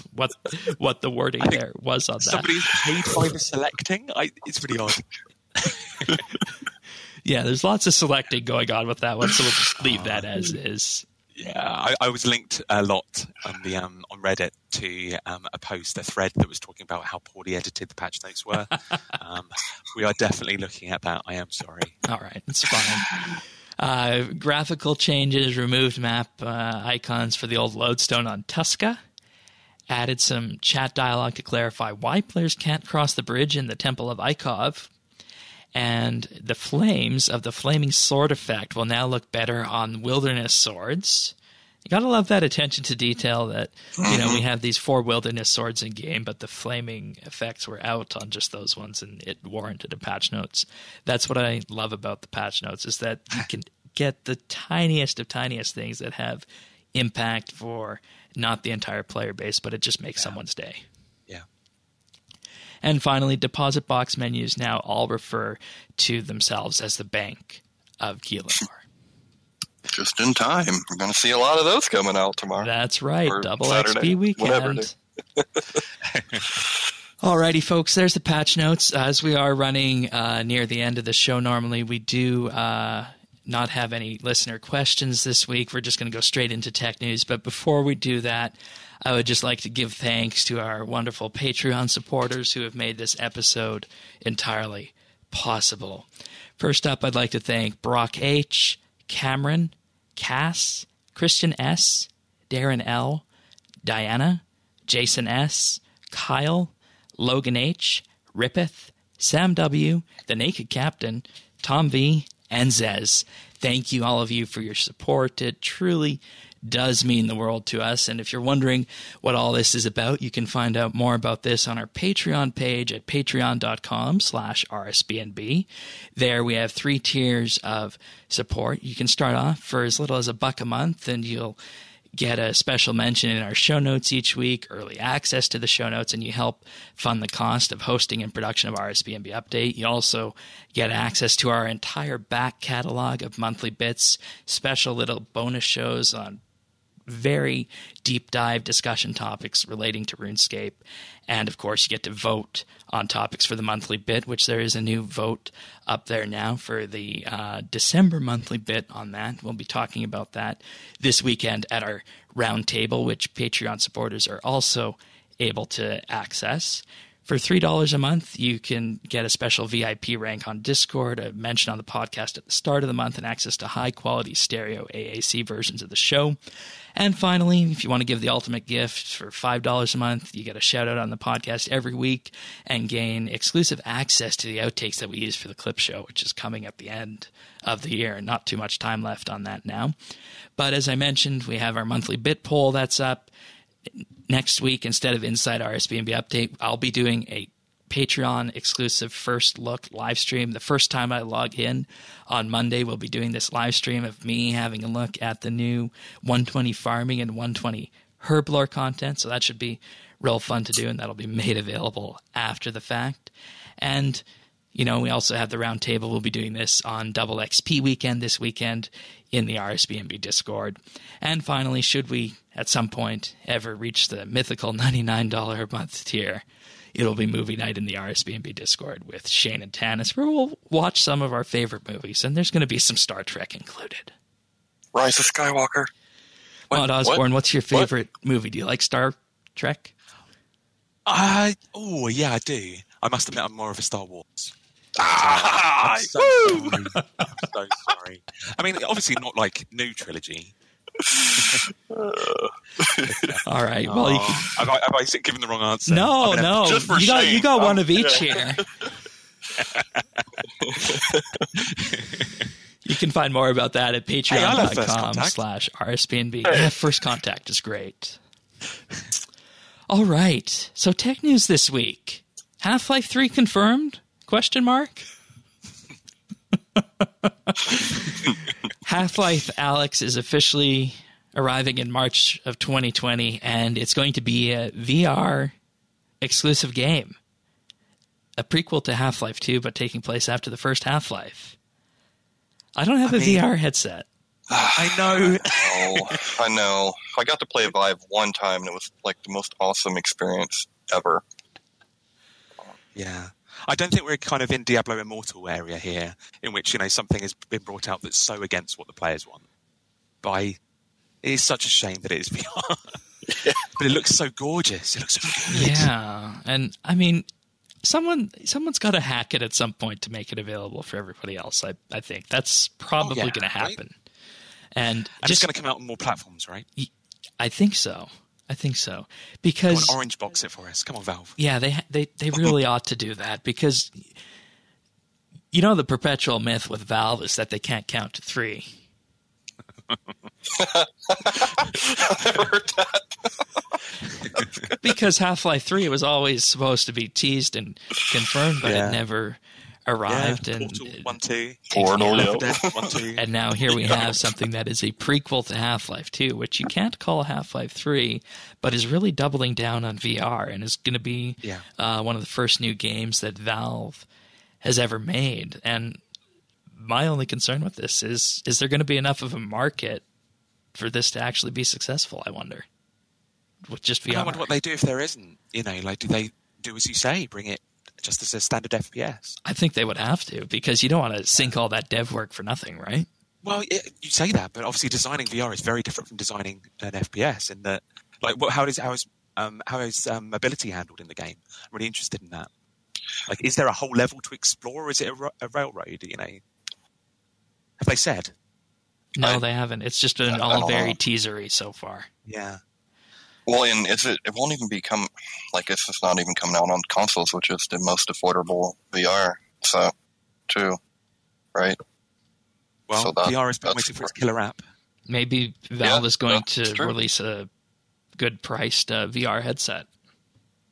what the wording there was on that. Somebody's paid by the selecting. It's really odd. Yeah, there's lots of selecting going on with that one, so we'll just leave that as is. Yeah, I was linked a lot on the on Reddit to a thread that was talking about how poorly edited the patch notes were. We are definitely looking at that. I am sorry. All right, it's fine. Graphical changes, removed map icons for the old lodestone on Tuska, added some chat dialogue to clarify why players can't cross the bridge in the Temple of Ikov, And the flames of the flaming sword effect will now look better on wilderness swords. You gotta love that attention to detail that, we have these 4 wilderness swords in game, but the flaming effects were out on just those ones, and it warranted a patch notes. That's what I love about the patch notes, is that you can get the tiniest of tiniest things that have impact for not the entire player base, but it just makes someone's day. Yeah. And finally, deposit box menus now all refer to themselves as the Bank of Keelanor. Just in time. We're going to see a lot of those coming out tomorrow. That's right. Or Double Saturday, XP weekend. Alrighty, folks. There's the patch notes. As we are running near the end of the show normally, we do not have any listener questions this week. We're just going to go straight into tech news. But before we do that, I would just like to give thanks to our wonderful Patreon supporters who have made this episode entirely possible. First up, I'd like to thank Brock H., Cameron, Cass, Christian S., Darren L., Diana, Jason S., Kyle, Logan H., Rippeth, Sam W., The Naked Captain, Tom V., and Zez. Thank you, all of you, for your support. It truly does mean the world to us. And if you're wondering what all this is about, you can find out more about this on our Patreon page at patreon.com/RSBNB. There we have 3 tiers of support. You can start off for as little as $1 a month, and you'll get a special mention in our show notes each week, early access to the show notes, and you help fund the cost of hosting and production of RSBNB Update. You also get access to our entire back catalog of monthly bits, special little bonus shows on very deep dive discussion topics relating to RuneScape. And of course, you get to vote on topics for the monthly bit, which there is a new vote up there now for the December monthly bit on that. We'll be talking about that this weekend at our round table, which Patreon supporters are also able to access. For $3 a month, you can get a special VIP rank on Discord, a mention on the podcast at the start of the month, and access to high-quality stereo AAC versions of the show. And finally, if you want to give the ultimate gift for $5 a month, you get a shout-out on the podcast every week and gain exclusive access to the outtakes that we use for the clip show, which is coming at the end of the year. Not too much time left on that now. But as I mentioned, we have our monthly bit poll that's up. Next week, instead of Inside RSBNB Update, I'll be doing a Patreon exclusive first look live stream. The first time I log in on Monday, we'll be doing this live stream of me having a look at the new 120 farming and 120 herblore content. So that should be real fun to do, and that'll be made available after the fact. And we also have the round table. We'll be doing this on Double XP weekend this weekend in the RSBNB Discord. And finally, should we at some point ever reach the mythical $99 a month tier, it'll be movie night in the RSBNB Discord with Shane and Tanis, where we'll watch some of our favorite movies, and there's going to be some Star Trek included. Rise of Skywalker. Osborne, what's your favorite movie? Do you like Star Trek? Yeah, I do. I must admit, I'm more of a Star Wars. I'm so sorry. I mean, obviously not like new trilogy. All right. Well, have I given the wrong answer? No. Just for you got one of each here. You can find more about that at patreon.com/RSBNB. Yeah, First Contact is great. All right. So tech news this week. Half-Life 3 confirmed? ? Half-Life Alyx is officially arriving in March of 2020, and it's going to be a VR exclusive game. A prequel to Half-Life 2, but taking place after the first Half-Life. I don't have a VR headset. I know. I know. I got to play Vive one time, and it was like the most awesome experience ever. Yeah. I don't think we're kind of in Diablo Immortal area here, in which, something has been brought out that's so against what the players want. But it is such a shame that it is VR. But it looks so gorgeous. It looks so good. Yeah. And, I mean, someone's got to hack it at some point to make it available for everybody else, I think. That's probably going to happen. Right? And it's going to come out on more platforms, right? I think so. Because Come on, orange box it for us. Come on, Valve. Yeah, they really ought to do that, because You know, the perpetual myth with Valve is that they can't count to 3. I've never heard that. Because Half-Life 3 was always supposed to be teased and confirmed, but it never arrived. Yeah, and Portal 1, 2. Portal, Left 4 Dead 1, 2. And now here we have something that is a prequel to Half-Life 2, which you can't call Half-Life 3, but is really doubling down on VR and is going to be one of the first new games that Valve has ever made. And my only concern with this is there going to be enough of a market for this to actually be successful, I wonder, with just VR? I wonder what they do if there isn't. You know, like, do they do as you say, bring it just as a standard FPS? I think they would have to, because you don't want to sink all that dev work for nothing, right? Well, you say that, but obviously designing VR is very different from designing an FPS. In that, like, how is mobility handled in the game? I'm really interested in that. Like, is there a whole level to explore, or is it a railroad? You know, have they said? No, they haven't. It's just been all very teasery so far. Yeah. Well, and it won't even become, like, it's just not even coming out on consoles, which is the most affordable VR, so, too, right? Well, so VR has been waiting for its killer app. Maybe Valve is going to release a good-priced VR headset.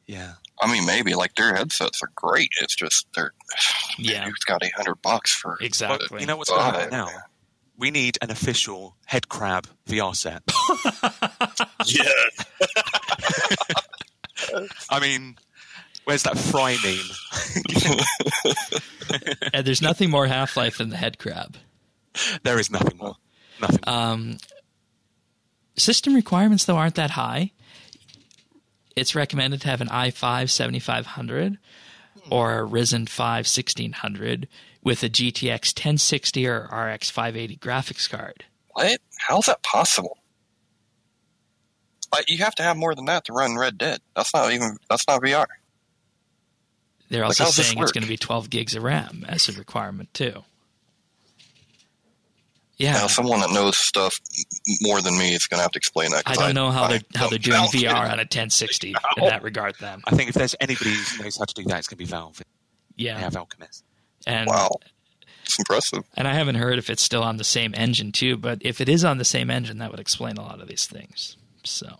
Yeah. I mean, maybe, like, their headsets are great. It's just, it's got $800 for exactly. But you know what's going on now? We need an official head crab VR set. Yeah. I mean, where's that Fry meme? And there's nothing more Half-Life than the head crab. There is nothing more. Nothing. System requirements, though, aren't that high. It's recommended to have an i5 7500 or a Ryzen 5 1600 with a GTX 1060 or RX 580 graphics card. What? How's that possible? Like, you have to have more than that to run Red Dead. That's not VR. They're also saying it's going to be 12 gigs of RAM as a requirement, too. Yeah. Now, someone that knows stuff more than me is going to have to explain that. I don't know how they're doing VR on a 1060 in that regard, then. I think if there's anybody who knows how to do that, it's going to be Valve. Yeah. They have Alchemist. And, wow. It's impressive. And I haven't heard if it's still on the same engine, too, but if it is on the same engine, that would explain a lot of these things. So,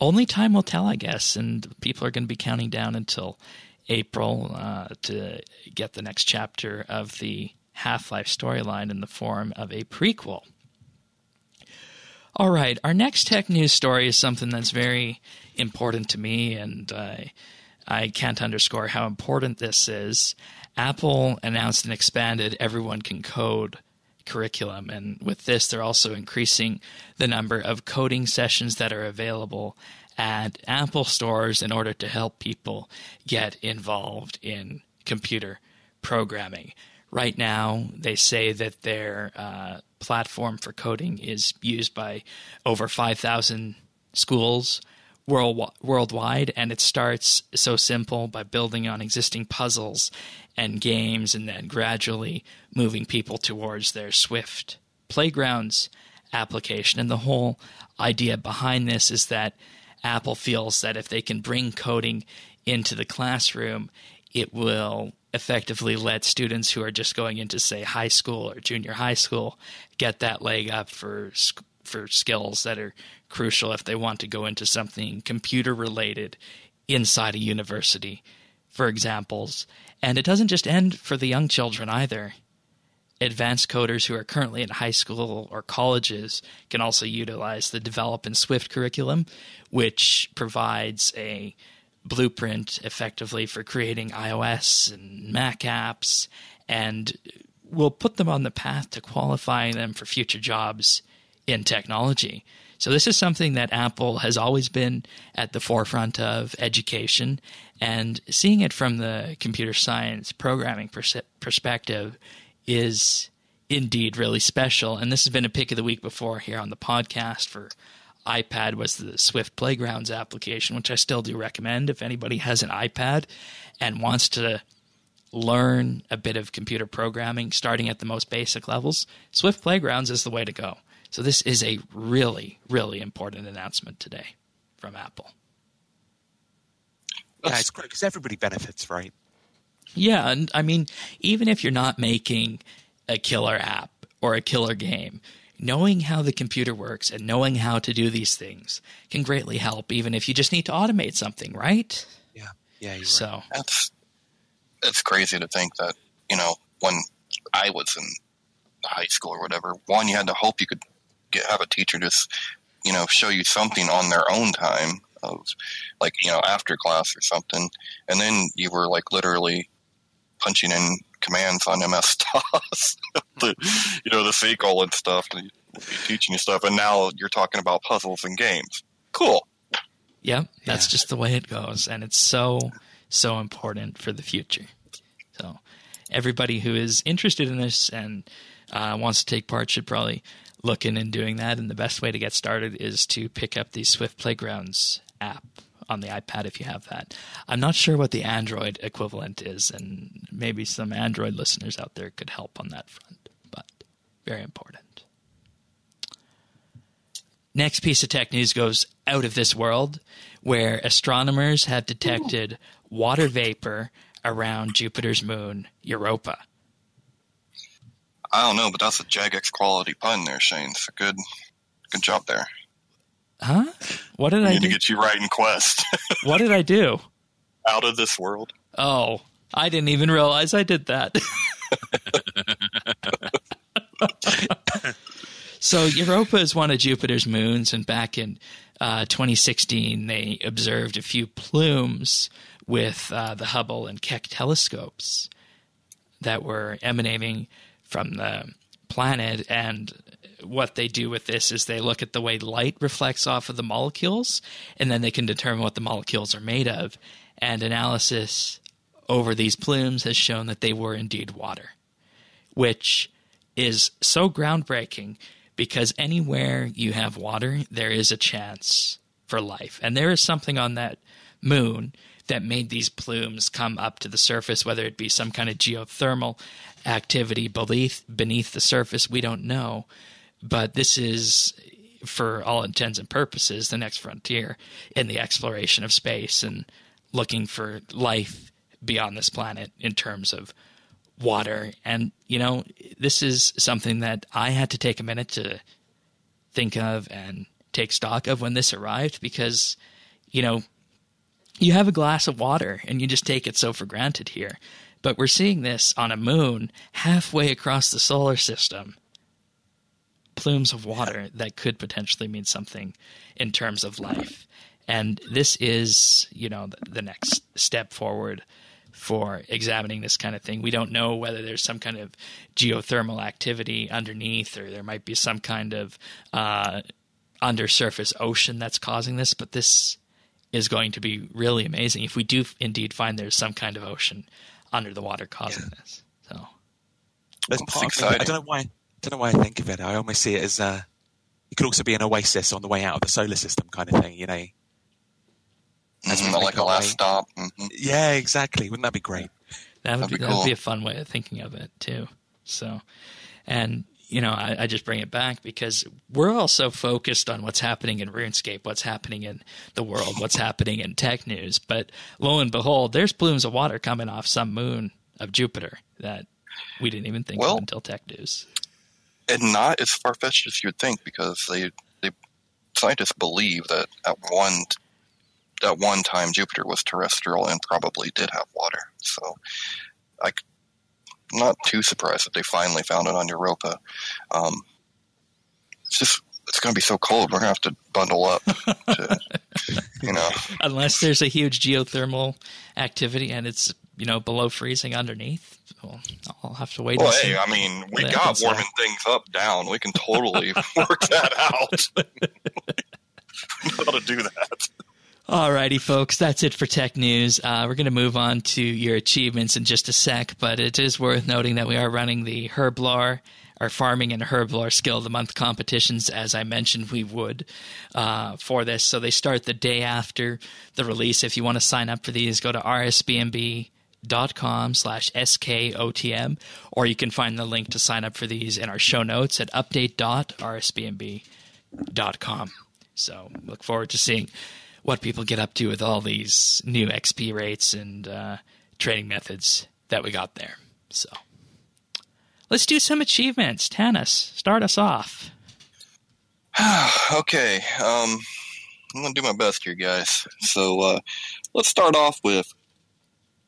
only time will tell, I guess, and people are going to be counting down until April to get the next chapter of the Half-Life storyline in the form of a prequel. All right, our next tech news story is something that's very important to me, and I can't underscore how important this is. Apple announced an expanded Everyone Can Code curriculum, and with this, they're also increasing the number of coding sessions that are available at Apple stores in order to help people get involved in computer programming. Right now, they say that their platform for coding is used by over 5,000 schools worldwide, and it starts so simple by building on existing puzzles and games and then gradually moving people towards their Swift Playgrounds application. And the whole idea behind this is that Apple feels that if they can bring coding into the classroom, it will effectively let students who are just going into, say, high school or junior high school get that leg up for skills that are crucial if they want to go into something computer-related inside a university, for examples. And it doesn't just end for the young children either. Advanced coders who are currently in high school or colleges can also utilize the Develop in Swift curriculum, which provides a blueprint effectively for creating iOS and Mac apps, and will put them on the path to qualifying them for future jobs in technology. So this is something that Apple has always been at the forefront of education, and seeing it from the computer science programming perspective is indeed really special. And this has been a pick of the week before here on the podcast for iPad was the Swift Playgrounds application, which I still do recommend if anybody has an iPad and wants to learn a bit of computer programming starting at the most basic levels. Swift Playgrounds is the way to go. So this is a really, really important announcement today from Apple. Yeah, it's great because everybody benefits, right? Yeah, and I mean, even if you're not making a killer app or a killer game, knowing how the computer works and knowing how to do these things can greatly help, even if you just need to automate something, right? Yeah, you're so right. It's crazy to think that, when I was in high school or whatever, one, you had to hope you could have a teacher just, show you something on their own time, of like, after class or something. And then you were like literally punching in commands on MS-DOS, the SQL and stuff, and teaching you stuff. And now you're talking about puzzles and games. Cool. Yep, that's just the way it goes. And it's so important for the future. So everybody who is interested in this and wants to take part should probably look in and doing that. And the best way to get started is to pick up the Swift Playgrounds app on the iPad if you have that. I'm not sure what the Android equivalent is, and maybe some Android listeners out there could help on that front, but very important. Next piece of tech news goes out of this world, where astronomers have detected water vapor around Jupiter's moon, Europa. I don't know, but that's a Jagex quality pun there, Shane. So good job there. Huh? What did I do? Need to get you right in Quest. What did I do? Out of this world. Oh, I didn't even realize I did that. So Europa is one of Jupiter's moons, and back in 2016, they observed a few plumes with the Hubble and Keck telescopes that were emanating from the planet. And what they do with this is they look at the way light reflects off of the molecules, and then they can determine what the molecules are made of. And analysis over these plumes has shown that they were indeed water, which is so groundbreaking because anywhere you have water, there is a chance for life. And there is something on that moon that made these plumes come up to the surface, whether it be some kind of geothermal activity beneath the surface, we don't know. But this is, for all intents and purposes, the next frontier in the exploration of space and looking for life beyond this planet in terms of water. And, this is something that I had to take a minute to think of and take stock of when this arrived, because, you have a glass of water and you just take it so for granted here. But we're seeing this on a moon halfway across the solar system. Plumes of water that could potentially mean something in terms of life. And this is, the next step forward for examining this kind of thing. We don't know whether there's some kind of geothermal activity underneath, or there might be some kind of undersurface ocean that's causing this, but this is going to be really amazing if we do indeed find there's some kind of ocean under the water causing this. So that's exciting. I don't know why I think of it. I almost see it as it could also be an oasis on the way out of the solar system kind of thing, like a last stop. Mm-hmm. Yeah, exactly. Wouldn't that be great? That'd be cool. That would be a fun way of thinking of it too. So, and I just bring it back because we're also focused on what's happening in RuneScape, what's happening in the world, what's happening in tech news. But lo and behold, there's plumes of water coming off some moon of Jupiter that we didn't even think of until tech news. And not as far-fetched as you'd think, because they scientists believe that at one time Jupiter was terrestrial and probably did have water. So I'm not too surprised that they finally found it on Europa. It's going to be so cold. We're going to have to bundle up to, Unless there's a huge geothermal activity and it's, below freezing underneath. Well, I'll have to wait. Well, hey, we got warming things up down. We can totally work that out. We know how to do that. Alrighty, folks, that's it for tech news. We're going to move on to your achievements in just a sec, but it is worth noting that we are running the Herblore, our Farming and Herblore Skill of the Month competitions, as I mentioned we would for this. So they start the day after the release. If you want to sign up for these, go to rsbnb.com/skotm, or you can find the link to sign up for these in our show notes at update.rsbnb.com. So look forward to seeing what people get up to with all these new XP rates and trading methods that we got there. So let's do some achievements. Tanis, start us off. Okay, I'm going to do my best here, guys. So let's start off with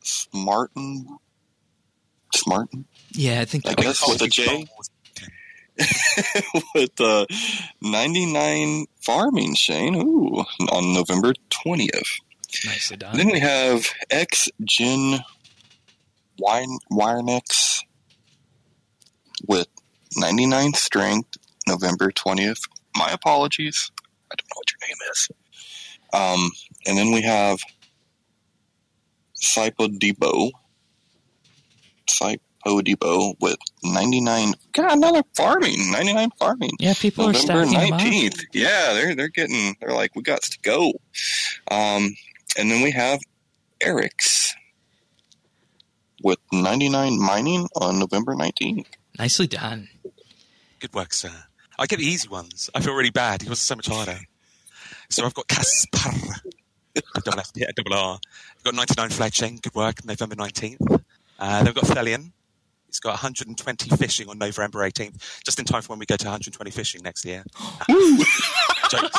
Smartin? Yeah, I think I guess with a J. With 99 farming, Shane. Ooh, on November 20th. Nicely done. Then we have X-Gen Wirenex with 99 strength, November 20th. My apologies. I don't know what your name is. And then we have Cypodibo with 99. God, another farming. 99 farming. Yeah, people November are stacking 19th. Yeah, they're like, we got to go. And then we have Eric's with 99 mining on November 19th. Nicely done. Good work, sir. I get the easy ones. I feel really bad. He was so much harder. So I've got Caspar. Double F, yeah, double R. I've got 99 fledgling. Good work. November 19th. Then we've got Thelian. He's got 120 fishing on November 18th. Just in time for when we go to 120 fishing next year. Jokes.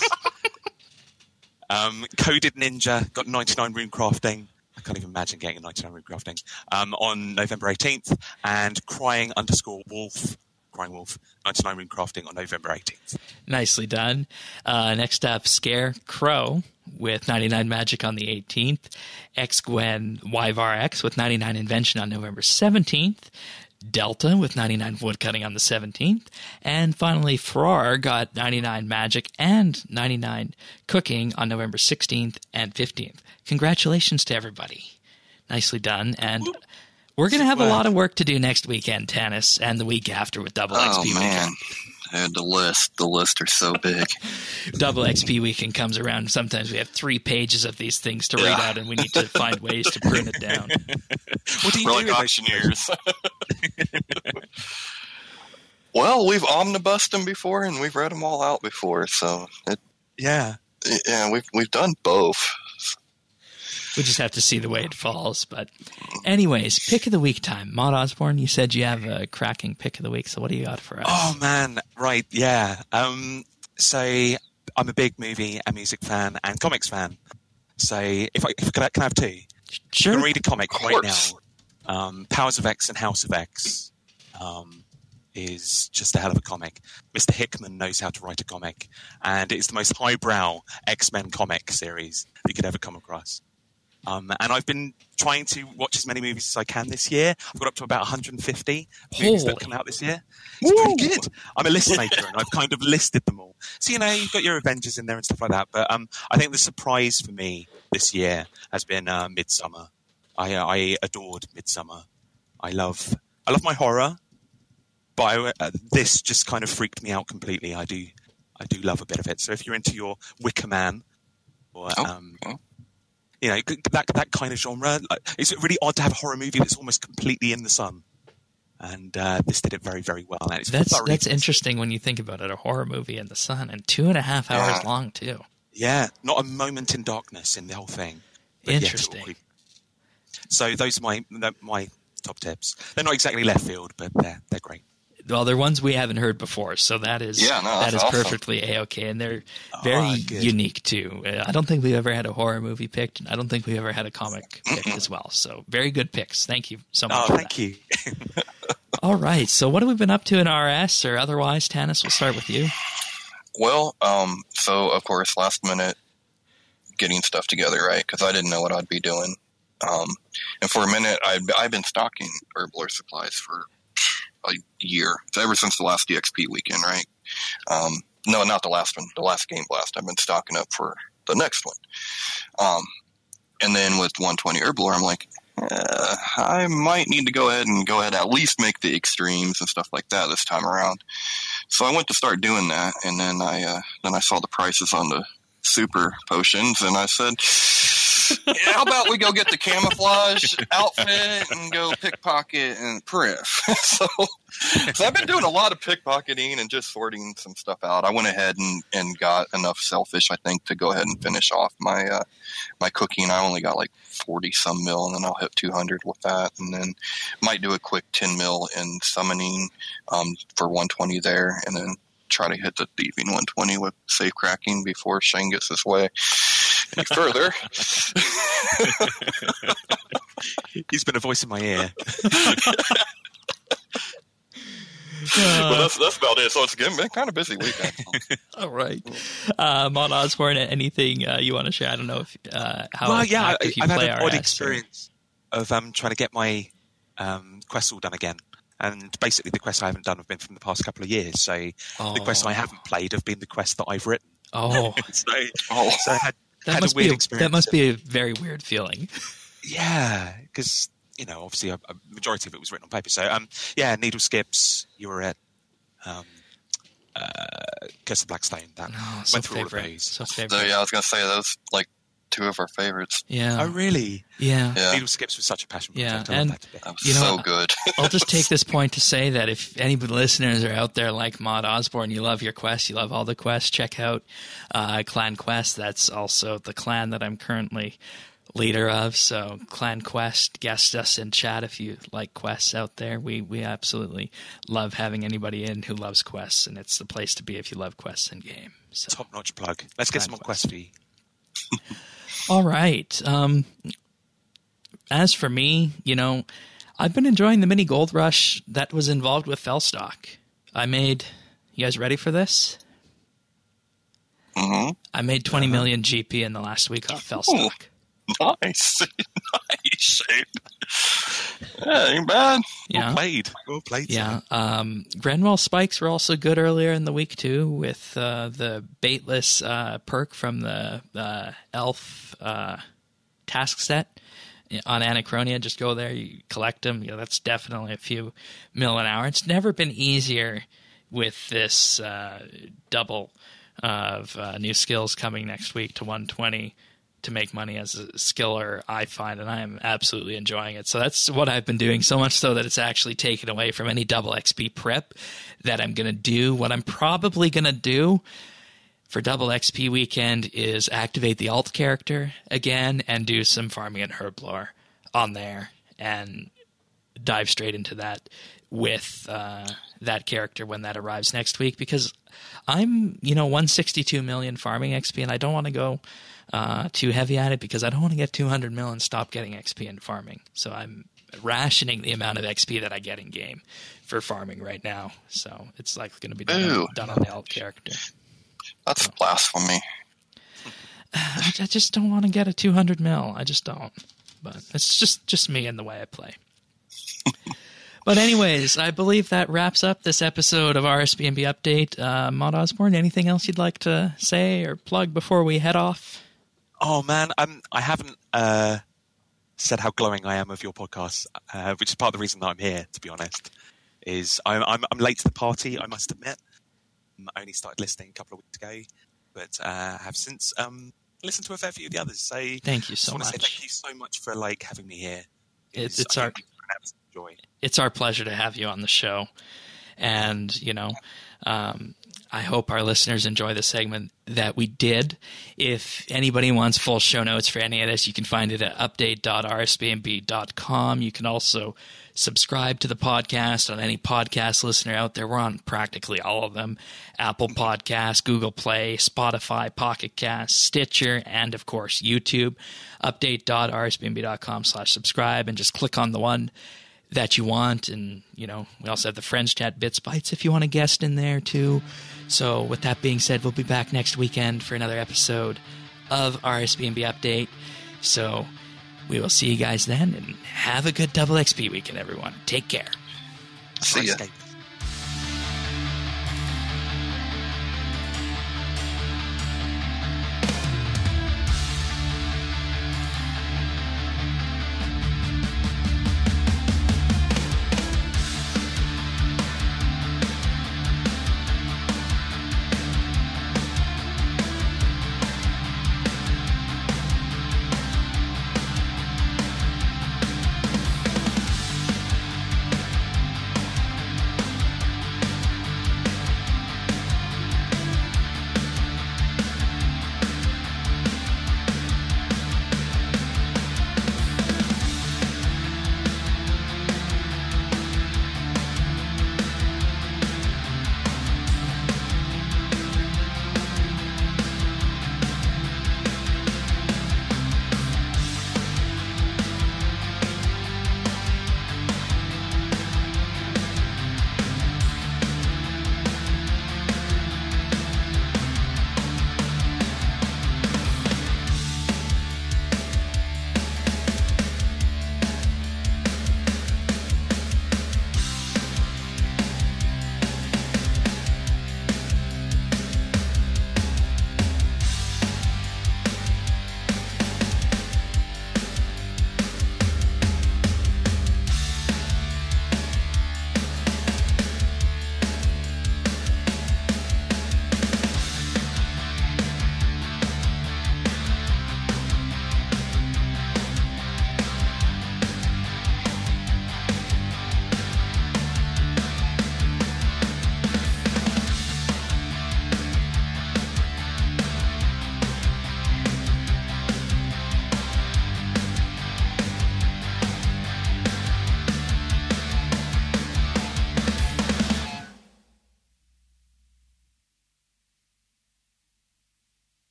Coded Ninja got 99 rune crafting. I can't even imagine getting a 99 rune crafting. On November 18th. And Crying Wolf, 99 rune crafting on November 18th. Nicely done. Next up, Scarecrow with 99 magic on the 18th. X-Gwen YVARX with 99 invention on November 17th. Delta with 99 woodcutting on the 17th. And finally, Farrar got 99 magic and 99 cooking on November 16th and 15th. Congratulations to everybody. Nicely done. And we're going to have a lot of work to do next weekend, Tanis, and the week after with Double XP Weekend. Man. The list are so big. Double XP Weekend comes around. Sometimes we have 3 pages of these things to read out, and we need to find ways to prune it down. What do you We're do like auctioneers. Well, we've omnibused them before, and we've read them all out before. So we've done both. We just have to see the way it falls. But anyways, pick of the week time. Maud Osborne, you said you have a cracking pick of the week. So what do you got for us? Oh, man. Right. Yeah. So I'm a big movie and music fan and comics fan. So can I have 2? Sure. I'm going to read a comic right now. Powers of X and House of X is just a hell of a comic. Mr. Hickman knows how to write a comic. And it's the most highbrow X-Men comic series you could ever come across. And I've been trying to watch as many movies as I can this year. I've got up to about 150 movies that come out this year. It's pretty good. I'm a list maker, and I've kind of listed them all. So, you've got your Avengers in there and stuff like that. But I think the surprise for me this year has been Midsummer. I adored Midsummer. I love my horror, but this just kind of freaked me out completely. I do love a bit of it. So if you're into your Wicker Man or that kind of genre. It's really odd to have a horror movie that's almost completely in the sun. And this did it very, very well. And that's interesting when you think about it, a horror movie in the sun, and 2.5 hours long, too. Yeah, not a moment in darkness in the whole thing. Interesting. So those are my top tips. They're not exactly left field, but they're great. Well, they're ones we haven't heard before, so that is awesome. perfectly A-okay, and they're very unique too. I don't think we've ever had a horror movie picked, and I don't think we've ever had a comic picked as well. So very good picks. Thank you so much. Thank you. All right, so what have we been up to in RS or otherwise? Tanis, we'll start with you. Well, so of course, last minute getting stuff together, right? Because I didn't know what I'd be doing, and for a minute, I've been stocking Herblore supplies for a year. So ever since the last DXP weekend, right? No, not the last one. The last Game Blast. I've been stocking up for the next one. And then with 120 Herblore, I'm like, I might need to go ahead at least make the extremes and stuff like that this time around. So I went to start doing that, and then I saw the prices on the super potions, and I said, How about we go get the camouflage outfit and go pickpocket and periph? So I've been doing a lot of pickpocketing and just sorting some stuff out. I went ahead and got enough selfish, I think, to go ahead and finish off my my cooking. I only got like 40 some mil, and then I'll hit 200 with that, and then might do a quick 10 mil in summoning for 120 there, and then try to hit the thieving 120 with safe cracking before Shane gets this way any further. He's been a voice in my ear. Well, that's about it. So it's been kind of busy weekend. All right. Mod Osborne, anything you want to share? I don't know if I've had an odd experience of trying to get my quests all done again. And basically the quests I haven't done have been from the past couple of years. So the quests I haven't played have been the quests that I've written. So I had a weird experience. That must be a very weird feeling. Yeah, because, obviously a majority of it was written on paper. So, Needle Skips, you were at Curse of Blackstone. That went through favorite. all of those. So favorite. So, I was going to say those like two of our favorites. Yeah. Oh, really? Yeah. Needle Skips was such a passion project. Yeah, and that was so good. I'll just take this point to say that if any listeners are out there like Mod Osborne, you love your quests, you love all the quests, check out Clan Quest. That's also the clan that I'm currently leader of. So Clan Quest, guest us in chat if you like quests out there. We absolutely love having anybody in who loves quests, and it's the place to be if you love quests in game. So top-notch plug. Let's get some more quests for you. All right. As for me, I've been enjoying the mini gold rush that was involved with Fellstock. You guys ready for this? Mm-hmm. I made 20 million GP in the last week off Fellstock. Nice. Nice. Yeah, ain't bad. Yeah. Well played. Yeah. Grenwell spikes were also good earlier in the week too, with the baitless perk from the elf task set on Anachronia. Just go there, you collect them. That's definitely a few mil an hour. It's never been easier with this double of new skills coming next week to 120 to make money as a skiller, I find, and I am absolutely enjoying it. So that's what I've been doing, so much so that it's actually taken away from any double XP prep that I'm going to do. What I'm probably going to do for double XP weekend is activate the alt character again and do some farming and herblore on there and dive straight into that with that character when that arrives next week, because I'm 162 million farming XP and I don't want to go too heavy at it because I don't want to get 200 mil and stop getting XP in farming. So I'm rationing the amount of XP that I get in game for farming right now. So it's likely going to be done on the alt character. That's blasphemy. I just don't want to get a 200 mil. I just don't. But it's just me and the way I play. But anyways, I believe that wraps up this episode of RSBANDB Update. Mod Osborne, anything else you'd like to say or plug before we head off? Oh, man, I haven't said how glowing I am of your podcast, which is part of the reason that I'm here, to be honest, is I'm late to the party, I must admit. I only started listening a couple of weeks ago, but have since listened to a fair few of the others. So thank you so much. Thank you so much for having me here. It's our joy. It's our pleasure to have you on the show, and I hope our listeners enjoy the segment that we did. If anybody wants full show notes for any of this, you can find it at update.rsbnb.com. You can also subscribe to the podcast on any podcast listener out there. We're on practically all of them: Apple Podcasts, Google Play, Spotify, Pocket Cast, Stitcher, and of course YouTube. Update.rsbnb.com/subscribe, and just click on the one that you want. And we also have the Friends Chat BitsBytes if you want a guest in there too. So with that being said, we'll be back next weekend for another episode of RSBANDB Update. So we will see you guys then, and have a good double XP weekend, everyone. Take care. See ya.